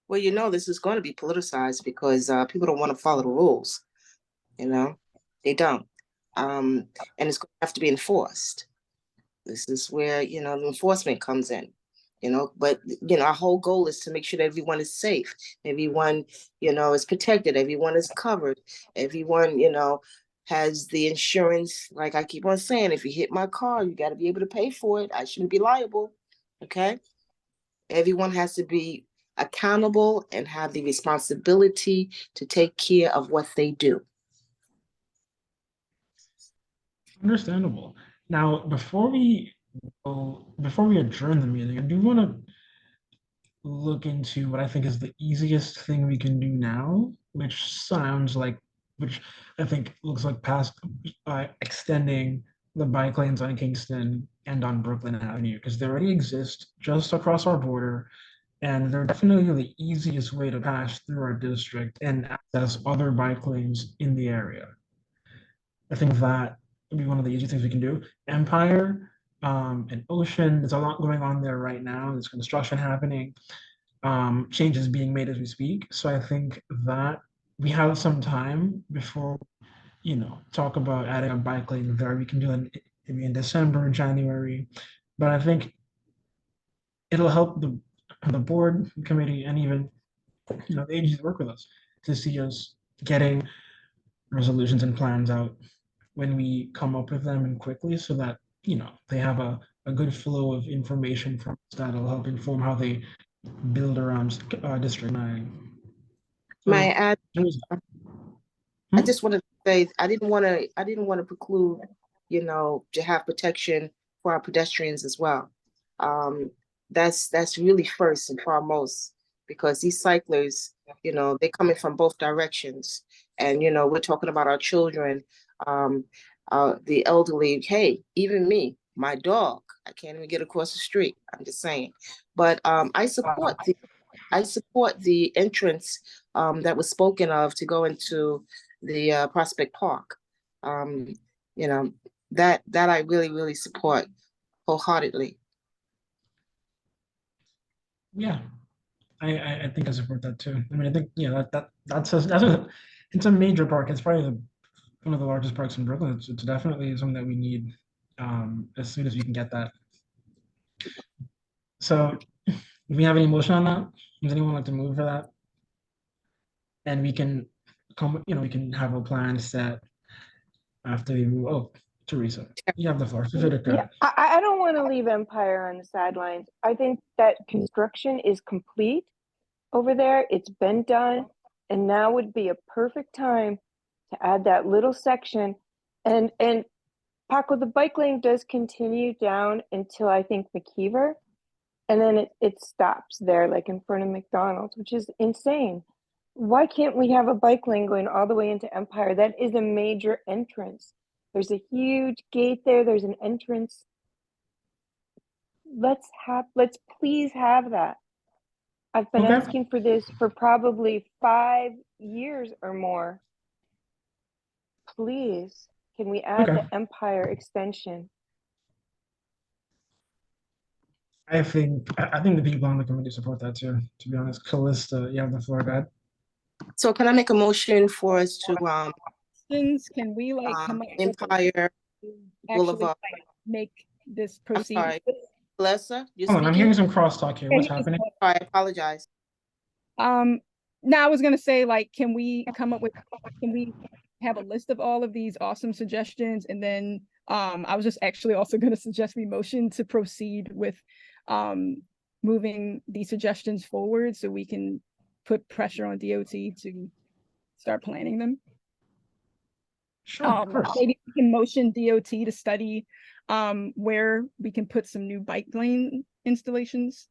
Well, this is going to be politicized because people don't want to follow the rules. They don't, and it's going to have to be enforced. This is where the enforcement comes in. But our whole goal is to make sure that everyone is safe, everyone is protected, everyone is covered, everyone has the insurance. Like I keep on saying, if you hit my car, you got to be able to pay for it. I shouldn't be liable. Okay, everyone has to be accountable and have the responsibility to take care of what they do. Understandable. Now, before we adjourn the meeting, I do want to look into what I think is the easiest thing we can do now, which I think looks like past extending the bike lanes on Kingston and on Brooklyn Avenue, because they already exist just across our border, and they're definitely the easiest way to pass through our district and access other bike lanes in the area. I think that would be one of the easy things we can do. Empire and Ocean, there's a lot going on there right now. There's construction happening, changes being made as we speak. So I think that we have some time before, talk about adding a bike lane there. We can do it maybe in December, January. But I think it'll help the board, committee, and even the agencies work with us to see us getting resolutions and plans out when we come up with them and quickly, so that they have a good flow of information from us that'll help inform how they build around District 9. May I add? I Hmm? just wanted to say I didn't want to preclude, to have protection for our pedestrians as well. That's really first and foremost, because these cyclists, they're coming from both directions, and we're talking about our children, the elderly. Hey, even me, my dog, I can't even get across the street. I'm just saying, but I support the entrance that was spoken of to go into the Prospect Park. That I really, really support wholeheartedly. Yeah, I think I support that too. I mean, I think it's a major park. It's probably one of the largest parks in Brooklyn. It's definitely something that we need as soon as we can get that. So, do we have any motion on that? Does anyone like to move for that? And we can we can have a plan set after we move. Oh, Teresa, you have the floor. Yeah, I don't want to leave Empire on the sidelines. I think that construction is complete over there. It's been done, and now would be a perfect time to add that little section. And Paco, the bike lane does continue down until I think McKeever, and then it stops there, like in front of McDonald's, which is insane. Why can't we have a bike lane going all the way into Empire? That is a major entrance. There's a huge gate there. There's an entrance. Let's please have that. I've been Okay. asking for this for probably 5 years or more. Please, can we add Okay. the Empire extension? I think the people on the committee support that too. To be honest, Callista, you have the floor, guys. So can I make a motion for us to Can we come up with Empire actually Boulevard? make this I'm proceed? sorry, Melissa, you're Hold on, I'm speaking? hearing some crosstalk here. What's happening? I apologize. Now I was gonna say, can we have a list of all of these awesome suggestions, and then I was just actually also gonna suggest we motion to proceed with moving these suggestions forward so we can put pressure on DOT to start planning them. Sure, of course. Maybe we can motion DOT to study where we can put some new bike lane installations.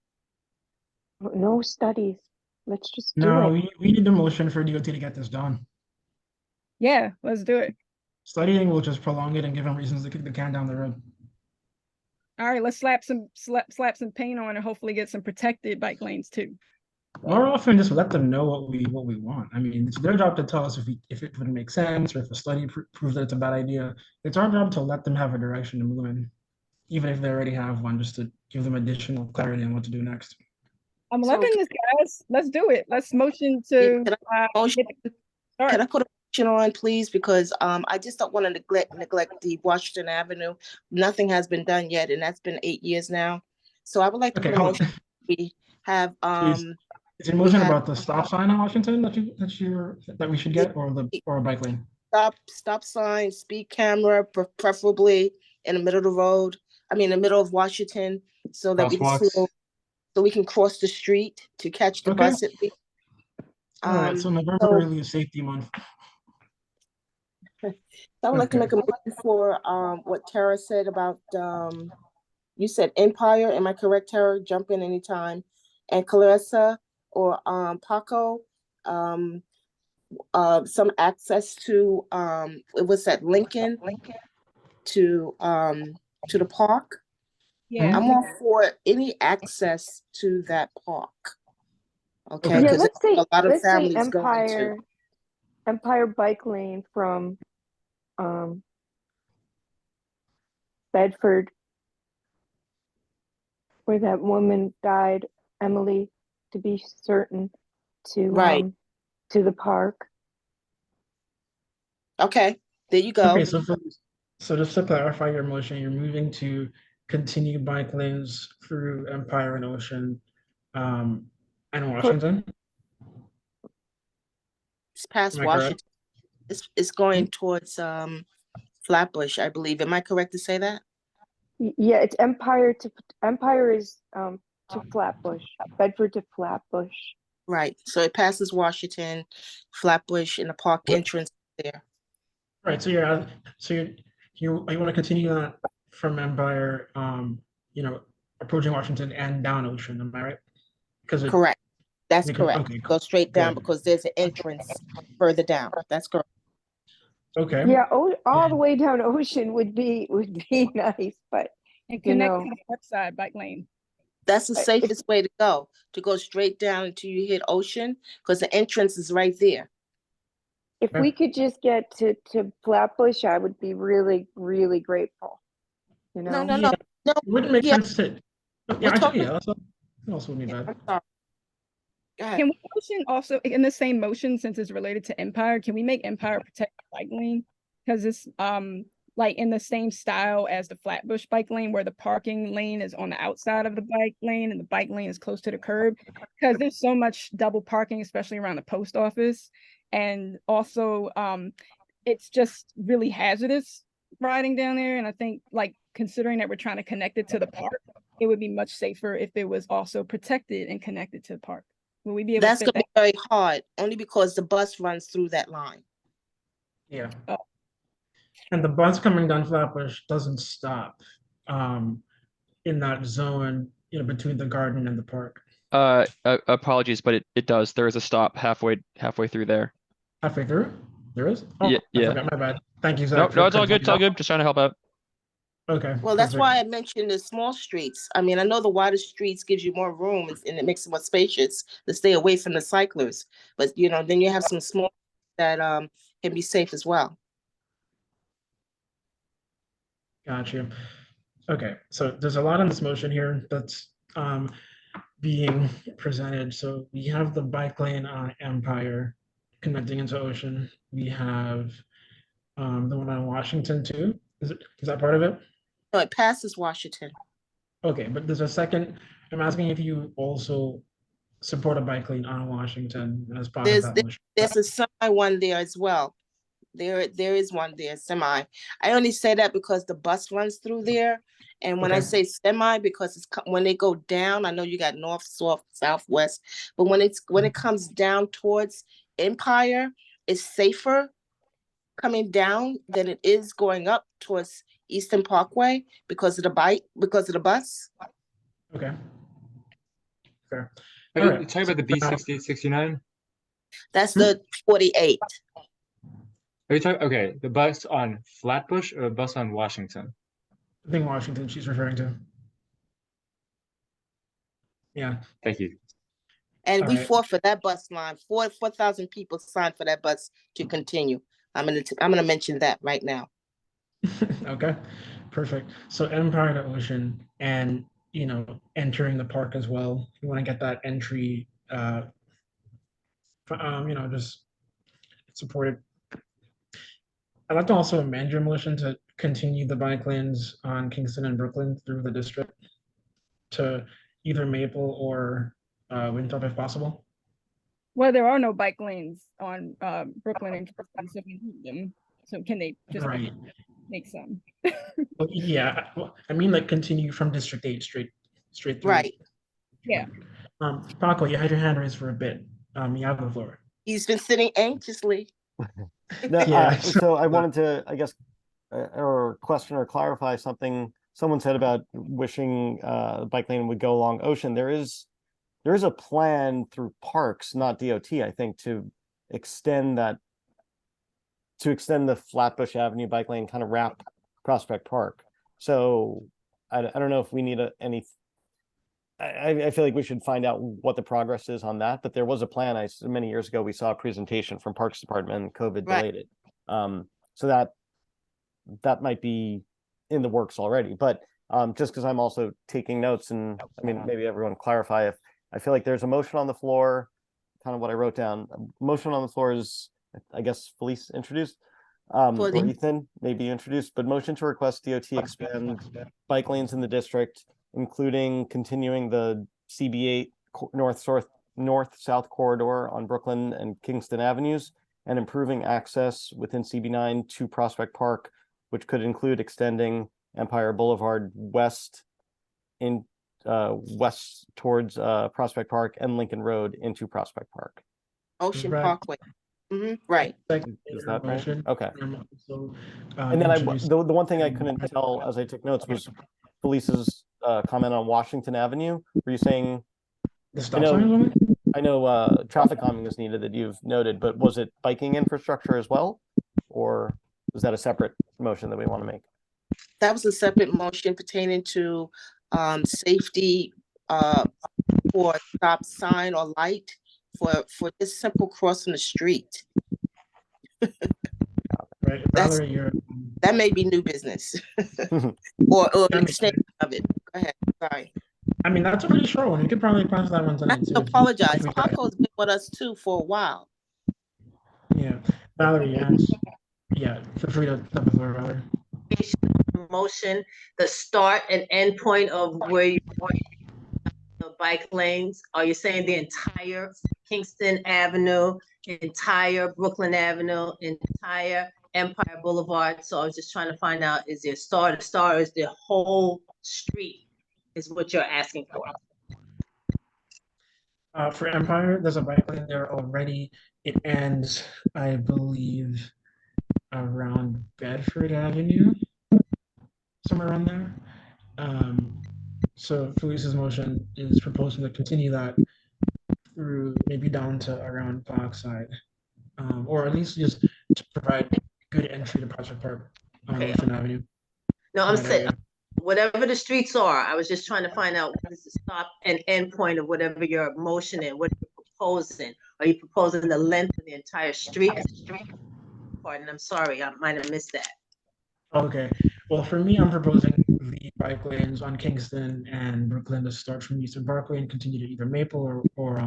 No studies. Let's just do No, it. we need a motion for DOT to get this done. Yeah, let's do it. Studying will just prolong it and give them reasons to kick the can down the road. All right, let's slap some paint on and hopefully get some protected bike lanes too. More often, just let them know what we want. I mean, it's their job to tell us if it would make sense or if a study proves that it's a bad idea. It's our job to let them have a direction to move in, even if they already have one, just to give them additional clarity on what to do next. I'm loving this, guys. Let's do it. Let's motion to. Can I put a motion on, please? Because I just don't want to neglect the Washington Avenue. Nothing has been done yet, and that's been 8 years now. So I would like to put a motion. We have Is your motion about the stop sign on Washington that we should get, or a bike lane? Stop sign, speed camera, preferably in the middle of the road. I mean, in the middle of Washington, so that we can cross the street to catch the bus. All right, so November really is safety month. I would like to Okay. make a motion for what Tara said about you said Empire. Am I correct, Tara? Jump in anytime. And Clarissa or Paco, some access to it was at Lincoln to the park. Yeah. I'm all for any access to that park. Okay, Yeah, because let's say a lot of let's say families going to. Empire Bike Lane from Bedford, where that woman died, Emily, to be certain, Right. to the park. Okay, there you go. Okay, so just to clarify your motion, you're moving to continue bike lanes through Empire and Ocean, and Washington? It's past Am I correct? Washington. It's going towards Flatbush, I believe. Am I correct to say that? Yeah, it's Empire is to Flatbush, Bedford to Flatbush. Right. So it passes Washington, Flatbush, and the park entrance there. Right, so you want to continue that from Empire, approaching Washington and down Ocean, am I right? Correct. That's correct. Okay, Go straight down good. because there's an entrance further down. That's correct. Okay. Yeah, all the way down Ocean would be nice, but And you connect know, to the park side bike lane. That's the safest way to go straight down until you hit Ocean because the entrance is right there. if we could just get to Flatbush, I would be really, really grateful. You know? No. It wouldn't make Yeah. sense to, We're talking- that's also wouldn't be bad. I'm sorry. Go ahead. Can we motion also in the same motion, since it's related to Empire, can we make Empire protect the bike lane? Because it's like in the same style as the Flatbush bike lane, where the parking lane is on the outside of the bike lane and the bike lane is close to the curb. Because there's so much double parking, especially around the post office. And also it's just really hazardous riding down there. And I think, like, considering that we're trying to connect it to the park, it would be much safer if it was also protected and connected to the park. Will we be able That's to going fit to be very hard, only because the bus runs through that line. Yeah. Oh. And the bus coming down Flatbush doesn't stop in that zone, between the garden and the park. Apologies, but it does. There is a stop halfway through there. Halfway through? There is? Oh, Yeah, I yeah. forgot, my bad. Thank you, Zach. No, for it's all good. It's all continuing. good. Just trying to help out. Okay. Well, that's perfect. why I mentioned the small streets. I mean, I know the wider streets gives you more room and it makes it more spacious to stay away from the cyclers. But, then you have some small that can be safe as well. Gotcha. Okay, so there's a lot in this motion here that's being presented. So we have the bike lane on Empire connecting into Ocean. We have the one on Washington too. Is that part of it? No, it passes Washington. Okay, but there's a second. I'm asking if you also support a bike lane on Washington as part of that motion. There's a semi one there as well. There is one there, semi. I only say that because the bus runs through there. And when I Okay. say semi, because it's when they go down, I know you got north, south, southwest, but when it comes down towards Empire, it's safer coming down than it is going up towards Eastern Parkway because of the bus. Okay. Fair. Are All you right. talking about the B6869? That's the 48. Are you talking, okay, the bus on Flatbush or the bus on Washington? I think Washington she's referring to. Yeah. Thank you. And All we right. fought for that bus line. 4,000 people signed for that bus to continue. I'm gonna mention that right now. Okay, perfect. So Empire to Ocean and, entering the park as well. You want to get that entry, just supported. I'd like to also amend your motion to continue the bike lanes on Kingston and Brooklyn through the district to either Maple or Winthrop if possible. Well, there are no bike lanes on Brooklyn and Kingston, so we need them. So can they just Right. make some? Well, yeah, well, I mean, like, continue from District 8 straight through. Right. Yeah. Paco, you had your hand raised for a bit. You have the floor. He's been sitting anxiously. No, Yeah, so I wanted to, I guess, or question or clarify something someone said about wishing the bike lane would go along Ocean. There is a plan through parks, not DOT, I think, to extend the Flatbush Avenue bike lane, kind of wrap Prospect Park. So I don't know if we need I feel like we should find out what the progress is on that, but there was a plan. Many years ago, we saw a presentation from Parks Department and COVID delayed it. So that might be in the works already, but just because I'm also taking notes, and I mean, maybe everyone clarify if I feel like there's a motion on the floor, kind of what I wrote down. A motion on the floor is, I guess, Felice introduced, or Ethan maybe introduced, but motion to request DOT expand bike lanes in the district, including continuing the CB8 north-south corridor on Brooklyn and Kingston Avenues, and improving access within CB9 to Prospect Park, which could include extending Empire Boulevard west towards Prospect Park and Lincoln Road into Prospect Park. Ocean Parkway. Right. Is that right? Okay. So, And then the one thing I couldn't tell as I took notes was Felice's comment on Washington Avenue. Were you saying? The stop sign? I know traffic calming is needed that you've noted, but was it biking infrastructure as well, or was that a separate motion that we want to make? That was a separate motion pertaining to safety for stop sign or light for this simple crossing the street. Right, Valerie, that may be new business or an extension of it. Go ahead. Sorry. I mean, that's a really short one. You could probably pass that one tonight. I apologize. Paco's been with us too for a while. Yeah, Valerie, yes. Yeah, feel free to step forward, Valerie. Motion, the start and end point of where you want the bike lanes. Are you saying the entire Kingston Avenue, entire Brooklyn Avenue, entire Empire Boulevard? So I was just trying to find out, is there a start? The start is the whole street is what you're asking for. For Empire, there's a bike lane there already. It ends, I believe, around Bedford Avenue, somewhere around there. So Felice's motion is proposing to continue that through maybe down to around Parkside, or at least just to provide good entry to Prospect Park on Ocean Avenue. No, I'm saying whatever the streets are, I was just trying to find out what is the stop and end point of whatever you're motioning, what you're proposing. Are you proposing the length of the entire street? Pardon, I'm sorry, I might have missed that. Okay, well, for me, I'm proposing the bike lanes on Kingston and Brooklyn to start from Eastern Parkway and continue to either Maple or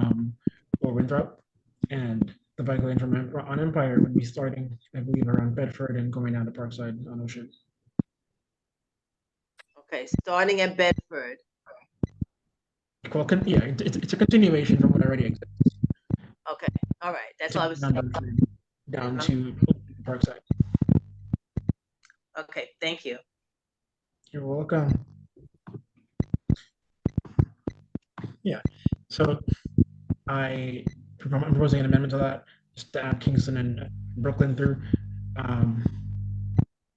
Winthrop, and the bike lane on Empire would be starting, I believe, around Bedford and going down to Parkside on Ocean. Okay, starting at Bedford. Well, yeah, it's a continuation from what already exists. Okay, all right, that's all I was down to Parkside. Okay, thank you. You're welcome. Yeah, so I'm proposing an amendment to that, just to add Kingston and Brooklyn through.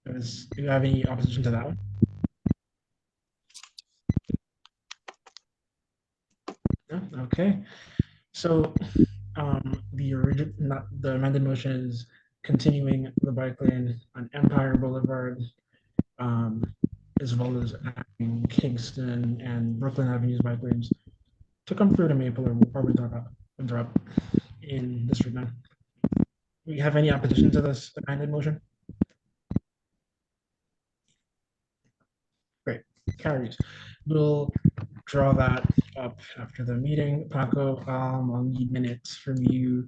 Do you have any opposition to that one? No? Okay. So the amended motion is continuing the bike lane on Empire Boulevard, as well as adding Kingston and Brooklyn Avenue's bike lanes to come through to Maple or Winthrop in District 9. Do we have any opposition to this amended motion? Great, carries. We'll draw that up after the meeting. Paco, I'll need minutes from you,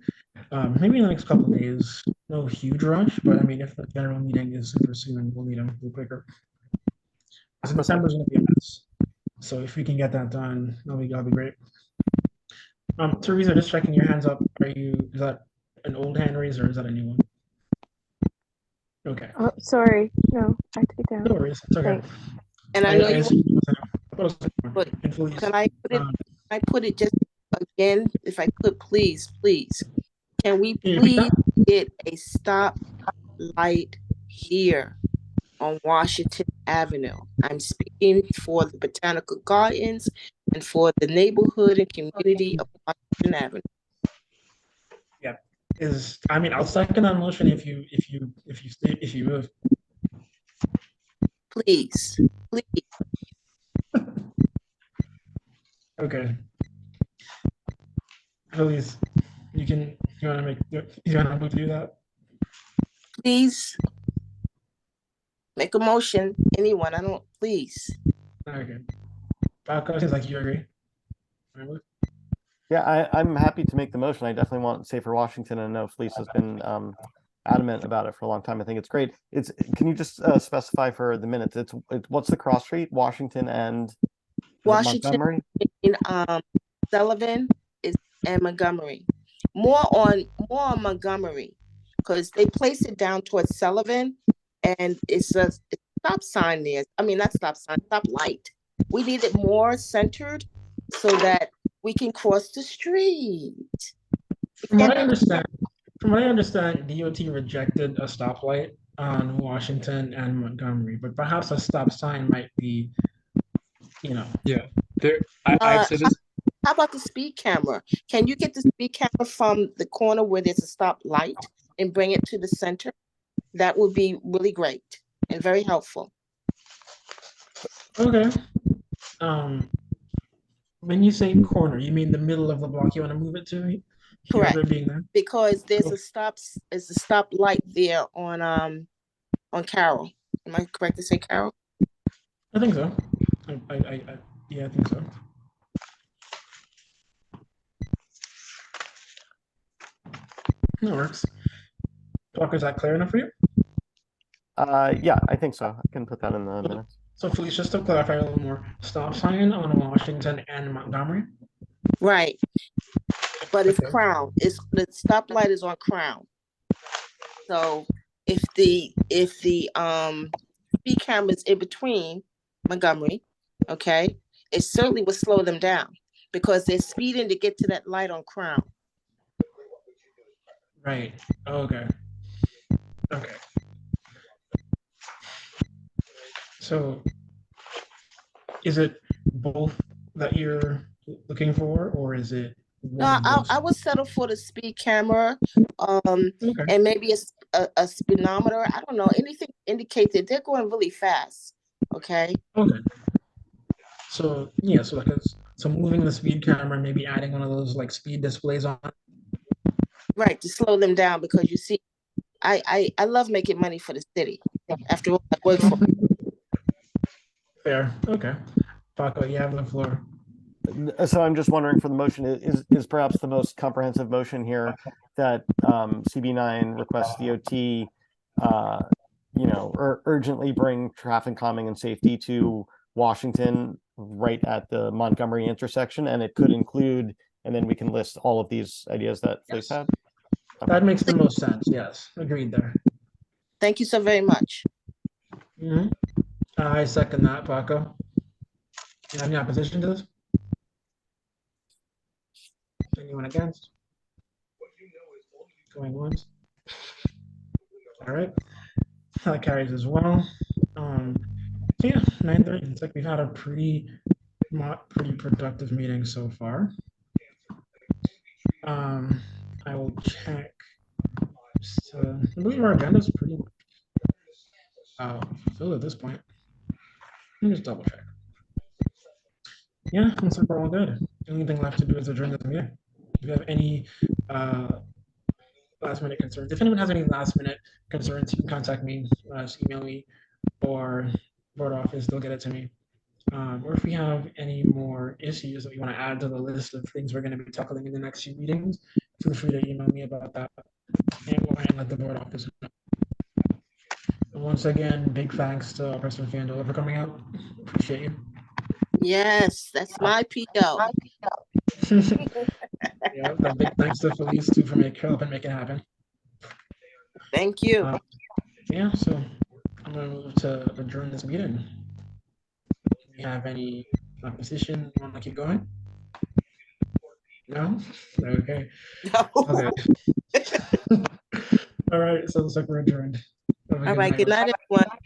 maybe in the next couple of days. No huge rush, but I mean, if the general meeting is super soon, we'll need them a little quicker. So December's gonna be a mess. So if we can get that done, that'll be great. Teresa, just checking your hands up. Is that an old hand raise or is that a new one? Okay. Oh, sorry. No, I took it down. No worries. It's okay. And I know can I put it just again, if I could, please. Can we please get a stop light here on Washington Avenue? I'm speaking for the Botanical Gardens and for the neighborhood and community of Washington Avenue. Yeah, I mean, I'll second that motion if you move. Please, please. Okay. Please, you want to move to do that? Please make a motion. Anyone, please. Okay. Paco, seems like you agree. Yeah, I'm happy to make the motion. I definitely want Safer Washington, and I know Felice has been adamant about it for a long time. I think it's great. Can you just specify for the minutes? It's what's the cross street? Washington and Washington Montgomery? in Sullivan and Montgomery. More on Montgomery, because they place it down towards Sullivan, and it's a stop sign there. I mean, not stop sign, stop light. We need it more centered so that we can cross the street. From what I understand, DOT rejected a stoplight on Washington and Montgomery, but perhaps a stop sign might be, Yeah, I'd say this. How about the speed camera? Can you get the speed camera from the corner where there's a stop light and bring it to the center? That would be really great and very helpful. Okay. When you say corner, you mean the middle of the block you want to move it to? Correct. Being there? Because there's a stop light there on Carroll. Am I correct to say Carroll? I think so. Yeah, I think so. That works. Paco, is that clear enough for you? Yeah, I think so. I can put that in the minutes. So Felice, just to clarify a little more, stop sign on Washington and Montgomery? Right. But it's Crown. The stoplight is on Crown. So if the speed camera is in between Montgomery, okay, it certainly would slow them down because they're speeding to get to that light on Crown. Right. Okay. Okay. So is it both that you're looking for, or is it No, I would settle for the speed camera, and maybe a speedometer. I don't know, anything to indicate that they're going really fast. Okay. Okay. So yeah, so moving the speed camera, maybe adding one of those like speed displays on. Right, to slow them down, because you see, I love making money for the city. After all, I work for. Fair. Okay. Paco, you have the floor. So I'm just wondering, for the motion, is perhaps the most comprehensive motion here that CB9 requests DOT, urgently bring traffic calming and safety to Washington right at the Montgomery intersection, and it could include, and then we can list all of these ideas that Felice had. That makes the most sense. Yes, agreed there. Thank you so very much. Mm-hmm. I second that, Paco. You have any opposition to this? Anyone against? Going once. All right. That carries as well. So yeah, 9:30. It's like we've had a pretty productive meeting so far. I will check. I believe our agenda is pretty much filled at this point. Let me just double check. Yeah, looks like we're all good. The only thing left to do is adjourn the meeting. Do you have any last minute concerns? If anyone has any last minute concerns, you can contact me, just email me, or board office, they'll get it to me. Or if we have any more issues that we want to add to the list of things we're going to be tackling in the next few meetings, feel free to email me about that, and we'll let the board office know. And once again, big thanks to President Fandola for coming out. Appreciate you. Yes, that's my PO. Yeah, a big thanks to Felice too for helping make it happen. Thank you. Yeah, so I'm gonna move to adjourn this meeting. Do you have any opposition? You want to keep going? No? Okay. No. Okay. All right, so looks like we're adjourned. Have a All right, good night. night, everyone.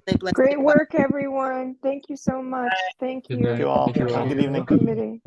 Stay blessed. Great work, everyone. Thank you so much. Thank Good you. night. Thank you all. Thank you Have a all. good evening. Committee.